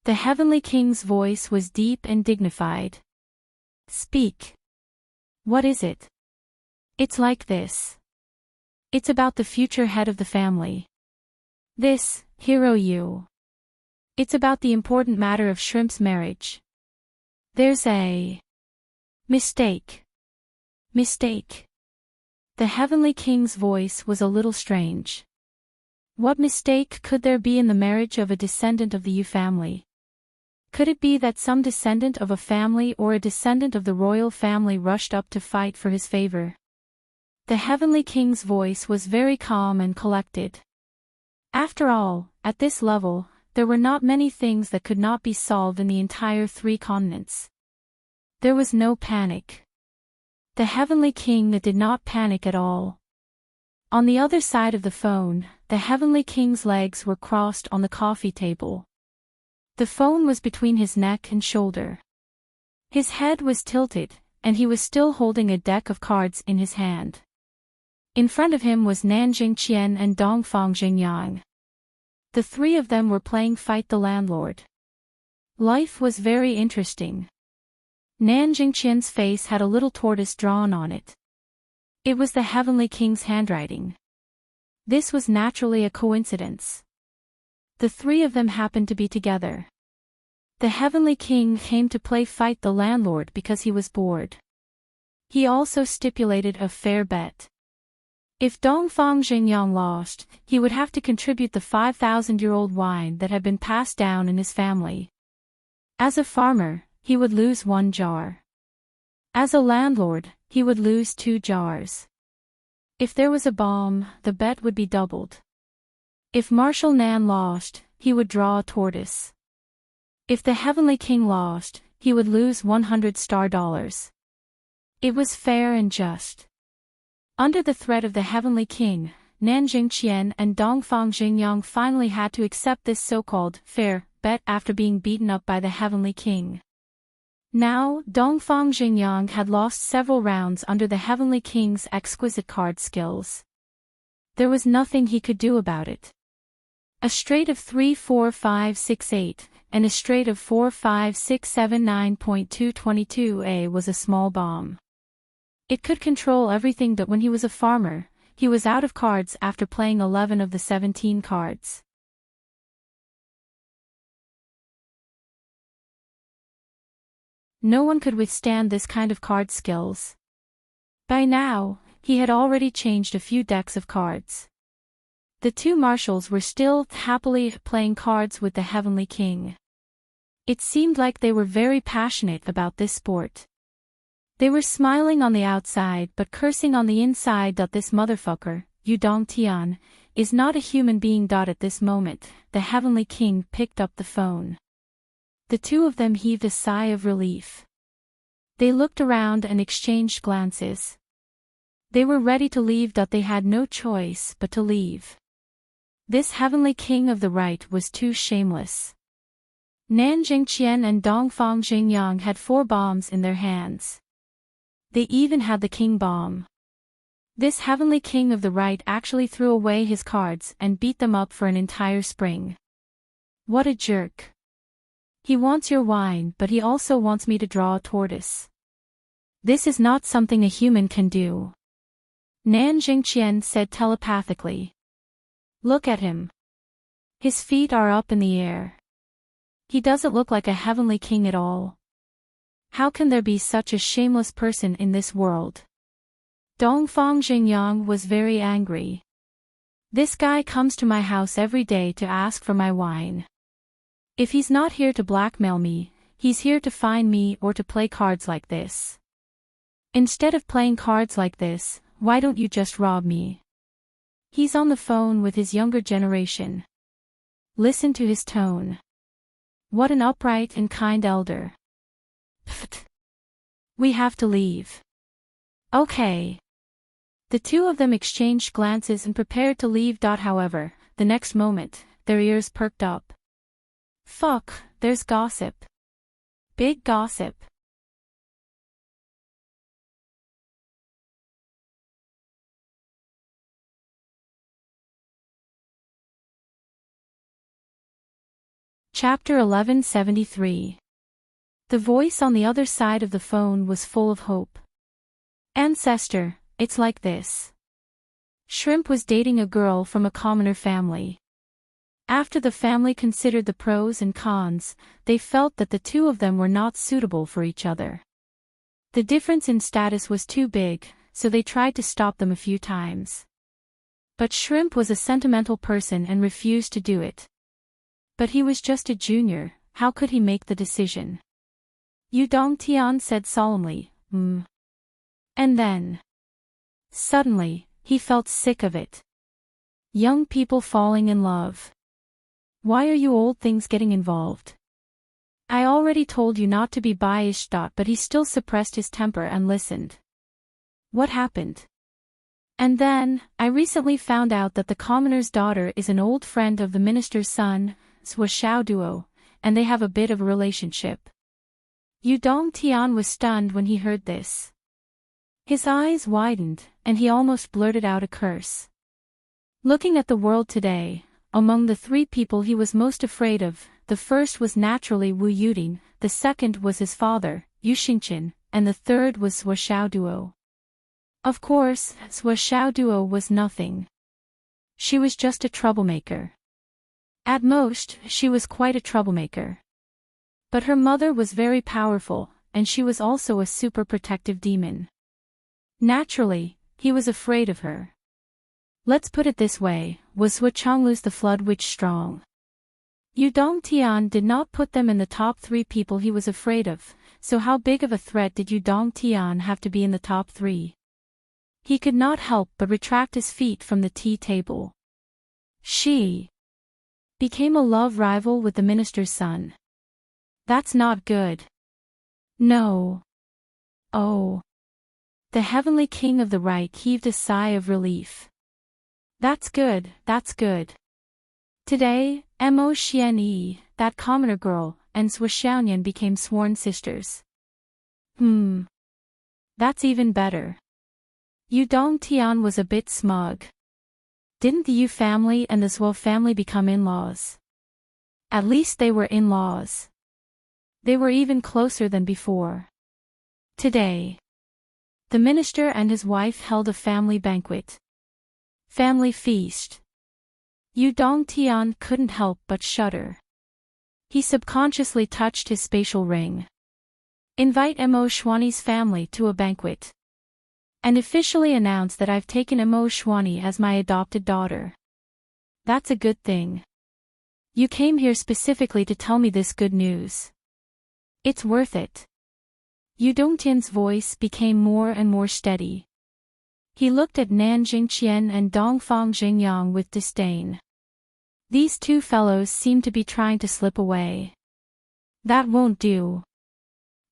Speaker 1: The heavenly king's voice was deep and dignified. "Speak. What is it?" "It's like this. It's about the future head of the family. This, Hero Yu. It's about the important matter of Shrimp's marriage. There's a mistake." "Mistake?" The heavenly king's voice was a little strange. What mistake could there be in the marriage of a descendant of the Yu family? Could it be that some descendant of a family or a descendant of the royal family rushed up to fight for his favor? The heavenly king's voice was very calm and collected. After all, at this level, there were not many things that could not be solved in the entire 3 continents. There was no panic. The heavenly king did not panic at all. On the other side of the phone, the heavenly king's legs were crossed on the coffee table. The phone was between his neck and shoulder. His head was tilted, and he was still holding a deck of cards in his hand. In front of him was Nanjing Qian and Dongfang Jingyang. The 3 of them were playing Fight the Landlord. Life was very interesting. Nanjing Qian's face had a little tortoise drawn on it. It was the heavenly king's handwriting. This was naturally a coincidence. The 3 of them happened to be together. The heavenly king came to play Fight the Landlord because he was bored. He also stipulated a fair bet. If Dongfang Jingyang lost, he would have to contribute the 5,000-year-old wine that had been passed down in his family. As a farmer, he would lose 1 jar. As a landlord, he would lose 2 jars. If there was a bomb, the bet would be doubled. If Marshal Nan lost, he would draw a tortoise. If the heavenly king lost, he would lose 100 star dollars. It was fair and just. Under the threat of the heavenly king, Nanjing Qian and Dongfang Jingyang finally had to accept this so-called fair bet after being beaten up by the heavenly king. Now, Dongfang Jingyang had lost several rounds under the heavenly king's exquisite card skills. There was nothing he could do about it. A straight of 3 4 5 6 8, and a straight of 4 5 6 7 9.222a was a small bomb. It could control everything, but when he was a farmer, he was out of cards after playing 11 of the 17 cards. No one could withstand this kind of card skills. By now, he had already changed a few decks of cards. The 2 marshals were still happily playing cards with the heavenly king. It seemed like they were very passionate about this sport. They were smiling on the outside but cursing on the inside. This motherfucker, Yu Dongtian, is not a human being. At this moment, the heavenly king picked up the phone. The 2 of them heaved a sigh of relief. They looked around and exchanged glances. They were ready to leave. They had no choice but to leave. This heavenly king of the right was too shameless. Nan Jingqian and Dongfang Jingyang had 4 bombs in their hands. They even had the king bomb. This heavenly king of the right actually threw away his cards and beat them up for an entire spring. What a jerk. He wants your wine, but he also wants me to draw a tortoise. This is not something a human can do. Nan Jingqian said telepathically. Look at him. His feet are up in the air. He doesn't look like a heavenly king at all. How can there be such a shameless person in this world? Dongfang Jingyang was very angry. This guy comes to my house every day to ask for my wine. If he's not here to blackmail me, he's here to find me or to play cards like this. Instead of playing cards like this, why don't you just rob me? He's on the phone with his younger generation. Listen to his tone. What an upright and kind elder. Pfft. We have to leave. Okay. The two of them exchanged glances and prepared to leave. However, the next moment, their ears perked up. Fuck, there's gossip. Big gossip. Chapter 1173. The voice on the other side of the phone was full of hope. Ancestor, it's like this. Shrimp was dating a girl from a commoner family. After the family considered the pros and cons, they felt that the two of them were not suitable for each other. The difference in status was too big, so they tried to stop them a few times. But Shrimp was a sentimental person and refused to do it. But he was just a junior, how could he make the decision? Yu Dongtian said solemnly, And then. Suddenly, he felt sick of it. Young people falling in love. Why are you old things getting involved? I already told you not to be biased. But he still suppressed his temper and listened. What happened? And then, I recently found out that the commoner's daughter is an old friend of the minister's son, Sua Xiao Duo, and they have a bit of a relationship. Yu Dongtian was stunned when he heard this. His eyes widened, and he almost blurted out a curse. Looking at the world today, among the 3 people he was most afraid of, the first was naturally Wu Yuding, the second was his father, Yu Xingqian, and the third was Sua Xiao Duo. Of course, Sua Xiao Duo was nothing. She was just a troublemaker. At most, she was quite a troublemaker. But her mother was very powerful, and she was also a super protective demon. Naturally, he was afraid of her. Let's put it this way, was Sua Chonglu's the Flood Witch strong? Yu Dongtian did not put them in the top 3 people he was afraid of, so how big of a threat did Yu Dongtian have to be in the top 3? He could not help but retract his feet from the tea table. She became a love rival with the minister's son. That's not good. No. Oh. The heavenly king of the right heaved a sigh of relief. That's good, that's good. Today, Mo Xianyi, that commoner girl, and Sua Xiaoyan became sworn sisters. That's even better. Yu Dongtian was a bit smug. Didn't the Yu family and the Sua family become in-laws? At least they were in-laws. They were even closer than before. Today, the minister and his wife held a family banquet. Family feast. Yu Dongtian couldn't help but shudder. He subconsciously touched his spatial ring. Invite Mo Xuani's family to a banquet. And officially announce that I've taken Mo Xuani as my adopted daughter. That's a good thing. You came here specifically to tell me this good news. It's worth it. Yu Dongtian's voice became more and more steady. He looked at Nan Jingqian and Dongfang Jingyang with disdain. These 2 fellows seem to be trying to slip away. That won't do.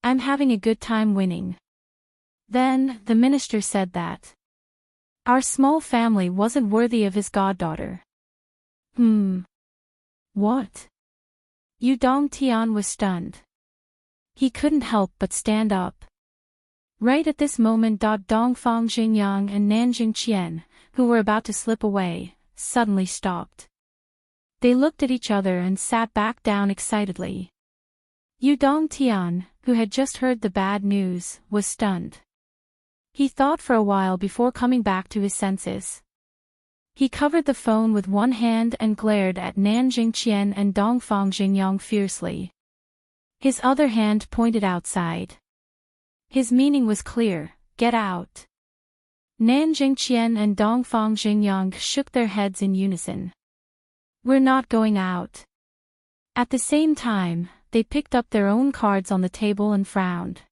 Speaker 1: I'm having a good time winning. Then, the minister said that our small family wasn't worthy of his goddaughter. What? Yu Dongtian was stunned. He couldn't help but stand up. Right at this moment, Dongfang Xingyang and Nanjing Qian, who were about to slip away, suddenly stopped. They looked at each other and sat back down excitedly. Yu Dongtian, who had just heard the bad news, was stunned. He thought for a while before coming back to his senses. He covered the phone with one hand and glared at Nanjing Qian and Dongfang Xingyang fiercely. His other hand pointed outside. His meaning was clear: get out. Nanjing Qian and Dongfang Xingyang shook their heads in unison. We're not going out. At the same time, they picked up their own cards on the table and frowned.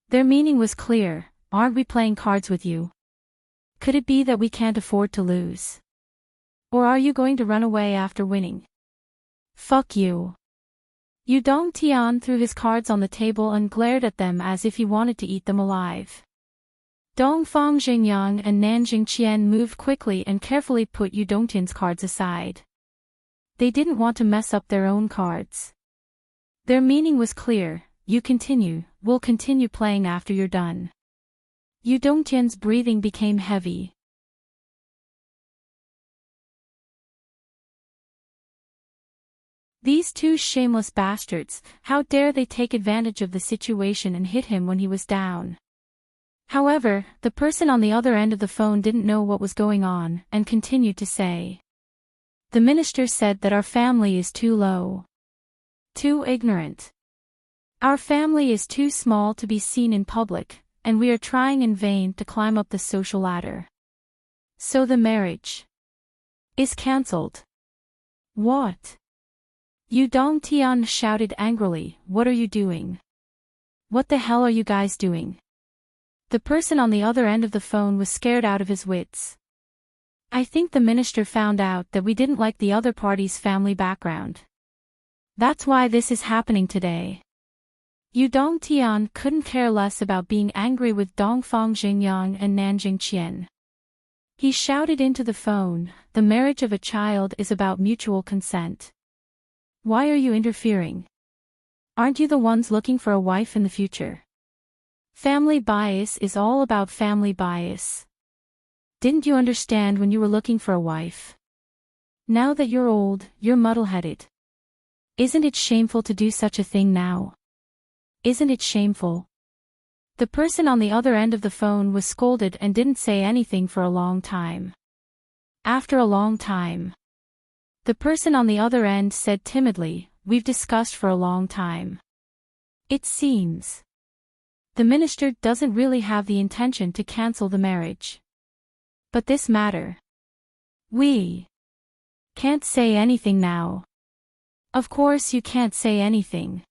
Speaker 1: Their meaning was clear: aren't we playing cards with you? Could it be that we can't afford to lose? Or are you going to run away after winning? Fuck you. Yu Dongtian threw his cards on the table and glared at them as if he wanted to eat them alive. Dongfang Xingyang and Nanjing Qian moved quickly and carefully put Yu Dongtian's cards aside. They didn't want to mess up their own cards. Their meaning was clear: you continue, we'll continue playing after you're done. Yu Dongtian's breathing became heavy. These two shameless bastards, how dare they take advantage of the situation and hit him when he was down. However, the person on the other end of the phone didn't know what was going on and continued to say. The minister said that our family is too low. Too ignorant. Our family is too small to be seen in public, and we are trying in vain to climb up the social ladder. So the marriage is cancelled. What? Yu Dongtian shouted angrily, what are you doing? What the hell are you guys doing? The person on the other end of the phone was scared out of his wits. I think the minister found out that we didn't like the other party's family background. That's why this is happening today. Yu Dongtian couldn't care less about being angry with Dongfang Xingyang and Nanjing Qian. He shouted into the phone, the marriage of a child is about mutual consent. Why are you interfering? Aren't you the ones looking for a wife in the future? Family bias is all about family bias. Didn't you understand when you were looking for a wife? Now that you're old, you're muddle-headed. Isn't it shameful to do such a thing now? Isn't it shameful? The person on the other end of the phone was scolded and didn't say anything for a long time. After a long time, the person on the other end said timidly, we've discussed for a long time. It seems the minister doesn't really have the intention to cancel the marriage. But this matter, we can't say anything now. Of course you can't say anything.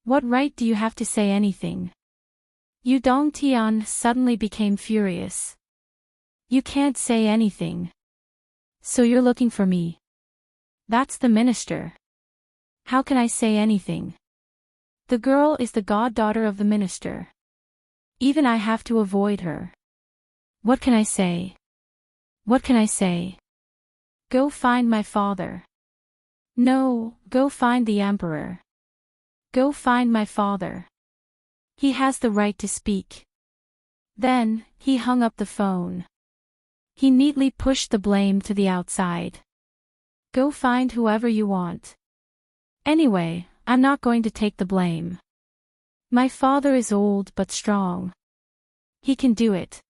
Speaker 1: What right do you have to say anything? Yu Dongtian suddenly became furious. You can't say anything. So you're looking for me. That's the minister. How can I say anything? The girl is the goddaughter of the minister. Even I have to avoid her. What can I say? What can I say? Go find my father. No, go find the emperor. Go find my father. He has the right to speak. Then, he hung up the phone. He neatly pushed the blame to the outside. Go find whoever you want. Anyway, I'm not going to take the blame. My father is old but strong. He can do it.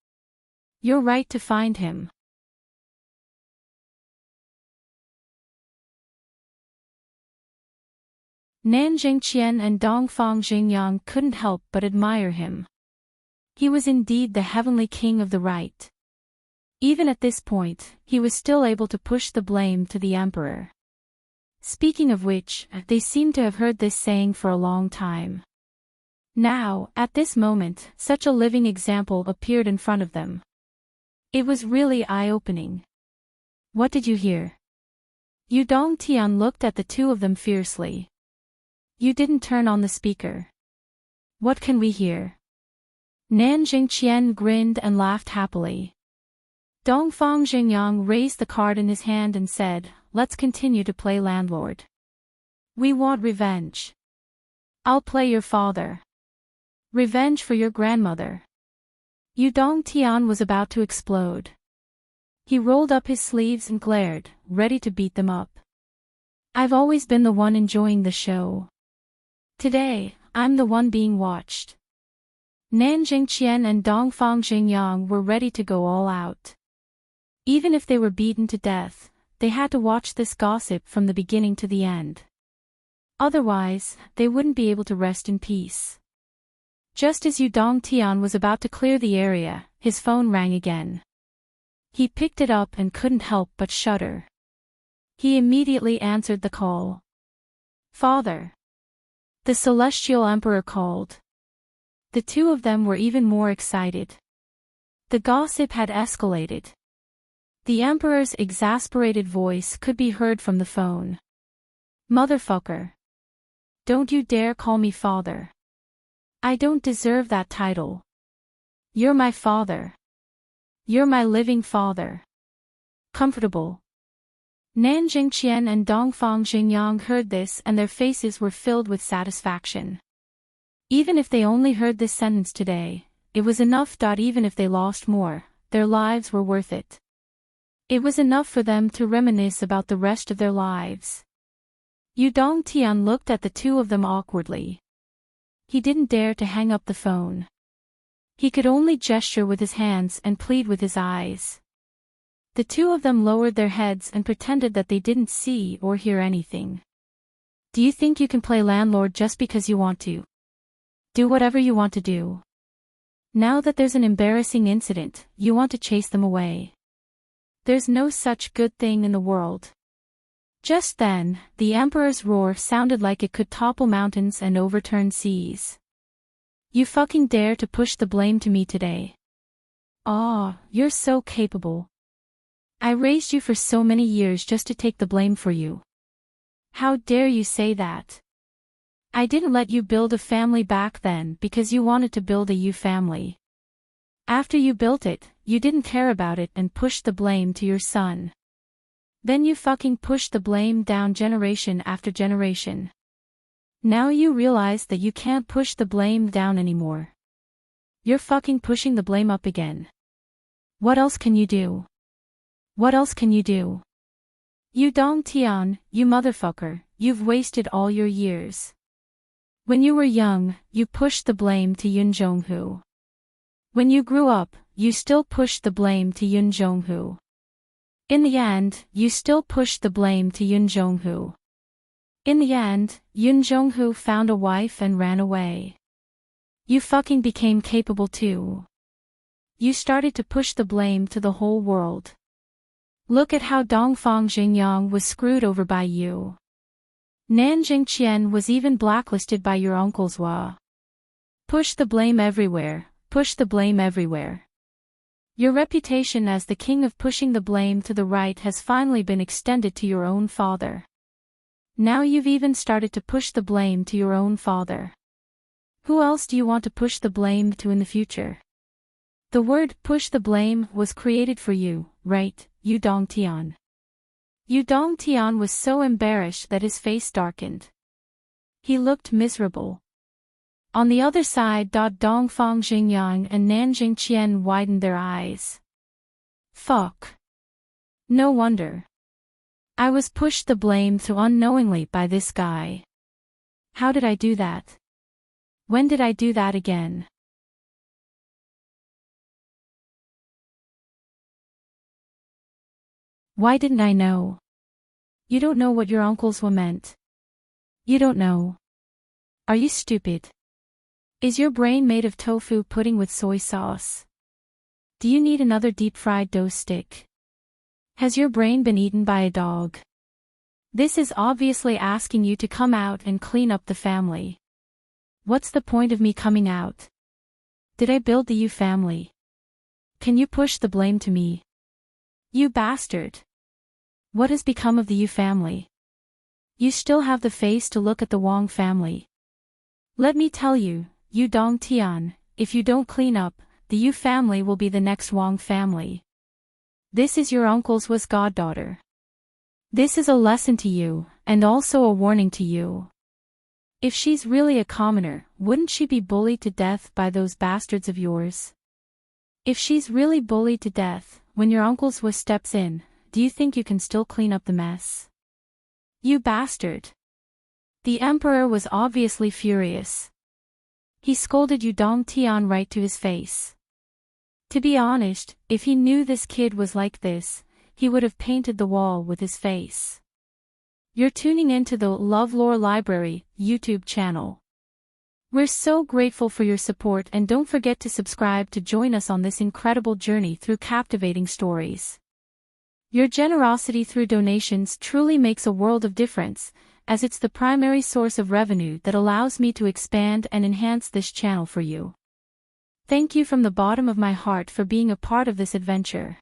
Speaker 1: You're right to find him. Nanjing Qian and Dongfang Xingyang couldn't help but admire him. He was indeed the heavenly king of the right. Even at this point, he was still able to push the blame to the emperor. Speaking of which, they seemed to have heard this saying for a long time. Now, at this moment, such a living example appeared in front of them. It was really eye-opening. What did you hear? Yu Dongtian looked at the two of them fiercely. You didn't turn on the speaker. What can we hear? Nanjing Qian grinned and laughed happily. Dongfang Xingyang raised the card in his hand and said, let's continue to play landlord. We want revenge. I'll play your father. Revenge for your grandmother. Yu Dongtian was about to explode. He rolled up his sleeves and glared, ready to beat them up. I've always been the one enjoying the show. Today, I'm the one being watched. Nan Jingqian and Dongfang Jingyang were ready to go all out. Even if they were beaten to death, they had to watch this gossip from the beginning to the end. Otherwise, they wouldn't be able to rest in peace. Just as Yu Dongtian was about to clear the area, his phone rang again. He picked it up and couldn't help but shudder. He immediately answered the call. Father. The Celestial Emperor called. The two of them were even more excited. The gossip had escalated. The Emperor's exasperated voice could be heard from the phone. Motherfucker. Don't you dare call me father. I don't deserve that title. You're my father. You're my living father. Comfortable. Nan Jingqian and Dongfang Jingyang heard this and their faces were filled with satisfaction. Even if they only heard this sentence today, it was enough. Even if they lost more, their lives were worth it. It was enough for them to reminisce about the rest of their lives. Yu Dongtian looked at the two of them awkwardly. He didn't dare to hang up the phone. He could only gesture with his hands and plead with his eyes. The two of them lowered their heads and pretended that they didn't see or hear anything. Do you think you can play landlord just because you want to? Do whatever you want to do. Now that there's an embarrassing incident, you want to chase them away. There's no such good thing in the world. Just then, the Emperor's roar sounded like it could topple mountains and overturn seas. You fucking dare to push the blame to me today. Aw, you're so capable. I raised you for so many years just to take the blame for you. How dare you say that? I didn't let you build a family back then because you wanted to build a you family. After you built it, you didn't care about it and pushed the blame to your son. Then you fucking pushed the blame down generation after generation. Now you realize that you can't push the blame down anymore. You're fucking pushing the blame up again. What else can you do? What else can you do? Yu Dongtian, you motherfucker, you've wasted all your years. When you were young, you pushed the blame to Yun Zhonghu. When you grew up, you still pushed the blame to Yun Zhonghu. In the end, you still pushed the blame to Yun Zhonghu. In the end, Yun Zhonghu found a wife and ran away. You fucking became capable too. You started to push the blame to the whole world. Look at how Dongfang Jingyang was screwed over by you. Nan Jingqian was even blacklisted by your uncles. Push the blame everywhere, push the blame everywhere. Your reputation as the king of pushing the blame to the right has finally been extended to your own father. Now you've even started to push the blame to your own father. Who else do you want to push the blame to in the future? The word push the blame was created for you, right, Yu Dongtian? Yu Dongtian was so embarrassed that his face darkened. He looked miserable. On the other side, Dongfang Jingyang and Nan Jingqian widened their eyes. Fuck. No wonder. I was pushed the blame to unknowingly by this guy. How did I do that? When did I do that again? Why didn't I know? You don't know what your uncles were meant. You don't know. Are you stupid? Is your brain made of tofu pudding with soy sauce? Do you need another deep-fried dough stick? Has your brain been eaten by a dog? This is obviously asking you to come out and clean up the family. What's the point of me coming out? Did I build the you family? Can you push the blame to me? You bastard. What has become of the Yu family? You still have the face to look at the Wang family. Let me tell you, Yu Dongtian, if you don't clean up, the Yu family will be the next Wang family. This is your uncle's was goddaughter. This is a lesson to you, And also a warning to you. If she's really a commoner, wouldn't she be bullied to death by those bastards of yours? If she's really bullied to death, when your uncle's wife steps in, do you think you can still clean up the mess? You bastard! The emperor was obviously furious. He scolded Yu Dongtian right to his face. To be honest, if he knew this kid was like this, he would have painted the wall with his face. You're tuning into the LoveLore Library YouTube channel. We're so grateful for your support, and don't forget to subscribe to join us on this incredible journey through captivating stories. Your generosity through donations truly makes a world of difference, as it's the primary source of revenue that allows me to expand and enhance this channel for you. Thank you from the bottom of my heart for being a part of this adventure.